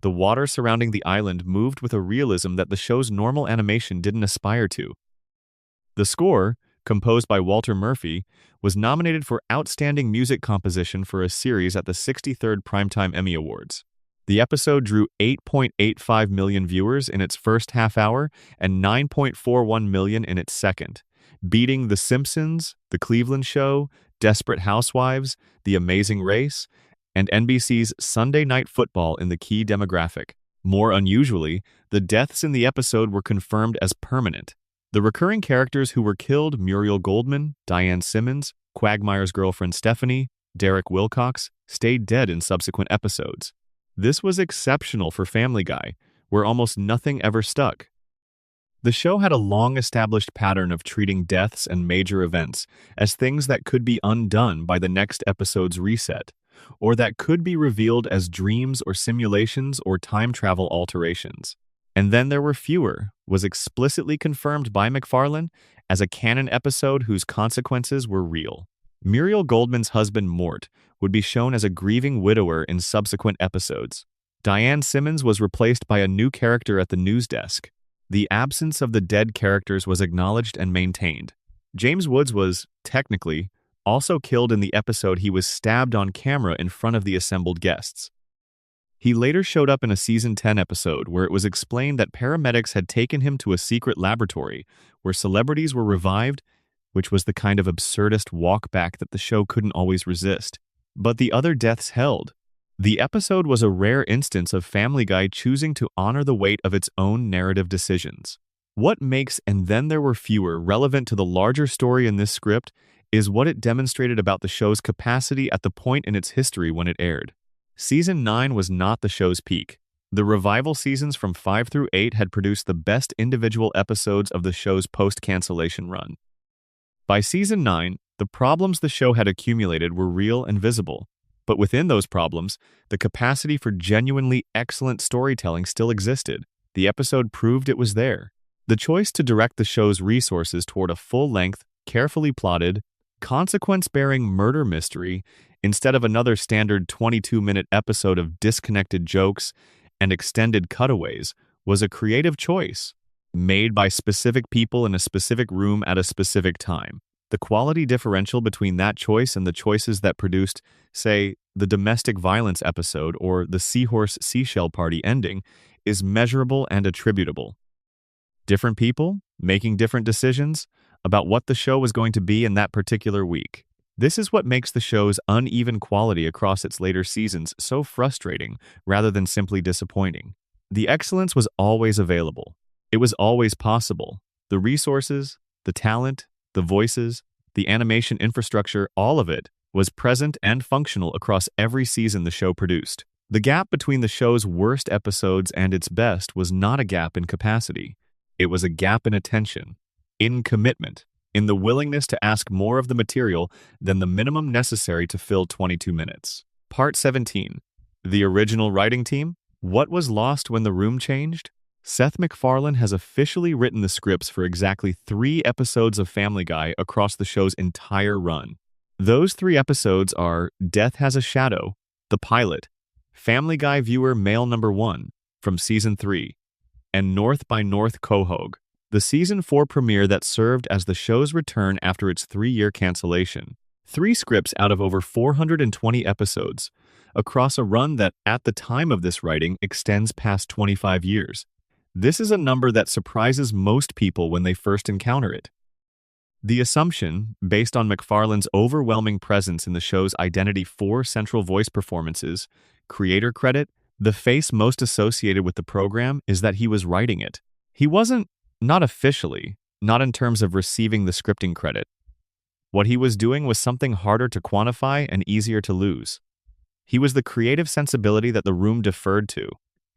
The water surrounding the island moved with a realism that the show's normal animation didn't aspire to. The score, composed by Walter Murphy, was nominated for Outstanding Music Composition for a Series at the 63rd Primetime Emmy Awards. The episode drew 8.85 million viewers in its first half hour and 9.41 million in its second, beating The Simpsons, The Cleveland Show, Desperate Housewives, The Amazing Race, and NBC's Sunday Night Football in the key demographic. More unusually, the deaths in the episode were confirmed as permanent. The recurring characters who were killed, Muriel Goldman, Diane Simmons, Quagmire's girlfriend Stephanie, Derek Wilcox, stayed dead in subsequent episodes. This was exceptional for Family Guy, where almost nothing ever stuck. The show had a long-established pattern of treating deaths and major events as things that could be undone by the next episode's reset, or that could be revealed as dreams or simulations or time travel alterations. And then there were fewer, was explicitly confirmed by MacFarlane as a canon episode whose consequences were real. Muriel Goldman's husband Mort would be shown as a grieving widower in subsequent episodes. Diane Simmons was replaced by a new character at the news desk. The absence of the dead characters was acknowledged and maintained. James Woods was, technically, also killed in the episode he was stabbed on camera in front of the assembled guests. He later showed up in a Season 10 episode where it was explained that paramedics had taken him to a secret laboratory where celebrities were revived, which was the kind of absurdist walk back that the show couldn't always resist. But the other deaths held. The episode was a rare instance of Family Guy choosing to honor the weight of its own narrative decisions. What makes "And Then There Were Fewer" relevant to the larger story in this script is what it demonstrated about the show's capacity at the point in its history when it aired. Season 9 was not the show's peak. The revival seasons from 5 through 8 had produced the best individual episodes of the show's post-cancellation run. By Season 9, the problems the show had accumulated were real and visible. But within those problems, the capacity for genuinely excellent storytelling still existed. The episode proved it was there. The choice to direct the show's resources toward a full-length, carefully plotted, consequence-bearing murder mystery instead of another standard 22-minute episode of disconnected jokes and extended cutaways was a creative choice, made by specific people in a specific room at a specific time. The quality differential between that choice and the choices that produced, say, the domestic violence episode or the Seahorse Seashell Party ending is measurable and attributable. Different people making different decisions about what the show was going to be in that particular week. This is what makes the show's uneven quality across its later seasons so frustrating rather than simply disappointing. The excellence was always available. It was always possible. The resources, the talent, the voices, the animation infrastructure, all of it was present and functional across every season the show produced. The gap between the show's worst episodes and its best was not a gap in capacity. It was a gap in attention, in commitment, in the willingness to ask more of the material than the minimum necessary to fill 22 minutes. Part 17. The original writing team? What was lost when the room changed? Seth MacFarlane has officially written the scripts for exactly 3 episodes of Family Guy across the show's entire run. Those 3 episodes are Death Has a Shadow, the pilot, Family Guy Viewer Mail Number 1 from Season 3, and North by North Quahog, the Season 4 premiere that served as the show's return after its 3-year cancellation. 3 scripts out of over 420 episodes, across a run that, at the time of this writing, extends past 25 years. This is a number that surprises most people when they first encounter it. The assumption, based on MacFarlane's overwhelming presence in the show's Identity 4 central voice performances, creator credit, the face most associated with the program, is that he was writing it. He wasn't, not officially, not in terms of receiving the scripting credit. What he was doing was something harder to quantify and easier to lose. He was the creative sensibility that the room deferred to.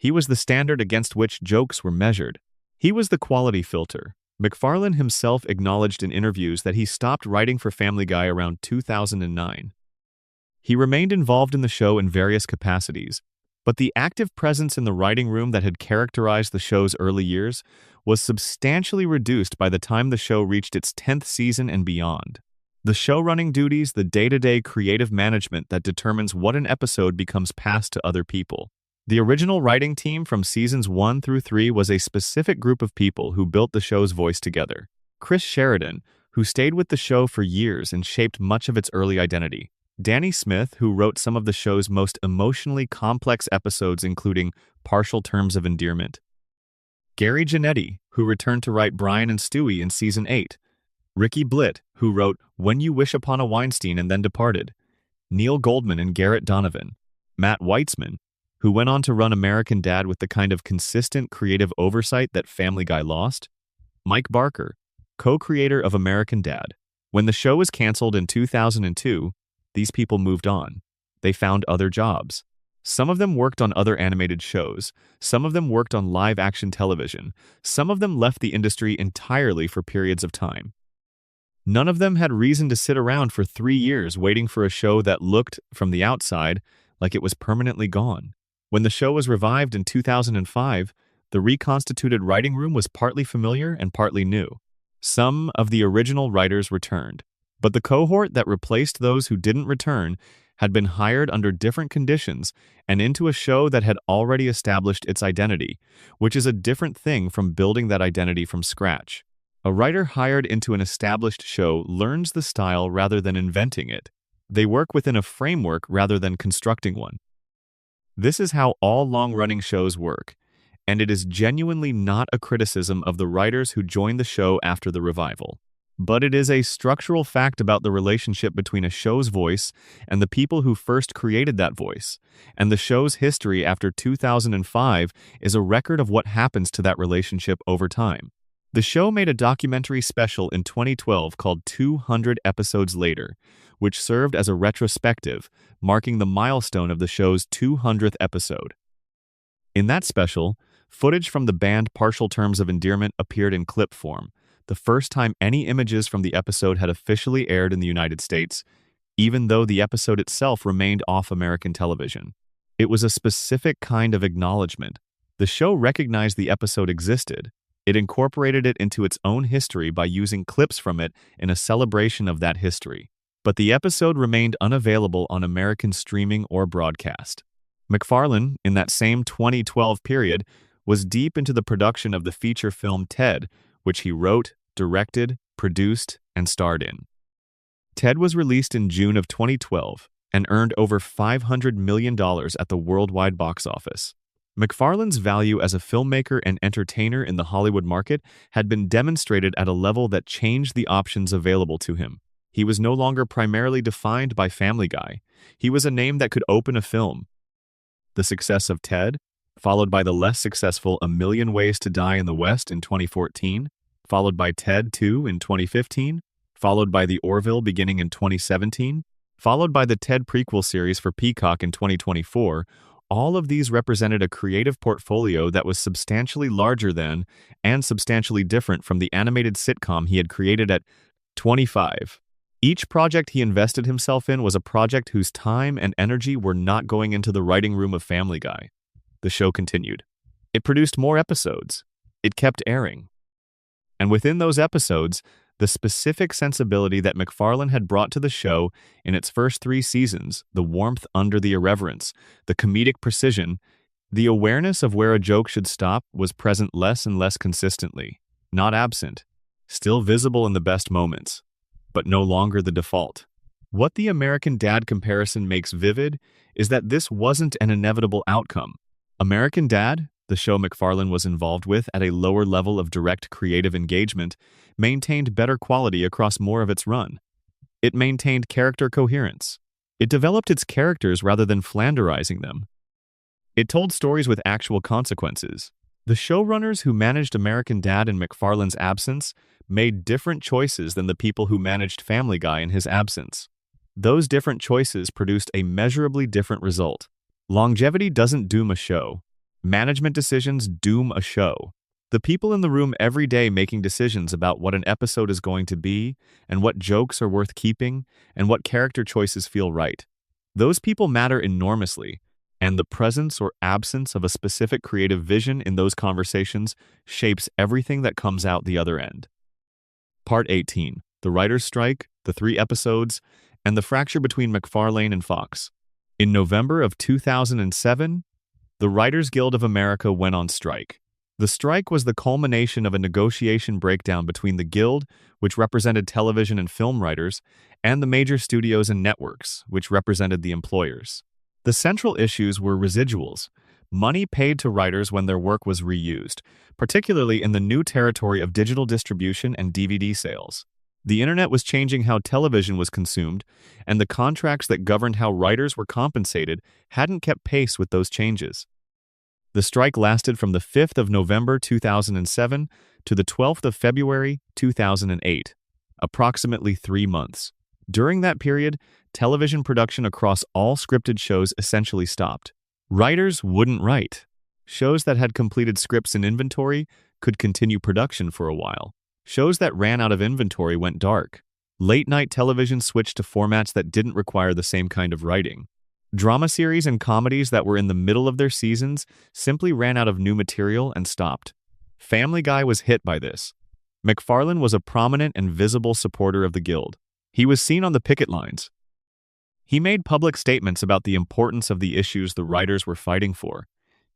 He was the standard against which jokes were measured. He was the quality filter. MacFarlane himself acknowledged in interviews that he stopped writing for Family Guy around 2009. He remained involved in the show in various capacities, but the active presence in the writing room that had characterized the show's early years was substantially reduced by the time the show reached its 10th season and beyond. The showrunning duties, the day-to-day creative management that determines what an episode becomes passed to other people. The original writing team from Seasons 1 through 3 was a specific group of people who built the show's voice together. Chris Sheridan, who stayed with the show for years and shaped much of its early identity. Danny Smith, who wrote some of the show's most emotionally complex episodes, including Partial Terms of Endearment. Gary Janetti, who returned to write Brian and Stewie in Season 8. Ricky Blitt, who wrote When You Wish Upon a Weinstein and Then Departed. Neil Goldman and Garrett Donovan. Matt Weitzman, who went on to run American Dad with the kind of consistent creative oversight that Family Guy lost. Mike Barker, co-creator of American Dad. When the show was canceled in 2002, these people moved on. They found other jobs. Some of them worked on other animated shows. Some of them worked on live-action television. Some of them left the industry entirely for periods of time. None of them had reason to sit around for 3 years waiting for a show that looked, from the outside, like it was permanently gone. When the show was revived in 2005, the reconstituted writing room was partly familiar and partly new. Some of the original writers returned, but the cohort that replaced those who didn't return had been hired under different conditions and into a show that had already established its identity, which is a different thing from building that identity from scratch. A writer hired into an established show learns the style rather than inventing it. They work within a framework rather than constructing one. This is how all long-running shows work, and it is genuinely not a criticism of the writers who joined the show after the revival. but it is a structural fact about the relationship between a show's voice and the people who first created that voice, and the show's history after 2005 is a record of what happens to that relationship over time. The show made a documentary special in 2012 called 200 Episodes Later, which served as a retrospective, marking the milestone of the show's 200th episode. In that special, footage from the band Partial Terms of Endearment appeared in clip form, the first time any images from the episode had officially aired in the United States, even though the episode itself remained off American television. It was a specific kind of acknowledgement. The show recognized the episode existed. It incorporated it into its own history by using clips from it in a celebration of that history. But the episode remained unavailable on American streaming or broadcast. MacFarlane, in that same 2012 period, was deep into the production of the feature film Ted, which he wrote, directed, produced, and starred in. Ted was released in June of 2012 and earned over $500 million at the worldwide box office. MacFarlane's value as a filmmaker and entertainer in the Hollywood market had been demonstrated at a level that changed the options available to him. He was no longer primarily defined by Family Guy. He was a name that could open a film. The success of Ted, followed by the less successful A Million Ways to Die in the West in 2014, followed by Ted 2 in 2015, followed by The Orville beginning in 2017, followed by the Ted prequel series for Peacock in 2024, all of these represented a creative portfolio that was substantially larger than and substantially different from the animated sitcom he had created at 25. Each project he invested himself in was a project whose time and energy were not going into the writing room of Family Guy. The show continued. It produced more episodes. It kept airing. And within those episodes, the specific sensibility that MacFarlane had brought to the show in its first 3 seasons, the warmth under the irreverence, the comedic precision, the awareness of where a joke should stop was present less and less consistently, not absent, still visible in the best moments, but no longer the default. What the American Dad comparison makes vivid is that this wasn't an inevitable outcome. American Dad, the show MacFarlane was involved with at a lower level of direct creative engagement, maintained better quality across more of its run. It maintained character coherence. It developed its characters rather than flanderizing them. It told stories with actual consequences. The showrunners who managed American Dad in MacFarlane's absence made different choices than the people who managed Family Guy in his absence. Those different choices produced a measurably different result. Longevity doesn't doom a show. Management decisions doom a show. The people in the room every day making decisions about what an episode is going to be, and what jokes are worth keeping, and what character choices feel right. Those people matter enormously, and the presence or absence of a specific creative vision in those conversations shapes everything that comes out the other end. Part 18. The Writers' Strike, the 3 episodes, and the fracture between MacFarlane and Fox. In November of 2007, the Writers Guild of America went on strike. The strike was the culmination of a negotiation breakdown between the Guild, which represented television and film writers, and the major studios and networks, which represented the employers. The central issues were residuals, money paid to writers when their work was reused, particularly in the new territory of digital distribution and DVD sales. The internet was changing how television was consumed, and the contracts that governed how writers were compensated hadn't kept pace with those changes. The strike lasted from the 5th of November 2007 to the 12th of February 2008, approximately 3 months. During that period, television production across all scripted shows essentially stopped. Writers wouldn't write. Shows that had completed scripts in inventory could continue production for a while. Shows that ran out of inventory went dark. Late-night television switched to formats that didn't require the same kind of writing. Drama series and comedies that were in the middle of their seasons simply ran out of new material and stopped. Family Guy was hit by this. MacFarlane was a prominent and visible supporter of the Guild. He was seen on the picket lines. He made public statements about the importance of the issues the writers were fighting for.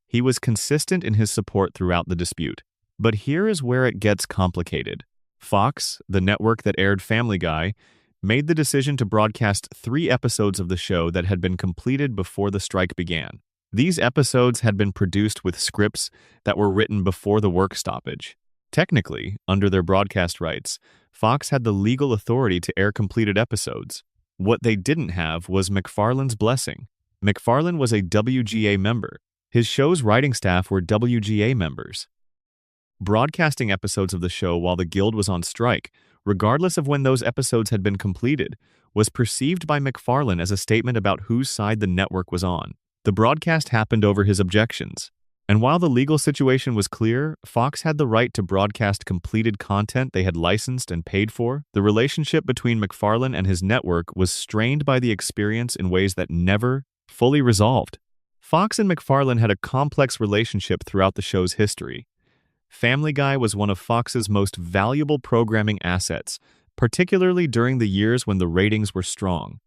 He was consistent in his support throughout the dispute. But here is where it gets complicated. Fox, the network that aired Family Guy, made the decision to broadcast 3 episodes of the show that had been completed before the strike began. These episodes had been produced with scripts that were written before the work stoppage. Technically, under their broadcast rights, Fox had the legal authority to air completed episodes. What they didn't have was MacFarlane's blessing. MacFarlane was a WGA member. His show's writing staff were WGA members. Broadcasting episodes of the show while the Guild was on strike, regardless of when those episodes had been completed, was perceived by MacFarlane as a statement about whose side the network was on. The broadcast happened over his objections. And while the legal situation was clear, Fox had the right to broadcast completed content they had licensed and paid for. The relationship between MacFarlane and his network was strained by the experience in ways that never fully resolved. Fox and MacFarlane had a complex relationship throughout the show's history. Family Guy was one of Fox's most valuable programming assets, particularly during the years when the ratings were strong.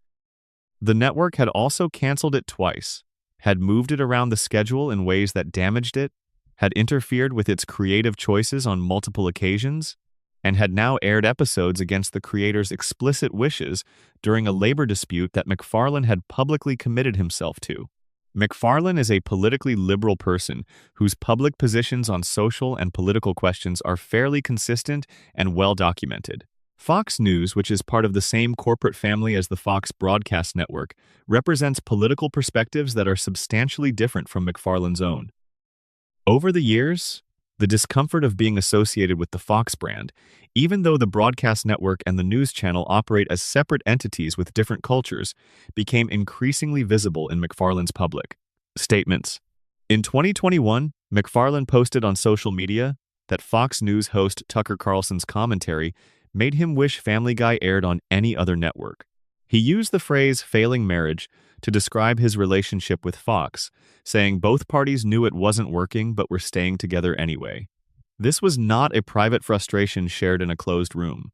The network had also canceled it twice, had moved it around the schedule in ways that damaged it, had interfered with its creative choices on multiple occasions, and had now aired episodes against the creator's explicit wishes during a labor dispute that MacFarlane had publicly committed himself to. MacFarlane is a politically liberal person whose public positions on social and political questions are fairly consistent and well documented. Fox News, which is part of the same corporate family as the Fox broadcast network, represents political perspectives that are substantially different from MacFarlane's own. Over the years, the discomfort of being associated with the Fox brand, even though the broadcast network and the news channel operate as separate entities with different cultures, became increasingly visible in MacFarlane's public statements. In 2021, MacFarlane posted on social media that Fox News host Tucker Carlson's commentary made him wish Family Guy aired on any other network. He used the phrase failing marriage to describe his relationship with Fox, saying both parties knew it wasn't working but were staying together anyway. This was not a private frustration shared in a closed room.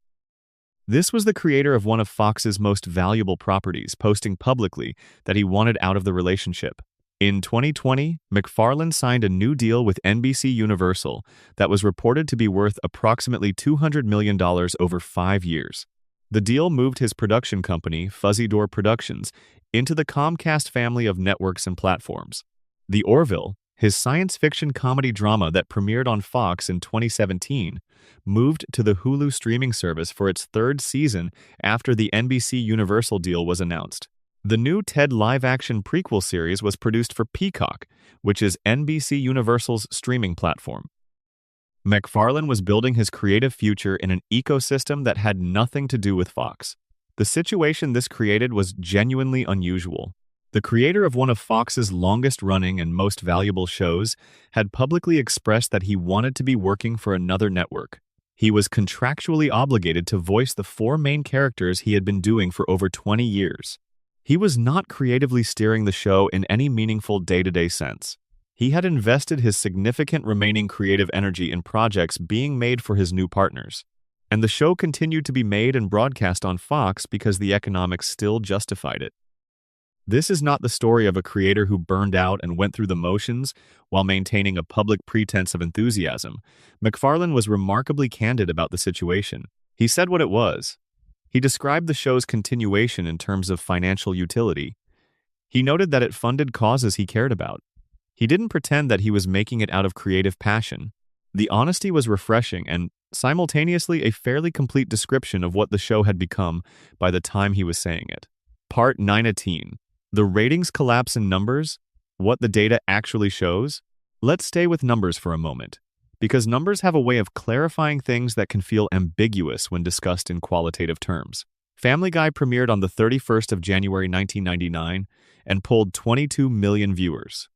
This was the creator of one of Fox's most valuable properties posting publicly that he wanted out of the relationship. In 2020, MacFarlane signed a new deal with NBC Universal that was reported to be worth approximately $200 million over 5 years. The deal moved his production company, Fuzzy Door Productions, into the Comcast family of networks and platforms. The Orville, his science fiction comedy drama that premiered on Fox in 2017, moved to the Hulu streaming service for its 3rd season after the NBC Universal deal was announced. The new Ted live-action prequel series was produced for Peacock, which is NBC Universal's streaming platform. MacFarlane was building his creative future in an ecosystem that had nothing to do with Fox. The situation this created was genuinely unusual. The creator of one of Fox's longest-running and most valuable shows had publicly expressed that he wanted to be working for another network. He was contractually obligated to voice the 4 main characters he had been doing for over 20 years. He was not creatively steering the show in any meaningful day-to-day sense. He had invested his significant remaining creative energy in projects being made for his new partners. And the show continued to be made and broadcast on Fox because the economics still justified it. This is not the story of a creator who burned out and went through the motions while maintaining a public pretense of enthusiasm. MacFarlane was remarkably candid about the situation. He said what it was. He described the show's continuation in terms of financial utility. He noted that it funded causes he cared about. He didn't pretend that he was making it out of creative passion. The honesty was refreshing and, simultaneously, a fairly complete description of what the show had become by the time he was saying it. Part 9:18. The ratings collapse in numbers? What the data actually shows? Let's stay with numbers for a moment, because numbers have a way of clarifying things that can feel ambiguous when discussed in qualitative terms. Family Guy premiered on the 31st of January 1999 and pulled 22 million viewers.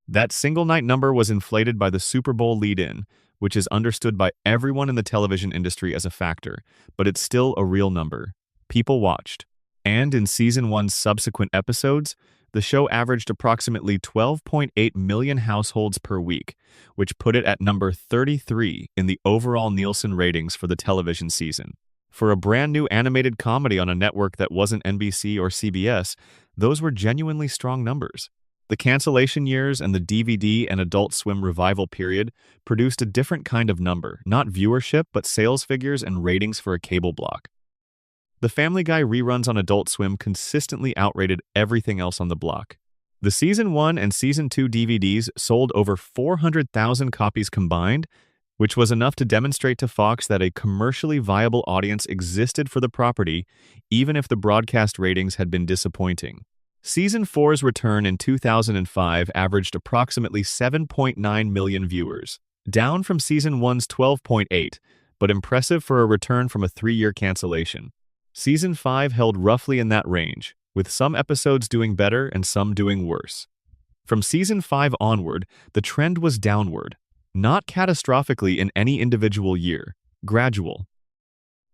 That single-night number was inflated by the Super Bowl lead-in, which is understood by everyone in the television industry as a factor, but it's still a real number. People watched. And in Season 1's subsequent episodes, the show averaged approximately 12.8 million households per week, which put it at number 33 in the overall Nielsen ratings for the television season. For a brand new animated comedy on a network that wasn't NBC or CBS, those were genuinely strong numbers. The cancellation years and the DVD and Adult Swim revival period produced a different kind of number, not viewership, but sales figures and ratings for a cable block. The Family Guy reruns on Adult Swim consistently outrated everything else on the block. The Season 1 and Season 2 DVDs sold over 400,000 copies combined, which was enough to demonstrate to Fox that a commercially viable audience existed for the property, even if the broadcast ratings had been disappointing. Season 4's return in 2005 averaged approximately 7.9 million viewers, down from Season 1's 12.8, but impressive for a return from a 3-year cancellation. Season 5 held roughly in that range, with some episodes doing better and some doing worse. From Season 5 onward, the trend was downward, not catastrophically in any individual year, gradual.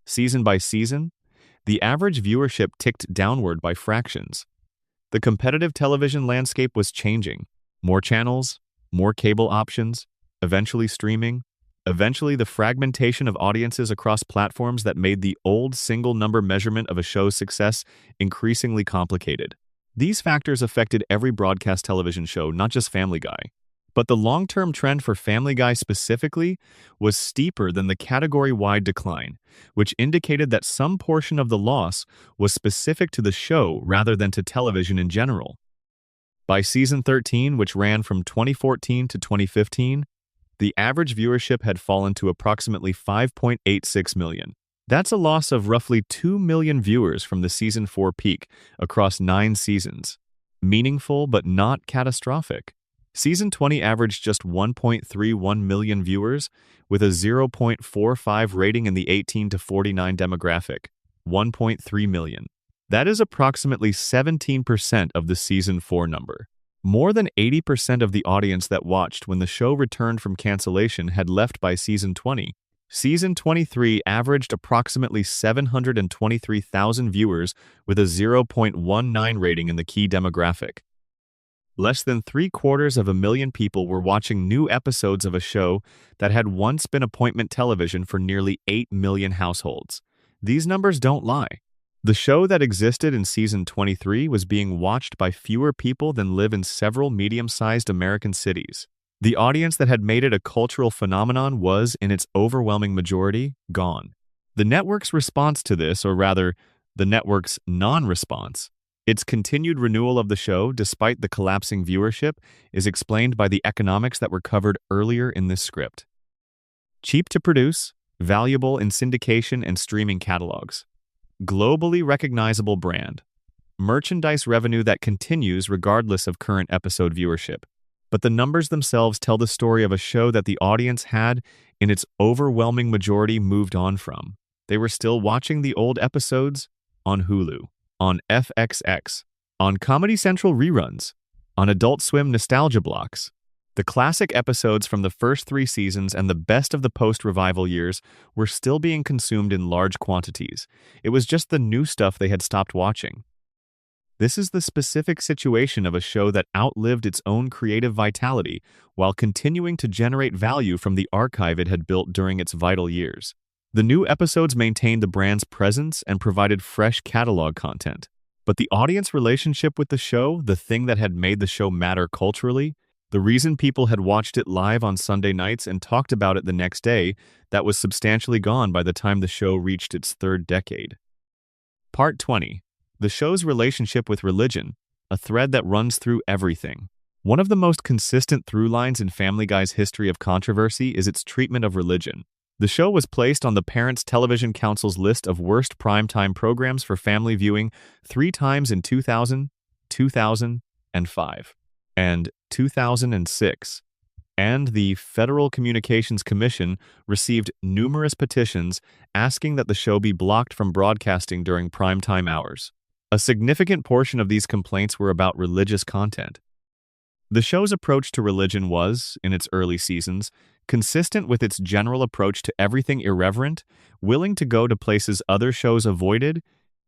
Season by season, the average viewership ticked downward by fractions. The competitive television landscape was changing. More channels, more cable options, eventually streaming, eventually the fragmentation of audiences across platforms that made the old single-number measurement of a show's success increasingly complicated. These factors affected every broadcast television show, not just Family Guy. But the long-term trend for Family Guy specifically was steeper than the category-wide decline, which indicated that some portion of the loss was specific to the show rather than to television in general. By Season 13, which ran from 2014 to 2015, the average viewership had fallen to approximately 5.86 million. That's a loss of roughly 2 million viewers from the Season 4 peak across 9 seasons. Meaningful but not catastrophic. Season 20 averaged just 1.31 million viewers, with a 0.45 rating in the 18 to 49 demographic, 1.3 million. That is approximately 17% of the Season 4 number. More than 80% of the audience that watched when the show returned from cancellation had left by Season 20. Season 23 averaged approximately 723,000 viewers with a 0.19 rating in the key demographic. Less than 750,000 people were watching new episodes of a show that had once been appointment television for nearly 8 million households. These numbers don't lie. The show that existed in Season 23 was being watched by fewer people than live in several medium-sized American cities. The audience that had made it a cultural phenomenon was, in its overwhelming majority, gone. The network's response to this, or rather, the network's non-response, its continued renewal of the show despite the collapsing viewership, is explained by the economics that were covered earlier in this script. Cheap to produce, valuable in syndication and streaming catalogs. Globally recognizable brand. Merchandise revenue that continues regardless of current episode viewership. But the numbers themselves tell the story of a show that the audience had, in its overwhelming majority, moved on from. They were still watching the old episodes on Hulu, on FXX, on Comedy Central reruns, on Adult Swim nostalgia blocks. The classic episodes from the first 3 seasons and the best of the post-revival years were still being consumed in large quantities. It was just the new stuff they had stopped watching. This is the specific situation of a show that outlived its own creative vitality while continuing to generate value from the archive it had built during its vital years. The new episodes maintained the brand's presence and provided fresh catalog content. But the audience relationship with the show, the thing that had made the show matter culturally, the reason people had watched it live on Sunday nights and talked about it the next day, that was substantially gone by the time the show reached its 3rd decade. Part 20. The show's relationship with religion, a thread that runs through everything. One of the most consistent through lines in Family Guy's history of controversy is its treatment of religion. The show was placed on the Parents Television Council's list of worst primetime programs for family viewing 3 times in 2000, 2005, and 2006. And the Federal Communications Commission received numerous petitions asking that the show be blocked from broadcasting during primetime hours. A significant portion of these complaints were about religious content. The show's approach to religion was, in its early seasons, consistent with its general approach to everything irreverent, willing to go to places other shows avoided,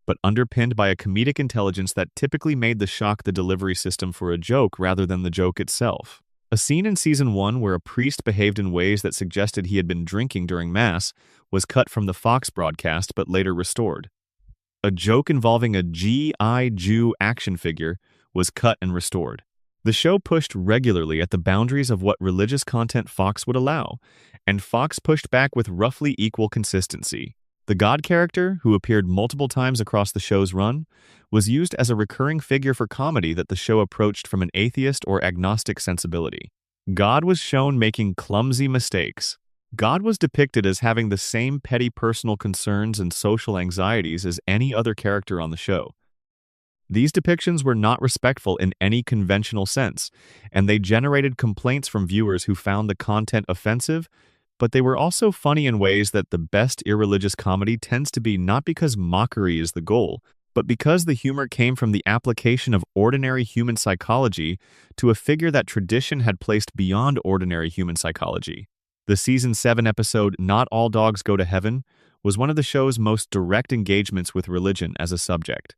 but underpinned by a comedic intelligence that typically made the shock the delivery system for a joke rather than the joke itself. A scene in Season 1 where a priest behaved in ways that suggested he had been drinking during Mass was cut from the Fox broadcast but later restored. A joke involving a G.I. Jew action figure was cut and restored. The show pushed regularly at the boundaries of what religious content Fox would allow, and Fox pushed back with roughly equal consistency. The God character, who appeared multiple times across the show's run, was used as a recurring figure for comedy that the show approached from an atheist or agnostic sensibility. God was shown making clumsy mistakes, God was depicted as having the same petty personal concerns and social anxieties as any other character on the show. These depictions were not respectful in any conventional sense, and they generated complaints from viewers who found the content offensive, but they were also funny in ways that the best irreligious comedy tends to be, not because mockery is the goal, but because the humor came from the application of ordinary human psychology to a figure that tradition had placed beyond ordinary human psychology. The season 7 episode, Not All Dogs Go to Heaven, was one of the show's most direct engagements with religion as a subject.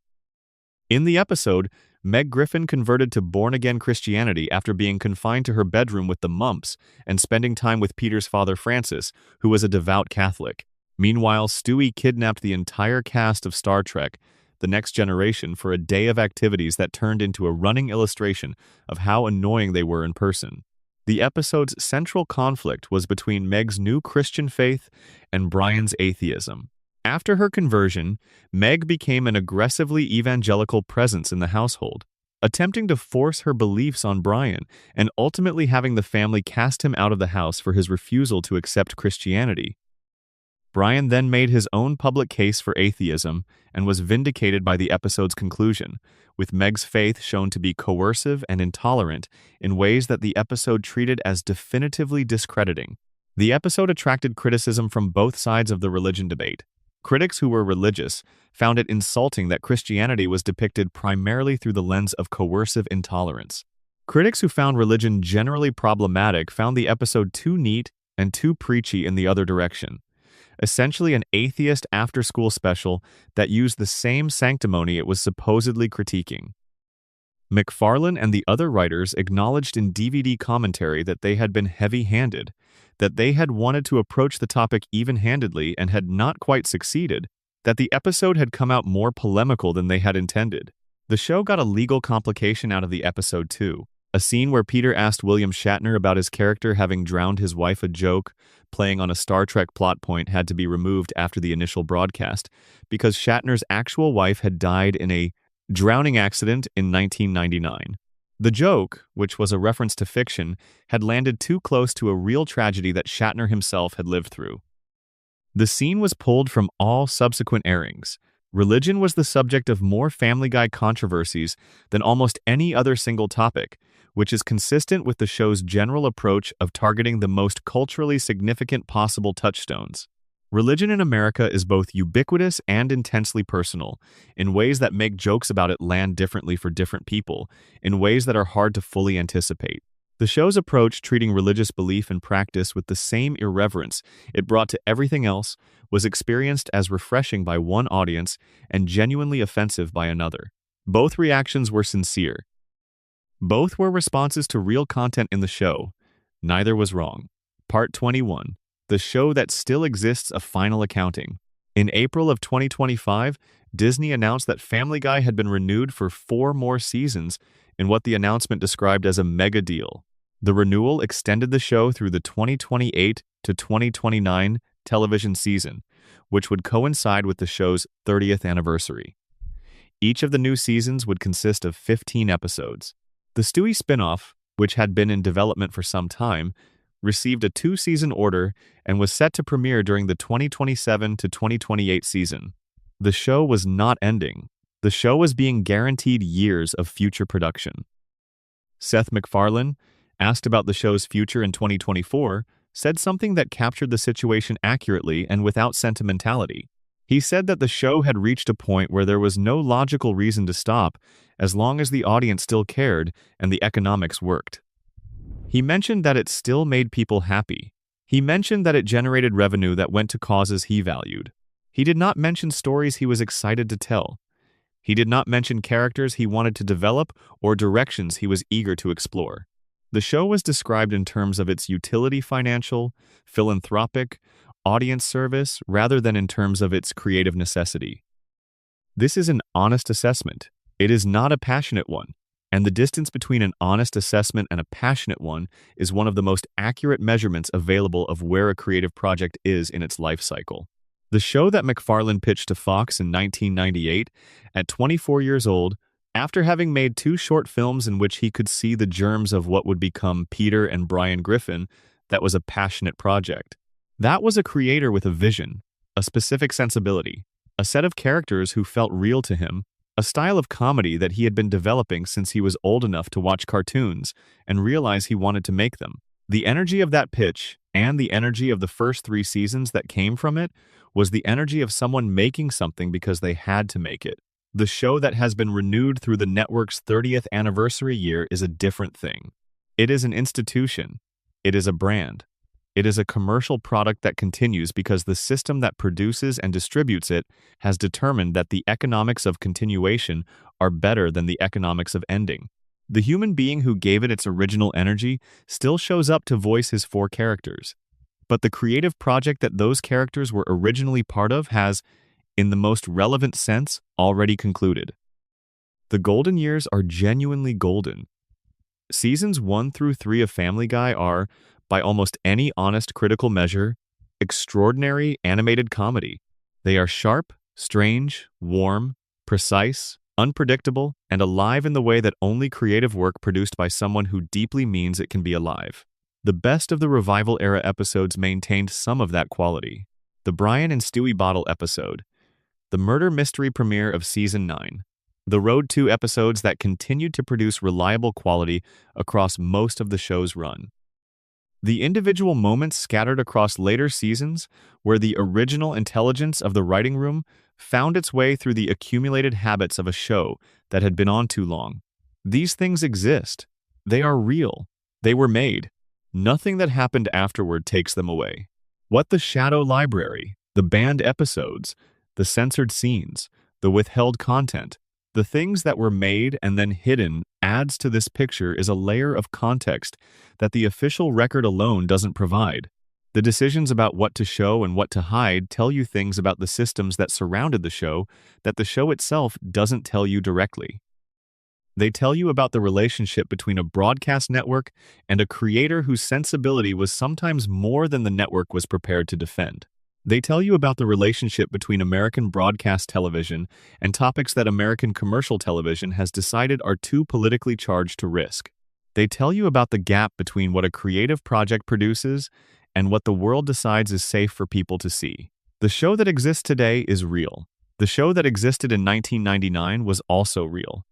In the episode, Meg Griffin converted to born-again Christianity after being confined to her bedroom with the mumps and spending time with Peter's father Francis, who was a devout Catholic. Meanwhile, Stewie kidnapped the entire cast of Star Trek: The Next Generation for a day of activities that turned into a running illustration of how annoying they were in person. The episode's central conflict was between Meg's new Christian faith and Brian's atheism. After her conversion, Meg became an aggressively evangelical presence in the household, attempting to force her beliefs on Brian and ultimately having the family cast him out of the house for his refusal to accept Christianity. Brian then made his own public case for atheism and was vindicated by the episode's conclusion, with Meg's faith shown to be coercive and intolerant in ways that the episode treated as definitively discrediting. The episode attracted criticism from both sides of the religion debate. Critics who were religious found it insulting that Christianity was depicted primarily through the lens of coercive intolerance. Critics who found religion generally problematic found the episode too neat and too preachy in the other direction. Essentially an atheist after-school special that used the same sanctimony it was supposedly critiquing. MacFarlane and the other writers acknowledged in DVD commentary that they had been heavy-handed, that they had wanted to approach the topic even-handedly and had not quite succeeded, that the episode had come out more polemical than they had intended. The show got a legal complication out of the episode too. A scene where Peter asked William Shatner about his character having drowned his wife, a joke playing on a Star Trek plot point, had to be removed after the initial broadcast because Shatner's actual wife had died in a drowning accident in 1999. The joke, which was a reference to fiction, had landed too close to a real tragedy that Shatner himself had lived through. The scene was pulled from all subsequent airings. Religion was the subject of more Family Guy controversies than almost any other single topic, which is consistent with the show's general approach of targeting the most culturally significant possible touchstones. Religion in America is both ubiquitous and intensely personal, in ways that make jokes about it land differently for different people, in ways that are hard to fully anticipate. The show's approach, treating religious belief and practice with the same irreverence it brought to everything else, was experienced as refreshing by one audience and genuinely offensive by another. Both reactions were sincere. Both were responses to real content in the show. Neither was wrong. Part 21. The show that still exists, a final accounting. In April of 2025, Disney announced that Family Guy had been renewed for 4 more seasons in what the announcement described as a mega deal. The renewal extended the show through the 2028 to 2029 television season, which would coincide with the show's 30th anniversary. Each of the new seasons would consist of 15 episodes. The Stewie spin-off, which had been in development for some time, received a 2-season order and was set to premiere during the 2027 to 2028 season. The show was not ending. The show was being guaranteed years of future production. Seth MacFarlane, asked about the show's future in 2024, said something that captured the situation accurately and without sentimentality. He said that the show had reached a point where there was no logical reason to stop as long as the audience still cared and the economics worked. He mentioned that it still made people happy. He mentioned that it generated revenue that went to causes he valued. He did not mention stories he was excited to tell. He did not mention characters he wanted to develop or directions he was eager to explore. The show was described in terms of its utility, financial, philanthropic, audience service, rather than in terms of its creative necessity. This is an honest assessment. It is not a passionate one. And the distance between an honest assessment and a passionate one is one of the most accurate measurements available of where a creative project is in its life cycle. The show that MacFarlane pitched to Fox in 1998, at 24 years old, after having made 2 short films in which he could see the germs of what would become Peter and Brian Griffin, that was a passionate project. That was a creator with a vision, a specific sensibility, a set of characters who felt real to him, a style of comedy that he had been developing since he was old enough to watch cartoons and realize he wanted to make them. The energy of that pitch, and the energy of the first 3 seasons that came from it, was the energy of someone making something because they had to make it. The show that has been renewed through the network's 30th anniversary year is a different thing. It is an institution. It is a brand. It is a commercial product that continues because the system that produces and distributes it has determined that the economics of continuation are better than the economics of ending. The human being who gave it its original energy still shows up to voice his 4 characters. But the creative project that those characters were originally part of has, in the most relevant sense, already concluded. The golden years are genuinely golden. Seasons 1 through 3 of Family Guy are, by almost any honest critical measure, extraordinary animated comedy. They are sharp, strange, warm, precise, unpredictable, and alive in the way that only creative work produced by someone who deeply means it can be alive. The best of the revival-era episodes maintained some of that quality. The Brian and Stewie Bottle episode, the murder mystery premiere of Season 9, the Road 2 episodes that continued to produce reliable quality across most of the show's run. The individual moments scattered across later seasons where the original intelligence of the writing room found its way through the accumulated habits of a show that had been on too long. These things exist. They are real. They were made. Nothing that happened afterward takes them away. What the shadow library, the banned episodes, the censored scenes, the withheld content, the things that were made and then hidden adds to this picture is a layer of context that the official record alone doesn't provide. The decisions about what to show and what to hide tell you things about the systems that surrounded the show that the show itself doesn't tell you directly. They tell you about the relationship between a broadcast network and a creator whose sensibility was sometimes more than the network was prepared to defend. They tell you about the relationship between American broadcast television and topics that American commercial television has decided are too politically charged to risk. They tell you about the gap between what a creative project produces and what the world decides is safe for people to see. The show that exists today is real. The show that existed in 1999 was also real.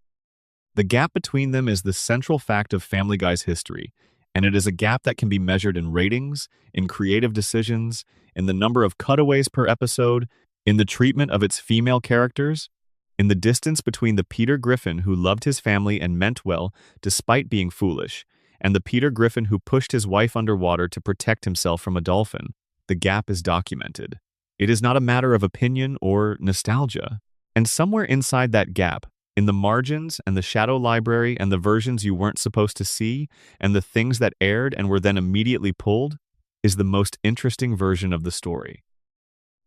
The gap between them is the central fact of Family Guy's history, and it is a gap that can be measured in ratings, in creative decisions, in the number of cutaways per episode, in the treatment of its female characters, in the distance between the Peter Griffin who loved his family and meant well despite being foolish, and the Peter Griffin who pushed his wife underwater to protect himself from a dolphin. The gap is documented. It is not a matter of opinion or nostalgia. And somewhere inside that gap, in the margins and the shadow library and the versions you weren't supposed to see and the things that aired and were then immediately pulled, is the most interesting version of the story.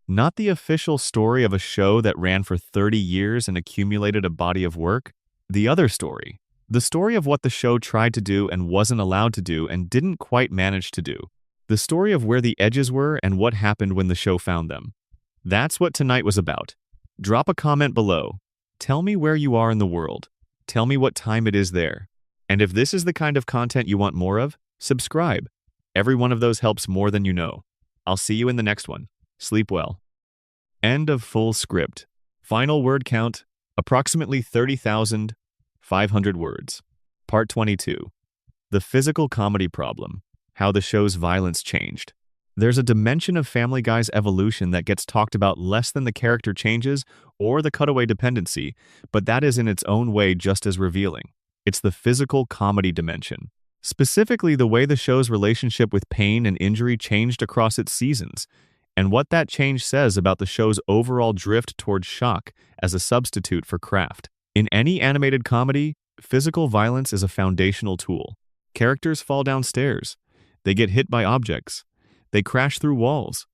Not the official story of a show that ran for 30 years and accumulated a body of work. The other story. The story of what the show tried to do and wasn't allowed to do and didn't quite manage to do. The story of where the edges were and what happened when the show found them. That's what tonight was about. Drop a comment below. Tell me where you are in the world. Tell me what time it is there. And if this is the kind of content you want more of, subscribe. Every one of those helps more than you know. I'll see you in the next one. Sleep well. End of full script. Final word count, approximately 30,500 words. Part 22. The physical comedy problem. How the show's violence changed. There's a dimension of Family Guy's evolution that gets talked about less than the character changes or the cutaway dependency, but that is in its own way just as revealing. It's the physical comedy dimension. Specifically, the way the show's relationship with pain and injury changed across its seasons, and what that change says about the show's overall drift towards shock as a substitute for craft. In any animated comedy, physical violence is a foundational tool. Characters fall down stairs. They get hit by objects. They crash through walls.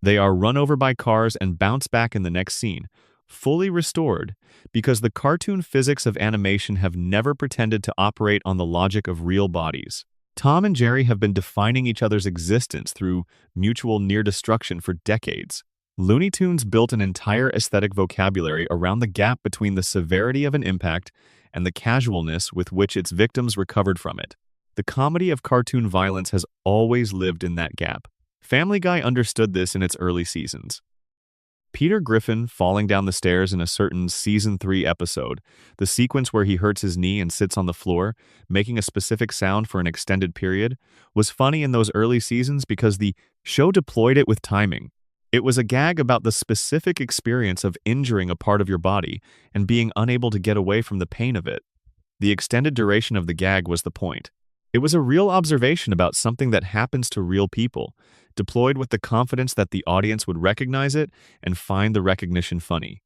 They are run over by cars and bounce back in the next scene, fully restored, because the cartoon physics of animation have never pretended to operate on the logic of real bodies. Tom and Jerry have been defining each other's existence through mutual near destruction for decades. Looney Tunes built an entire aesthetic vocabulary around the gap between the severity of an impact and the casualness with which its victims recovered from it. The comedy of cartoon violence has always lived in that gap. Family Guy understood this in its early seasons. Peter Griffin falling down the stairs in a certain Season 3 episode, the sequence where he hurts his knee and sits on the floor, making a specific sound for an extended period, was funny in those early seasons because the show deployed it with timing. It was a gag about the specific experience of injuring a part of your body and being unable to get away from the pain of it. The extended duration of the gag was the point. It was a real observation about something that happens to real people, deployed with the confidence that the audience would recognize it and find the recognition funny.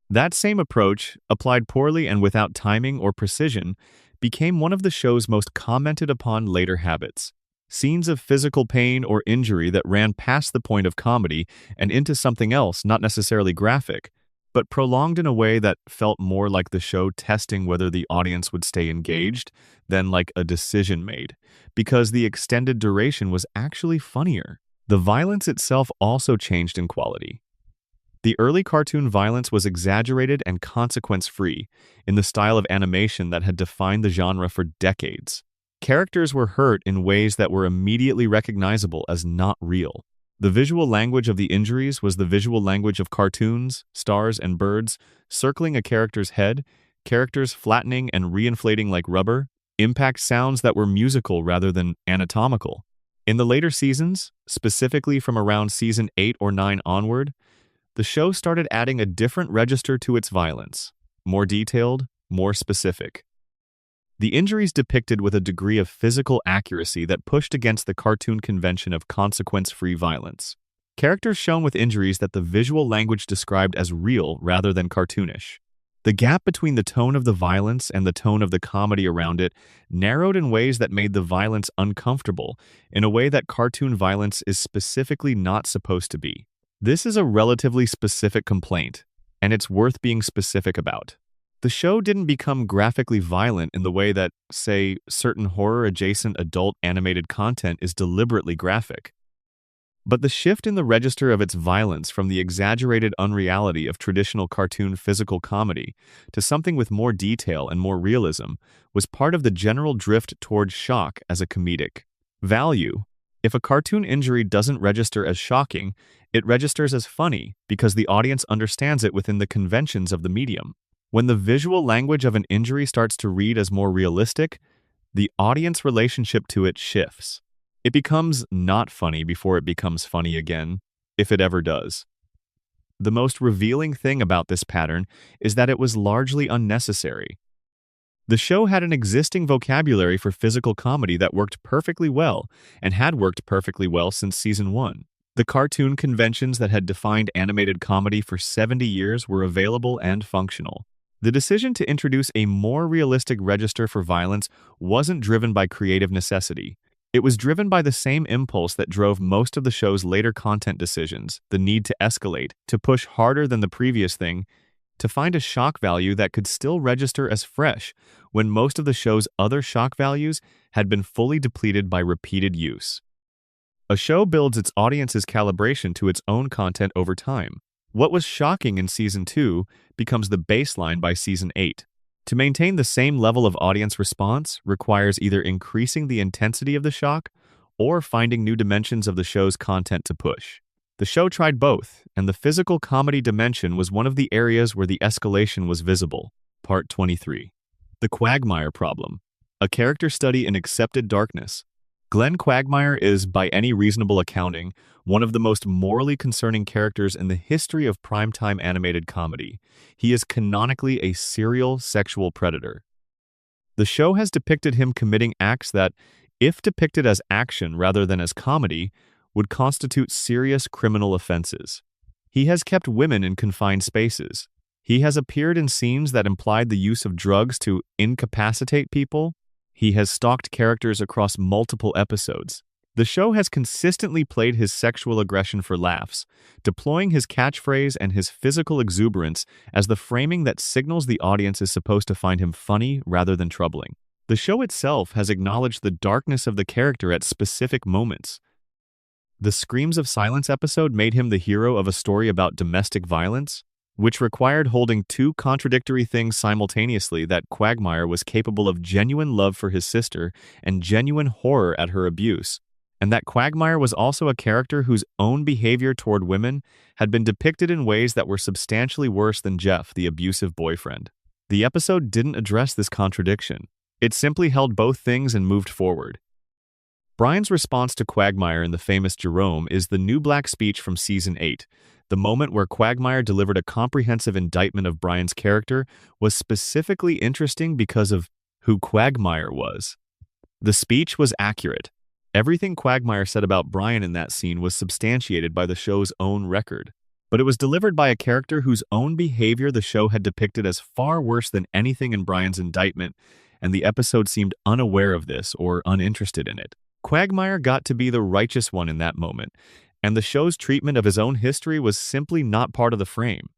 That same approach, applied poorly and without timing or precision, became one of the show's most commented upon later habits. Scenes of physical pain or injury that ran past the point of comedy and into something else, not necessarily graphic, but prolonged in a way that felt more like the show testing whether the audience would stay engaged than like a decision made, because the extended duration was actually funnier. The violence itself also changed in quality. The early cartoon violence was exaggerated and consequence-free, in the style of animation that had defined the genre for decades. Characters were hurt in ways that were immediately recognizable as not real. The visual language of the injuries was the visual language of cartoons, stars, and birds, circling a character's head, characters flattening and reinflating like rubber, impact sounds that were musical rather than anatomical. In the later seasons, specifically from around season 8 or 9 onward, the show started adding a different register to its violence, more detailed, more specific. The injuries depicted with a degree of physical accuracy that pushed against the cartoon convention of consequence-free violence. Characters shown with injuries that the visual language described as real rather than cartoonish. The gap between the tone of the violence and the tone of the comedy around it narrowed in ways that made the violence uncomfortable, in a way that cartoon violence is specifically not supposed to be. This is a relatively specific complaint, and it's worth being specific about. The show didn't become graphically violent in the way that, say, certain horror-adjacent adult animated content is deliberately graphic. But the shift in the register of its violence from the exaggerated unreality of traditional cartoon physical comedy to something with more detail and more realism was part of the general drift towards shock as a comedic value. If a cartoon injury doesn't register as shocking, it registers as funny because the audience understands it within the conventions of the medium. When the visual language of an injury starts to read as more realistic, the audience relationship to it shifts. It becomes not funny before it becomes funny again, if it ever does. The most revealing thing about this pattern is that it was largely unnecessary. The show had an existing vocabulary for physical comedy that worked perfectly well and had worked perfectly well since season 1. The cartoon conventions that had defined animated comedy for 70 years were available and functional. The decision to introduce a more realistic register for violence wasn't driven by creative necessity. It was driven by the same impulse that drove most of the show's later content decisions, the need to escalate, to push harder than the previous thing, to find a shock value that could still register as fresh when most of the show's other shock values had been fully depleted by repeated use. A show builds its audience's calibration to its own content over time. What was shocking in Season 2 becomes the baseline by Season 8. To maintain the same level of audience response requires either increasing the intensity of the shock or finding new dimensions of the show's content to push. The show tried both, and the physical comedy dimension was one of the areas where the escalation was visible. Part 23. The Quagmire Problem. A character study in accepted darkness. Glenn Quagmire is, by any reasonable accounting, one of the most morally concerning characters in the history of primetime animated comedy. He is canonically a serial sexual predator. The show has depicted him committing acts that, if depicted as action rather than as comedy, would constitute serious criminal offenses. He has kept women in confined spaces. He has appeared in scenes that implied the use of drugs to incapacitate people. He has stalked characters across multiple episodes. The show has consistently played his sexual aggression for laughs, deploying his catchphrase and his physical exuberance as the framing that signals the audience is supposed to find him funny rather than troubling. The show itself has acknowledged the darkness of the character at specific moments. The Screams of Silence episode made him the hero of a story about domestic violence, which required holding two contradictory things simultaneously: that Quagmire was capable of genuine love for his sister and genuine horror at her abuse, and that Quagmire was also a character whose own behavior toward women had been depicted in ways that were substantially worse than Jeff, the abusive boyfriend. The episode didn't address this contradiction. It simply held both things and moved forward. Brian's response to Quagmire in the famous Jerome is the New Black speech from Season 8. The moment where Quagmire delivered a comprehensive indictment of Brian's character was specifically interesting because of who Quagmire was. The speech was accurate. Everything Quagmire said about Brian in that scene was substantiated by the show's own record. But it was delivered by a character whose own behavior the show had depicted as far worse than anything in Brian's indictment, and the episode seemed unaware of this or uninterested in it. Quagmire got to be the righteous one in that moment, and the show's treatment of his own history was simply not part of the frame.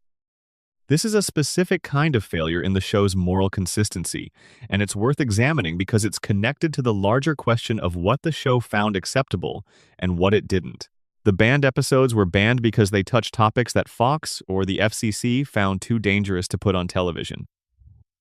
This is a specific kind of failure in the show's moral consistency, and it's worth examining because it's connected to the larger question of what the show found acceptable and what it didn't. The banned episodes were banned because they touched topics that Fox or the FCC found too dangerous to put on television.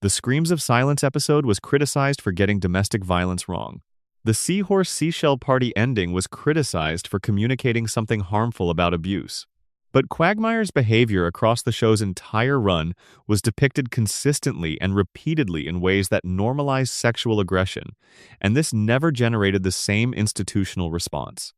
The Screams of Silence episode was criticized for getting domestic violence wrong. The Seahorse Seashell Party ending was criticized for communicating something harmful about abuse. But Quagmire's behavior across the show's entire run was depicted consistently and repeatedly in ways that normalized sexual aggression, and this never generated the same institutional response.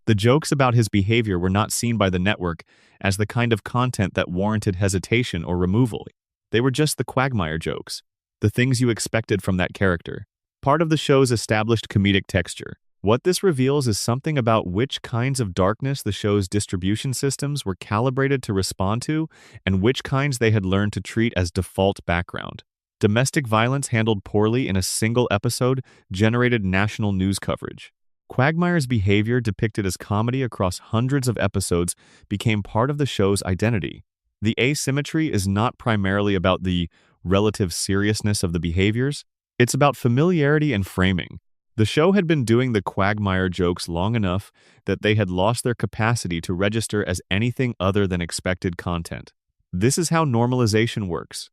The jokes about his behavior were not seen by the network as the kind of content that warranted hesitation or removal. They were just the Quagmire jokes, the things you expected from that character. Part of the show's established comedic texture. What this reveals is something about which kinds of darkness the show's distribution systems were calibrated to respond to and which kinds they had learned to treat as default background. Domestic violence handled poorly in a single episode generated national news coverage. Quagmire's behavior, depicted as comedy across hundreds of episodes, became part of the show's identity. The asymmetry is not primarily about the relative seriousness of the behaviors. It's about familiarity and framing. The show had been doing the Quagmire jokes long enough that they had lost their capacity to register as anything other than expected content. This is how normalization works.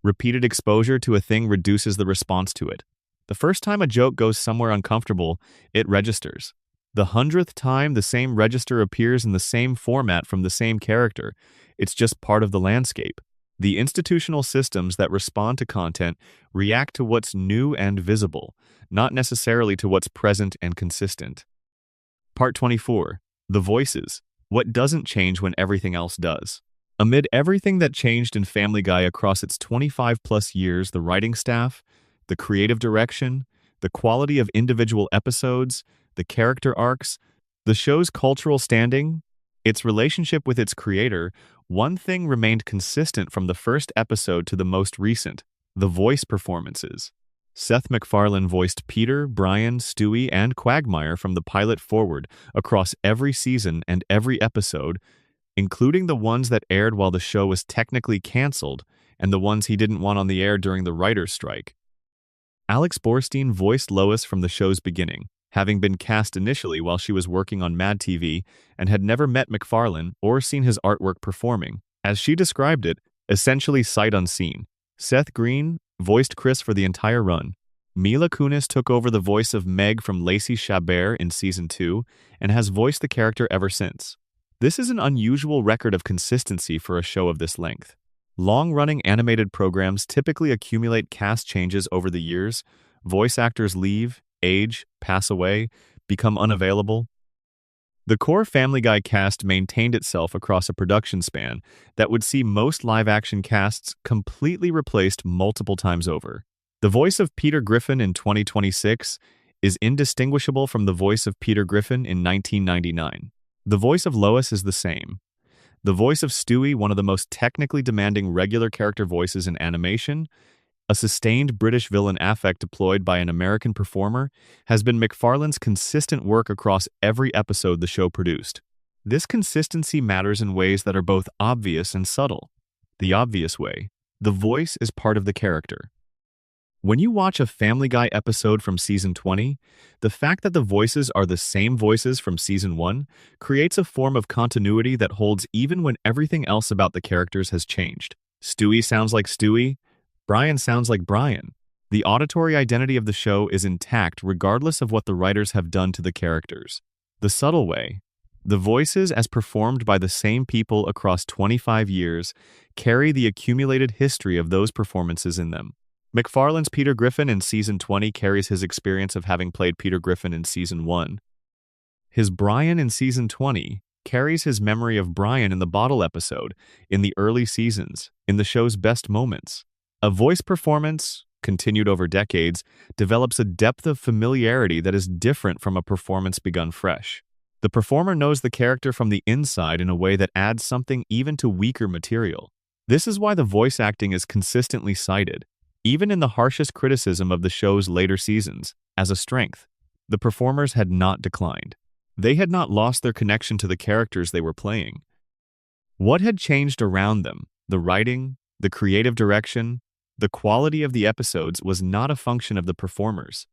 Repeated exposure to a thing reduces the response to it. The first time a joke goes somewhere uncomfortable, it registers. The 100th time the same register appears in the same format from the same character, it's just part of the landscape. The institutional systems that respond to content react to what's new and visible, not necessarily to what's present and consistent. Part 24. The Voices. What doesn't change when everything else does? Amid everything that changed in Family Guy across its 25-plus years, the writing staff, the creative direction, the quality of individual episodes, the character arcs, the show's cultural standing, its relationship with its creator, one thing remained consistent from the first episode to the most recent: the voice performances. Seth MacFarlane voiced Peter, Brian, Stewie, and Quagmire from the pilot forward across every season and every episode, including the ones that aired while the show was technically canceled and the ones he didn't want on the air during the writer's strike. Alex Borstein voiced Lois from the show's beginning, having been cast initially while she was working on Mad TV and had never met MacFarlane or seen his artwork performing. As she described it, essentially sight unseen. Seth Green voiced Chris for the entire run. Mila Kunis took over the voice of Meg from Lacey Chabert in Season 2 and has voiced the character ever since. This is an unusual record of consistency for a show of this length. Long-running animated programs typically accumulate cast changes over the years. Voice actors leave, age, pass away, become unavailable. The core Family Guy cast maintained itself across a production span that would see most live-action casts completely replaced multiple times over. The voice of Peter Griffin in 2026 is indistinguishable from the voice of Peter Griffin in 1999. The voice of Lois is the same. The voice of Stewie, one of the most technically demanding regular character voices in animation, a sustained British villain affect deployed by an American performer, has been MacFarlane's consistent work across every episode the show produced. This consistency matters in ways that are both obvious and subtle. The obvious way: the voice is part of the character. When you watch a Family Guy episode from Season 20, the fact that the voices are the same voices from Season 1 creates a form of continuity that holds even when everything else about the characters has changed. Stewie sounds like Stewie. Brian sounds like Brian. The auditory identity of the show is intact regardless of what the writers have done to the characters. The subtle way. The voices, as performed by the same people across 25 years, carry the accumulated history of those performances in them. MacFarlane's Peter Griffin in Season 20 carries his experience of having played Peter Griffin in Season 1. His Brian in Season 20 carries his memory of Brian in the bottle episode, in the early seasons, in the show's best moments. A voice performance, continued over decades, develops a depth of familiarity that is different from a performance begun fresh. The performer knows the character from the inside in a way that adds something even to weaker material. This is why the voice acting is consistently cited, even in the harshest criticism of the show's later seasons, as a strength. The performers had not declined. They had not lost their connection to the characters they were playing. What had changed around them, the writing, the creative direction, the quality of the episodes, was not a function of the performers.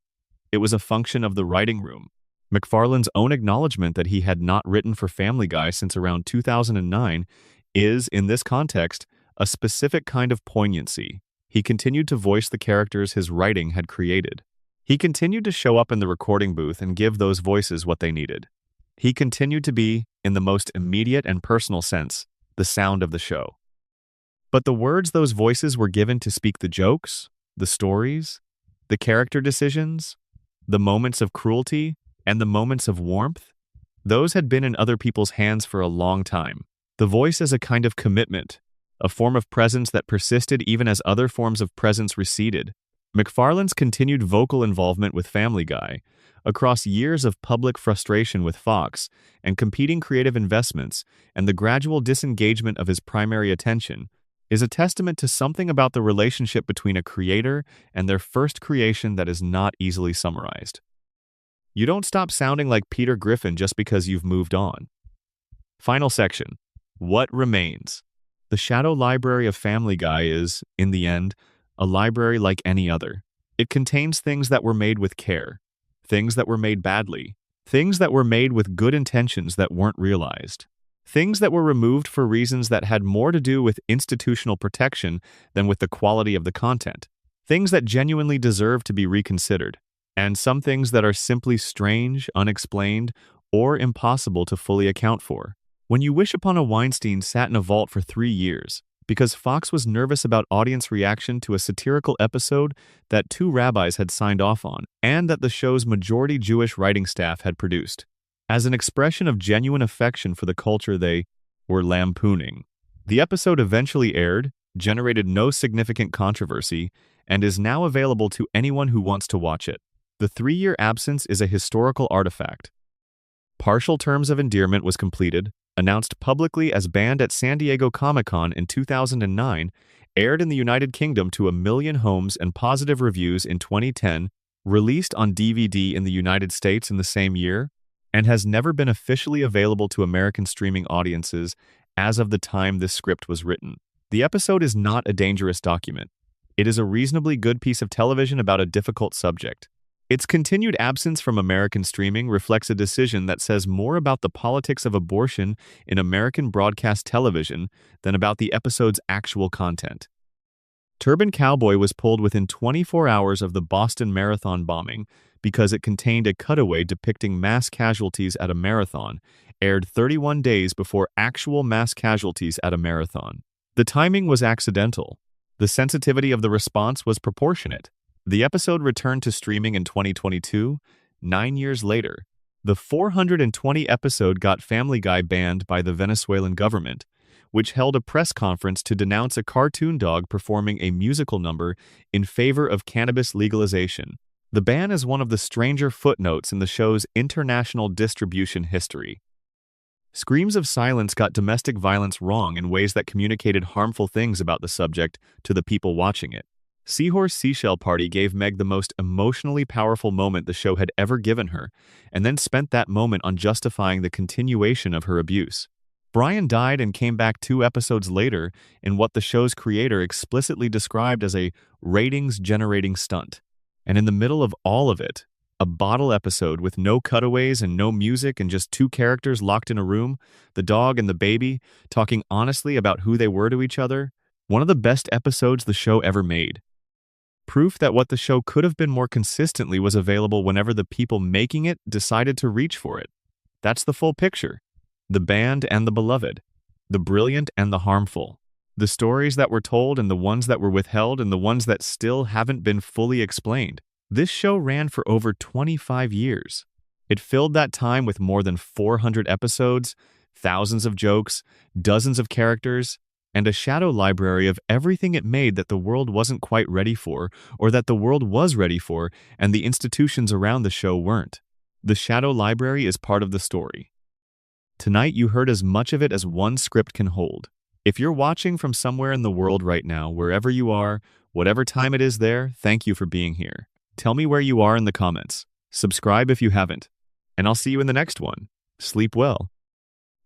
It was a function of the writing room. MacFarlane's own acknowledgement that he had not written for Family Guy since around 2009 is, in this context, a specific kind of poignancy. He continued to voice the characters his writing had created. He continued to show up in the recording booth and give those voices what they needed. He continued to be, in the most immediate and personal sense, the sound of the show. But the words those voices were given to speak the jokes, the stories, the character decisions, the moments of cruelty, and the moments of warmth, those had been in other people's hands for a long time. The voice as a kind of commitment, a form of presence that persisted even as other forms of presence receded. MacFarlane's continued vocal involvement with Family Guy, across years of public frustration with Fox and competing creative investments, and the gradual disengagement of his primary attention, is a testament to something about the relationship between a creator and their first creation that is not easily summarized. You don't stop sounding like Peter Griffin just because you've moved on. Final section. What remains? The shadow library of Family Guy is, in the end, a library like any other. It contains things that were made with care, things that were made badly, things that were made with good intentions that weren't realized, things that were removed for reasons that had more to do with institutional protection than with the quality of the content, things that genuinely deserve to be reconsidered, and some things that are simply strange, unexplained, or impossible to fully account for. When You Wish Upon a Weinstein sat in a vault for 3 years, because Fox was nervous about audience reaction to a satirical episode that 2 rabbis had signed off on, and that the show's majority Jewish writing staff had produced, as an expression of genuine affection for the culture they were lampooning. The episode eventually aired, generated no significant controversy, and is now available to anyone who wants to watch it. The 3-year absence is a historical artifact. Partial terms of endearment was completed, announced publicly as banned at San Diego Comic-Con in 2009, aired in the United Kingdom to 1 million homes and positive reviews in 2010, released on DVD in the United States in the same year, and has never been officially available to American streaming audiences as of the time this script was written. The episode is not a dangerous document. It is a reasonably good piece of television about a difficult subject. Its continued absence from American streaming reflects a decision that says more about the politics of abortion in American broadcast television than about the episode's actual content. Turban Cowboy was pulled within 24 hours of the Boston Marathon bombing because it contained a cutaway depicting mass casualties at a marathon, aired 31 days before actual mass casualties at a marathon. The timing was accidental. The sensitivity of the response was proportionate. The episode returned to streaming in 2022, 9 years later. The 420 episode got Family Guy banned by the Venezuelan government, which held a press conference to denounce a cartoon dog performing a musical number in favor of cannabis legalization. The ban is one of the stranger footnotes in the show's international distribution history. Screams of Silence got domestic violence wrong in ways that communicated harmful things about the subject to the people watching it. Seahorse Seashell Party gave Meg the most emotionally powerful moment the show had ever given her, and then spent that moment on justifying the continuation of her abuse. Brian died and came back 2 episodes later in what the show's creator explicitly described as a ratings-generating stunt. And in the middle of all of it, a bottle episode with no cutaways and no music and just 2 characters locked in a room, the dog and the baby, talking honestly about who they were to each other, one of the best episodes the show ever made. Proof that what the show could have been more consistently was available whenever the people making it decided to reach for it. That's the full picture. The banned and the beloved. The brilliant and the harmful. The stories that were told and the ones that were withheld and the ones that still haven't been fully explained. This show ran for over 25 years. It filled that time with more than 400 episodes, thousands of jokes, dozens of characters, and a shadow library of everything it made that the world wasn't quite ready for, or that the world was ready for, and the institutions around the show weren't. The shadow library is part of the story. Tonight you heard as much of it as one script can hold. If you're watching from somewhere in the world right now, wherever you are, whatever time it is there, thank you for being here. Tell me where you are in the comments. Subscribe if you haven't. And I'll see you in the next one. Sleep well.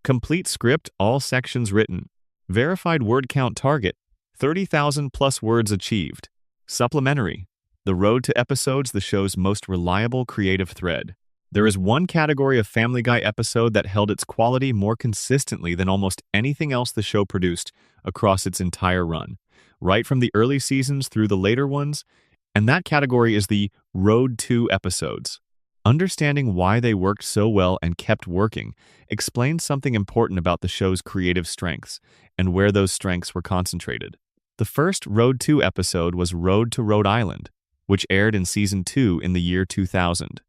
Complete script, all sections written. Verified word count target, 30,000 plus words achieved. Supplementary. The road to episodes, the show's most reliable creative thread. There is one category of Family Guy episode that held its quality more consistently than almost anything else the show produced across its entire run, right from the early seasons through the later ones, and that category is the Road to episodes. Understanding why they worked so well and kept working explains something important about the show's creative strengths and where those strengths were concentrated. The first Road to episode was Road to Rhode Island, which aired in Season 2 in the year 2000.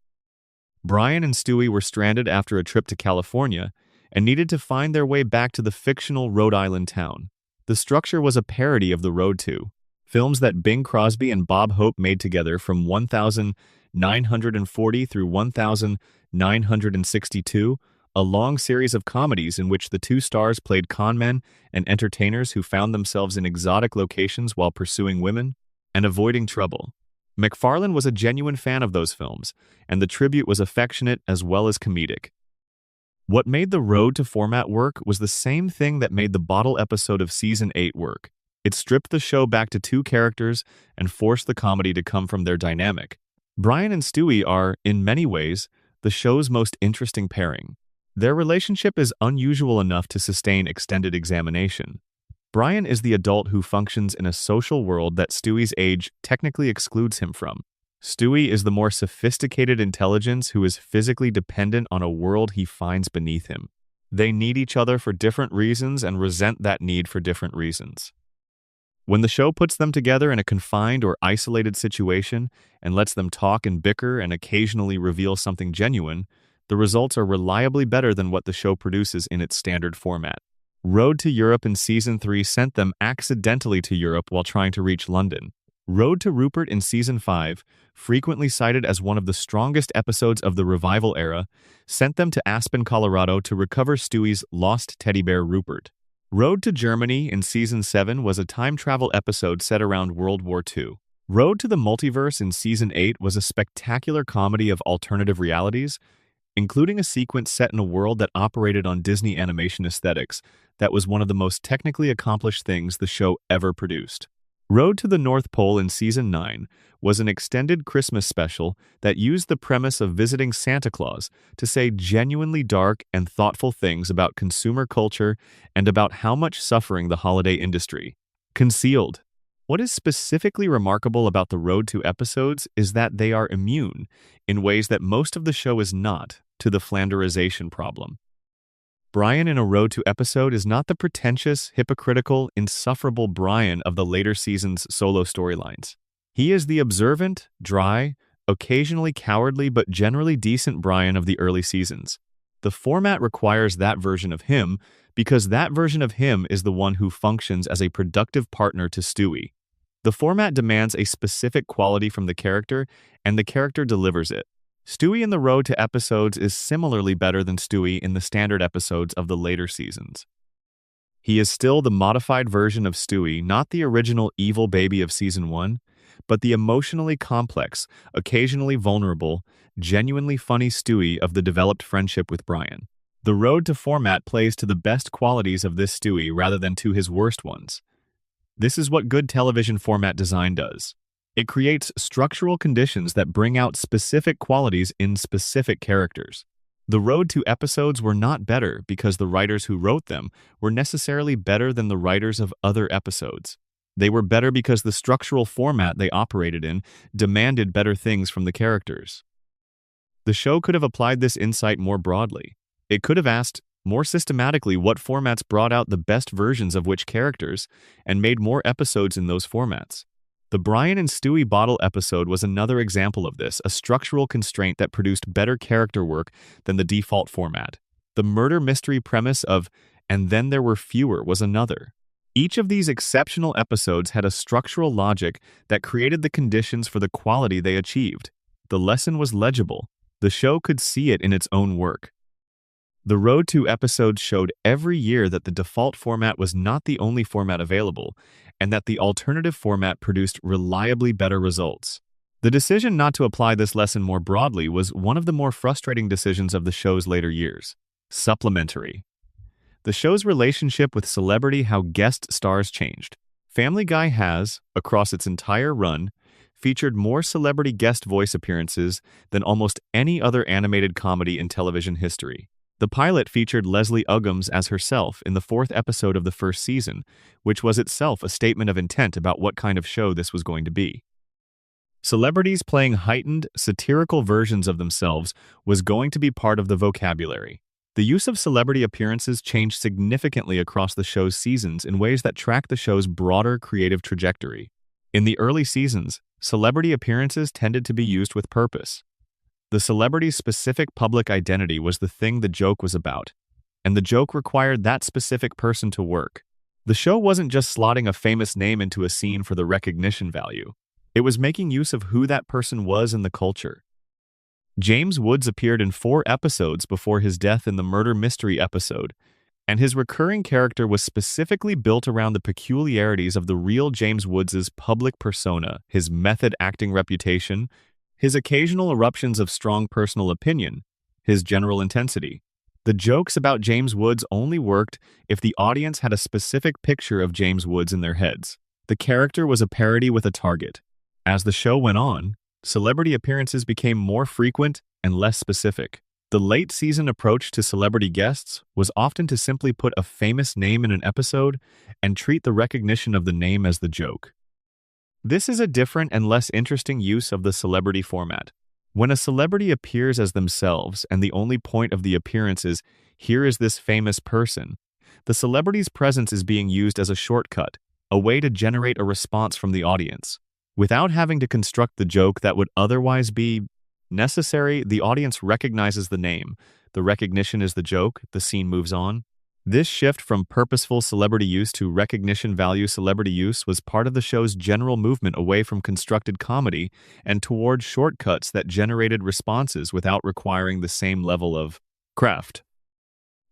Brian and Stewie were stranded after a trip to California and needed to find their way back to the fictional Rhode Island town. The structure was a parody of The Road to, films that Bing Crosby and Bob Hope made together from 1940 through 1962, a long series of comedies in which the two stars played conmen and entertainers who found themselves in exotic locations while pursuing women and avoiding trouble. MacFarlane was a genuine fan of those films, and the tribute was affectionate as well as comedic. What made the Road to format work was the same thing that made the bottle episode of Season 8 work. It stripped the show back to two characters and forced the comedy to come from their dynamic. Brian and Stewie are, in many ways, the show's most interesting pairing. Their relationship is unusual enough to sustain extended examination. Brian is the adult who functions in a social world that Stewie's age technically excludes him from. Stewie is the more sophisticated intelligence who is physically dependent on a world he finds beneath him. They need each other for different reasons and resent that need for different reasons. When the show puts them together in a confined or isolated situation and lets them talk and bicker and occasionally reveal something genuine, the results are reliably better than what the show produces in its standard format. Road to Europe in Season 3 sent them accidentally to Europe while trying to reach London. Road to Rupert in Season 5, frequently cited as one of the strongest episodes of the revival era, sent them to Aspen, Colorado to recover Stewie's lost teddy bear Rupert. Road to Germany in Season 7 was a time travel episode set around World War II. Road to the Multiverse in Season 8 was a spectacular comedy of alternative realities, including a sequence set in a world that operated on Disney animation aesthetics that was one of the most technically accomplished things the show ever produced. Road to the North Pole in Season 9 was an extended Christmas special that used the premise of visiting Santa Claus to say genuinely dark and thoughtful things about consumer culture and about how much suffering the holiday industry. Concealed. What is specifically remarkable about the Road to episodes is that they are immune, in ways that most of the show is not, to the Flanderization problem. Brian in a Road to episode is not the pretentious, hypocritical, insufferable Brian of the later seasons' solo storylines. He is the observant, dry, occasionally cowardly but generally decent Brian of the early seasons. The format requires that version of him because that version of him is the one who functions as a productive partner to Stewie. The format demands a specific quality from the character, and the character delivers it. Stewie in the Road to episodes is similarly better than Stewie in the standard episodes of the later seasons. He is still the modified version of Stewie, not the original evil baby of Season 1, but the emotionally complex, occasionally vulnerable, genuinely funny Stewie of the developed friendship with Brian. The Road to format plays to the best qualities of this Stewie rather than to his worst ones. This is what good television format design does. It creates structural conditions that bring out specific qualities in specific characters. The Road to episodes were not better because the writers who wrote them were necessarily better than the writers of other episodes. They were better because the structural format they operated in demanded better things from the characters. The show could have applied this insight more broadly. It could have asked more systematically what formats brought out the best versions of which characters and made more episodes in those formats. The Brian and Stewie bottle episode was another example of this, a structural constraint that produced better character work than the default format. The murder mystery premise of "and then there were fewer" was another. Each of these exceptional episodes had a structural logic that created the conditions for the quality they achieved. The lesson was legible. The show could see it in its own work. The Road to episodes showed every year that the default format was not the only format available, and that the alternative format produced reliably better results. The decision not to apply this lesson more broadly was one of the more frustrating decisions of the show's later years. Supplementary. The show's relationship with celebrity, how guest stars changed. Family Guy has, across its entire run, featured more celebrity guest voice appearances than almost any other animated comedy in television history. The pilot featured Leslie Uggams as herself in the 4th episode of the first season, which was itself a statement of intent about what kind of show this was going to be. Celebrities playing heightened, satirical versions of themselves was going to be part of the vocabulary. The use of celebrity appearances changed significantly across the show's seasons in ways that track the show's broader creative trajectory. In the early seasons, celebrity appearances tended to be used with purpose. The celebrity's specific public identity was the thing the joke was about, and the joke required that specific person to work. The show wasn't just slotting a famous name into a scene for the recognition value. It was making use of who that person was in the culture. James Woods appeared in 4 episodes before his death in the murder mystery episode, and his recurring character was specifically built around the peculiarities of the real James Woods' public persona, his method acting reputation, his occasional eruptions of strong personal opinion, his general intensity. The jokes about James Woods only worked if the audience had a specific picture of James Woods in their heads. The character was a parody with a target. As the show went on, celebrity appearances became more frequent and less specific. The late season approach to celebrity guests was often to simply put a famous name in an episode and treat the recognition of the name as the joke. This is a different and less interesting use of the celebrity format. When a celebrity appears as themselves and the only point of the appearance is, "Here is this famous person," the celebrity's presence is being used as a shortcut, a way to generate a response from the audience. Without having to construct the joke that would otherwise be necessary, the audience recognizes the name. The recognition is the joke, the scene moves on. This shift from purposeful celebrity use to recognition value celebrity use was part of the show's general movement away from constructed comedy and toward shortcuts that generated responses without requiring the same level of craft.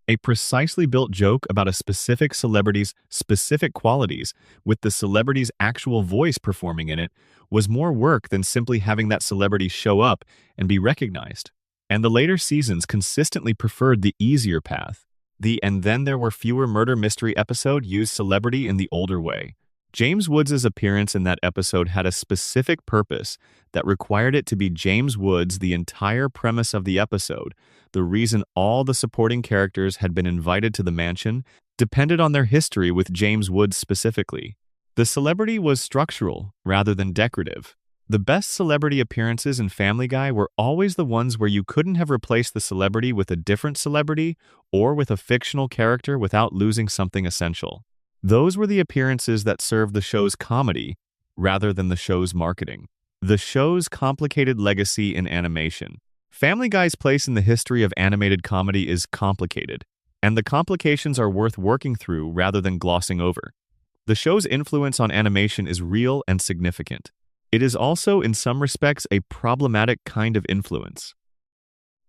A precisely built joke about a specific celebrity's specific qualities, with the celebrity's actual voice performing in it, was more work than simply having that celebrity show up and be recognized. And the later seasons consistently preferred the easier path. The "and then there were fewer" murder mystery episode used celebrity in the older way. James Woods' appearance in that episode had a specific purpose that required it to be James Woods. The entire premise of the episode, the reason all the supporting characters had been invited to the mansion, depended on their history with James Woods specifically. The celebrity was structural rather than decorative. The best celebrity appearances in Family Guy were always the ones where you couldn't have replaced the celebrity with a different celebrity or with a fictional character without losing something essential. Those were the appearances that served the show's comedy rather than the show's marketing. The show's complicated legacy in animation. Family Guy's place in the history of animated comedy is complicated, and the complications are worth working through rather than glossing over. The show's influence on animation is real and significant. It is also, in some respects, a problematic kind of influence.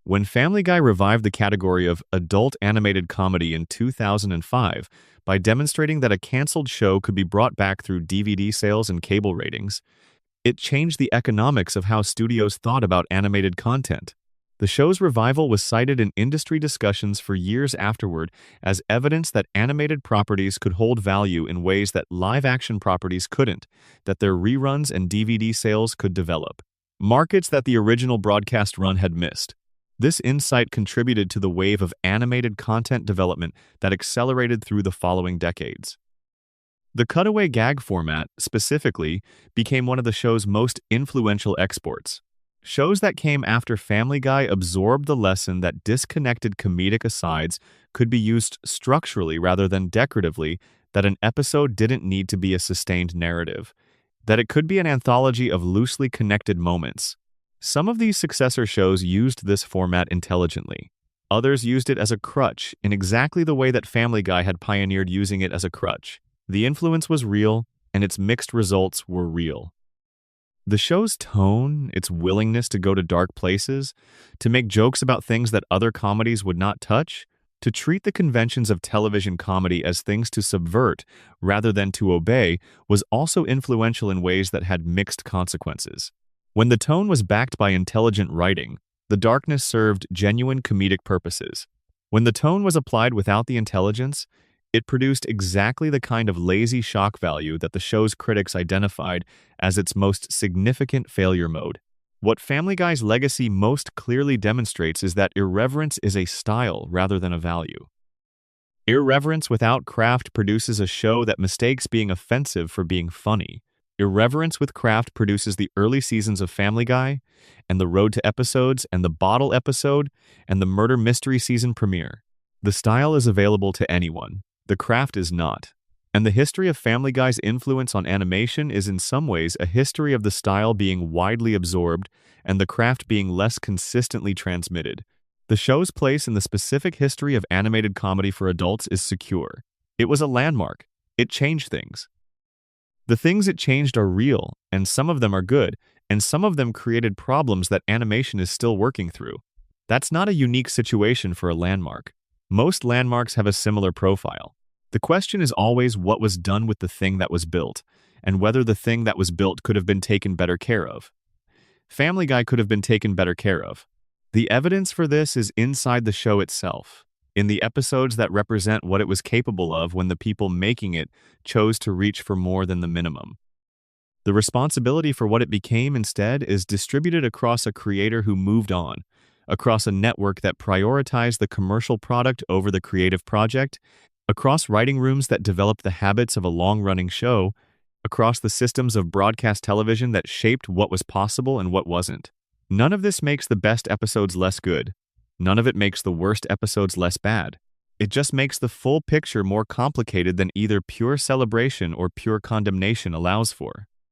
When Family Guy revived the category of adult animated comedy in 2005 by demonstrating that a canceled show could be brought back through DVD sales and cable ratings, it changed the economics of how studios thought about animated content. The show's revival was cited in industry discussions for years afterward as evidence that animated properties could hold value in ways that live-action properties couldn't, that their reruns and DVD sales could develop. Markets that the original broadcast run had missed. This insight contributed to the wave of animated content development that accelerated through the following decades. The cutaway gag format, specifically, became one of the show's most influential exports. Shows that came after Family Guy absorbed the lesson that disconnected comedic asides could be used structurally rather than decoratively, that an episode didn't need to be a sustained narrative, that it could be an anthology of loosely connected moments. Some of these successor shows used this format intelligently. Others used it as a crutch in exactly the way that Family Guy had pioneered using it as a crutch. The influence was real, and its mixed results were real. The show's tone, its willingness to go to dark places, to make jokes about things that other comedies would not touch, to treat the conventions of television comedy as things to subvert rather than to obey, was also influential in ways that had mixed consequences. When the tone was backed by intelligent writing, the darkness served genuine comedic purposes. When the tone was applied without the intelligence, it produced exactly the kind of lazy shock value that the show's critics identified as its most significant failure mode. What Family Guy's legacy most clearly demonstrates is that irreverence is a style rather than a value. Irreverence without craft produces a show that mistakes being offensive for being funny. Irreverence with craft produces the early seasons of Family Guy, and the Road to Episodes, and the Bottle episode, and the Murder Mystery season premiere. The style is available to anyone. The craft is not. And the history of Family Guy's influence on animation is in some ways a history of the style being widely absorbed and the craft being less consistently transmitted. The show's place in the specific history of animated comedy for adults is secure. It was a landmark. It changed things. The things it changed are real, and some of them are good, and some of them created problems that animation is still working through. That's not a unique situation for a landmark. Most landmarks have a similar profile. The question is always what was done with the thing that was built, and whether the thing that was built could have been taken better care of. Family Guy could have been taken better care of. The evidence for this is inside the show itself, in the episodes that represent what it was capable of when the people making it chose to reach for more than the minimum. The responsibility for what it became instead is distributed across a creator who moved on, across a network that prioritized the commercial product over the creative project, across writing rooms that developed the habits of a long-running show, across the systems of broadcast television that shaped what was possible and what wasn't. None of this makes the best episodes less good. None of it makes the worst episodes less bad. It just makes the full picture more complicated than either pure celebration or pure condemnation allows for.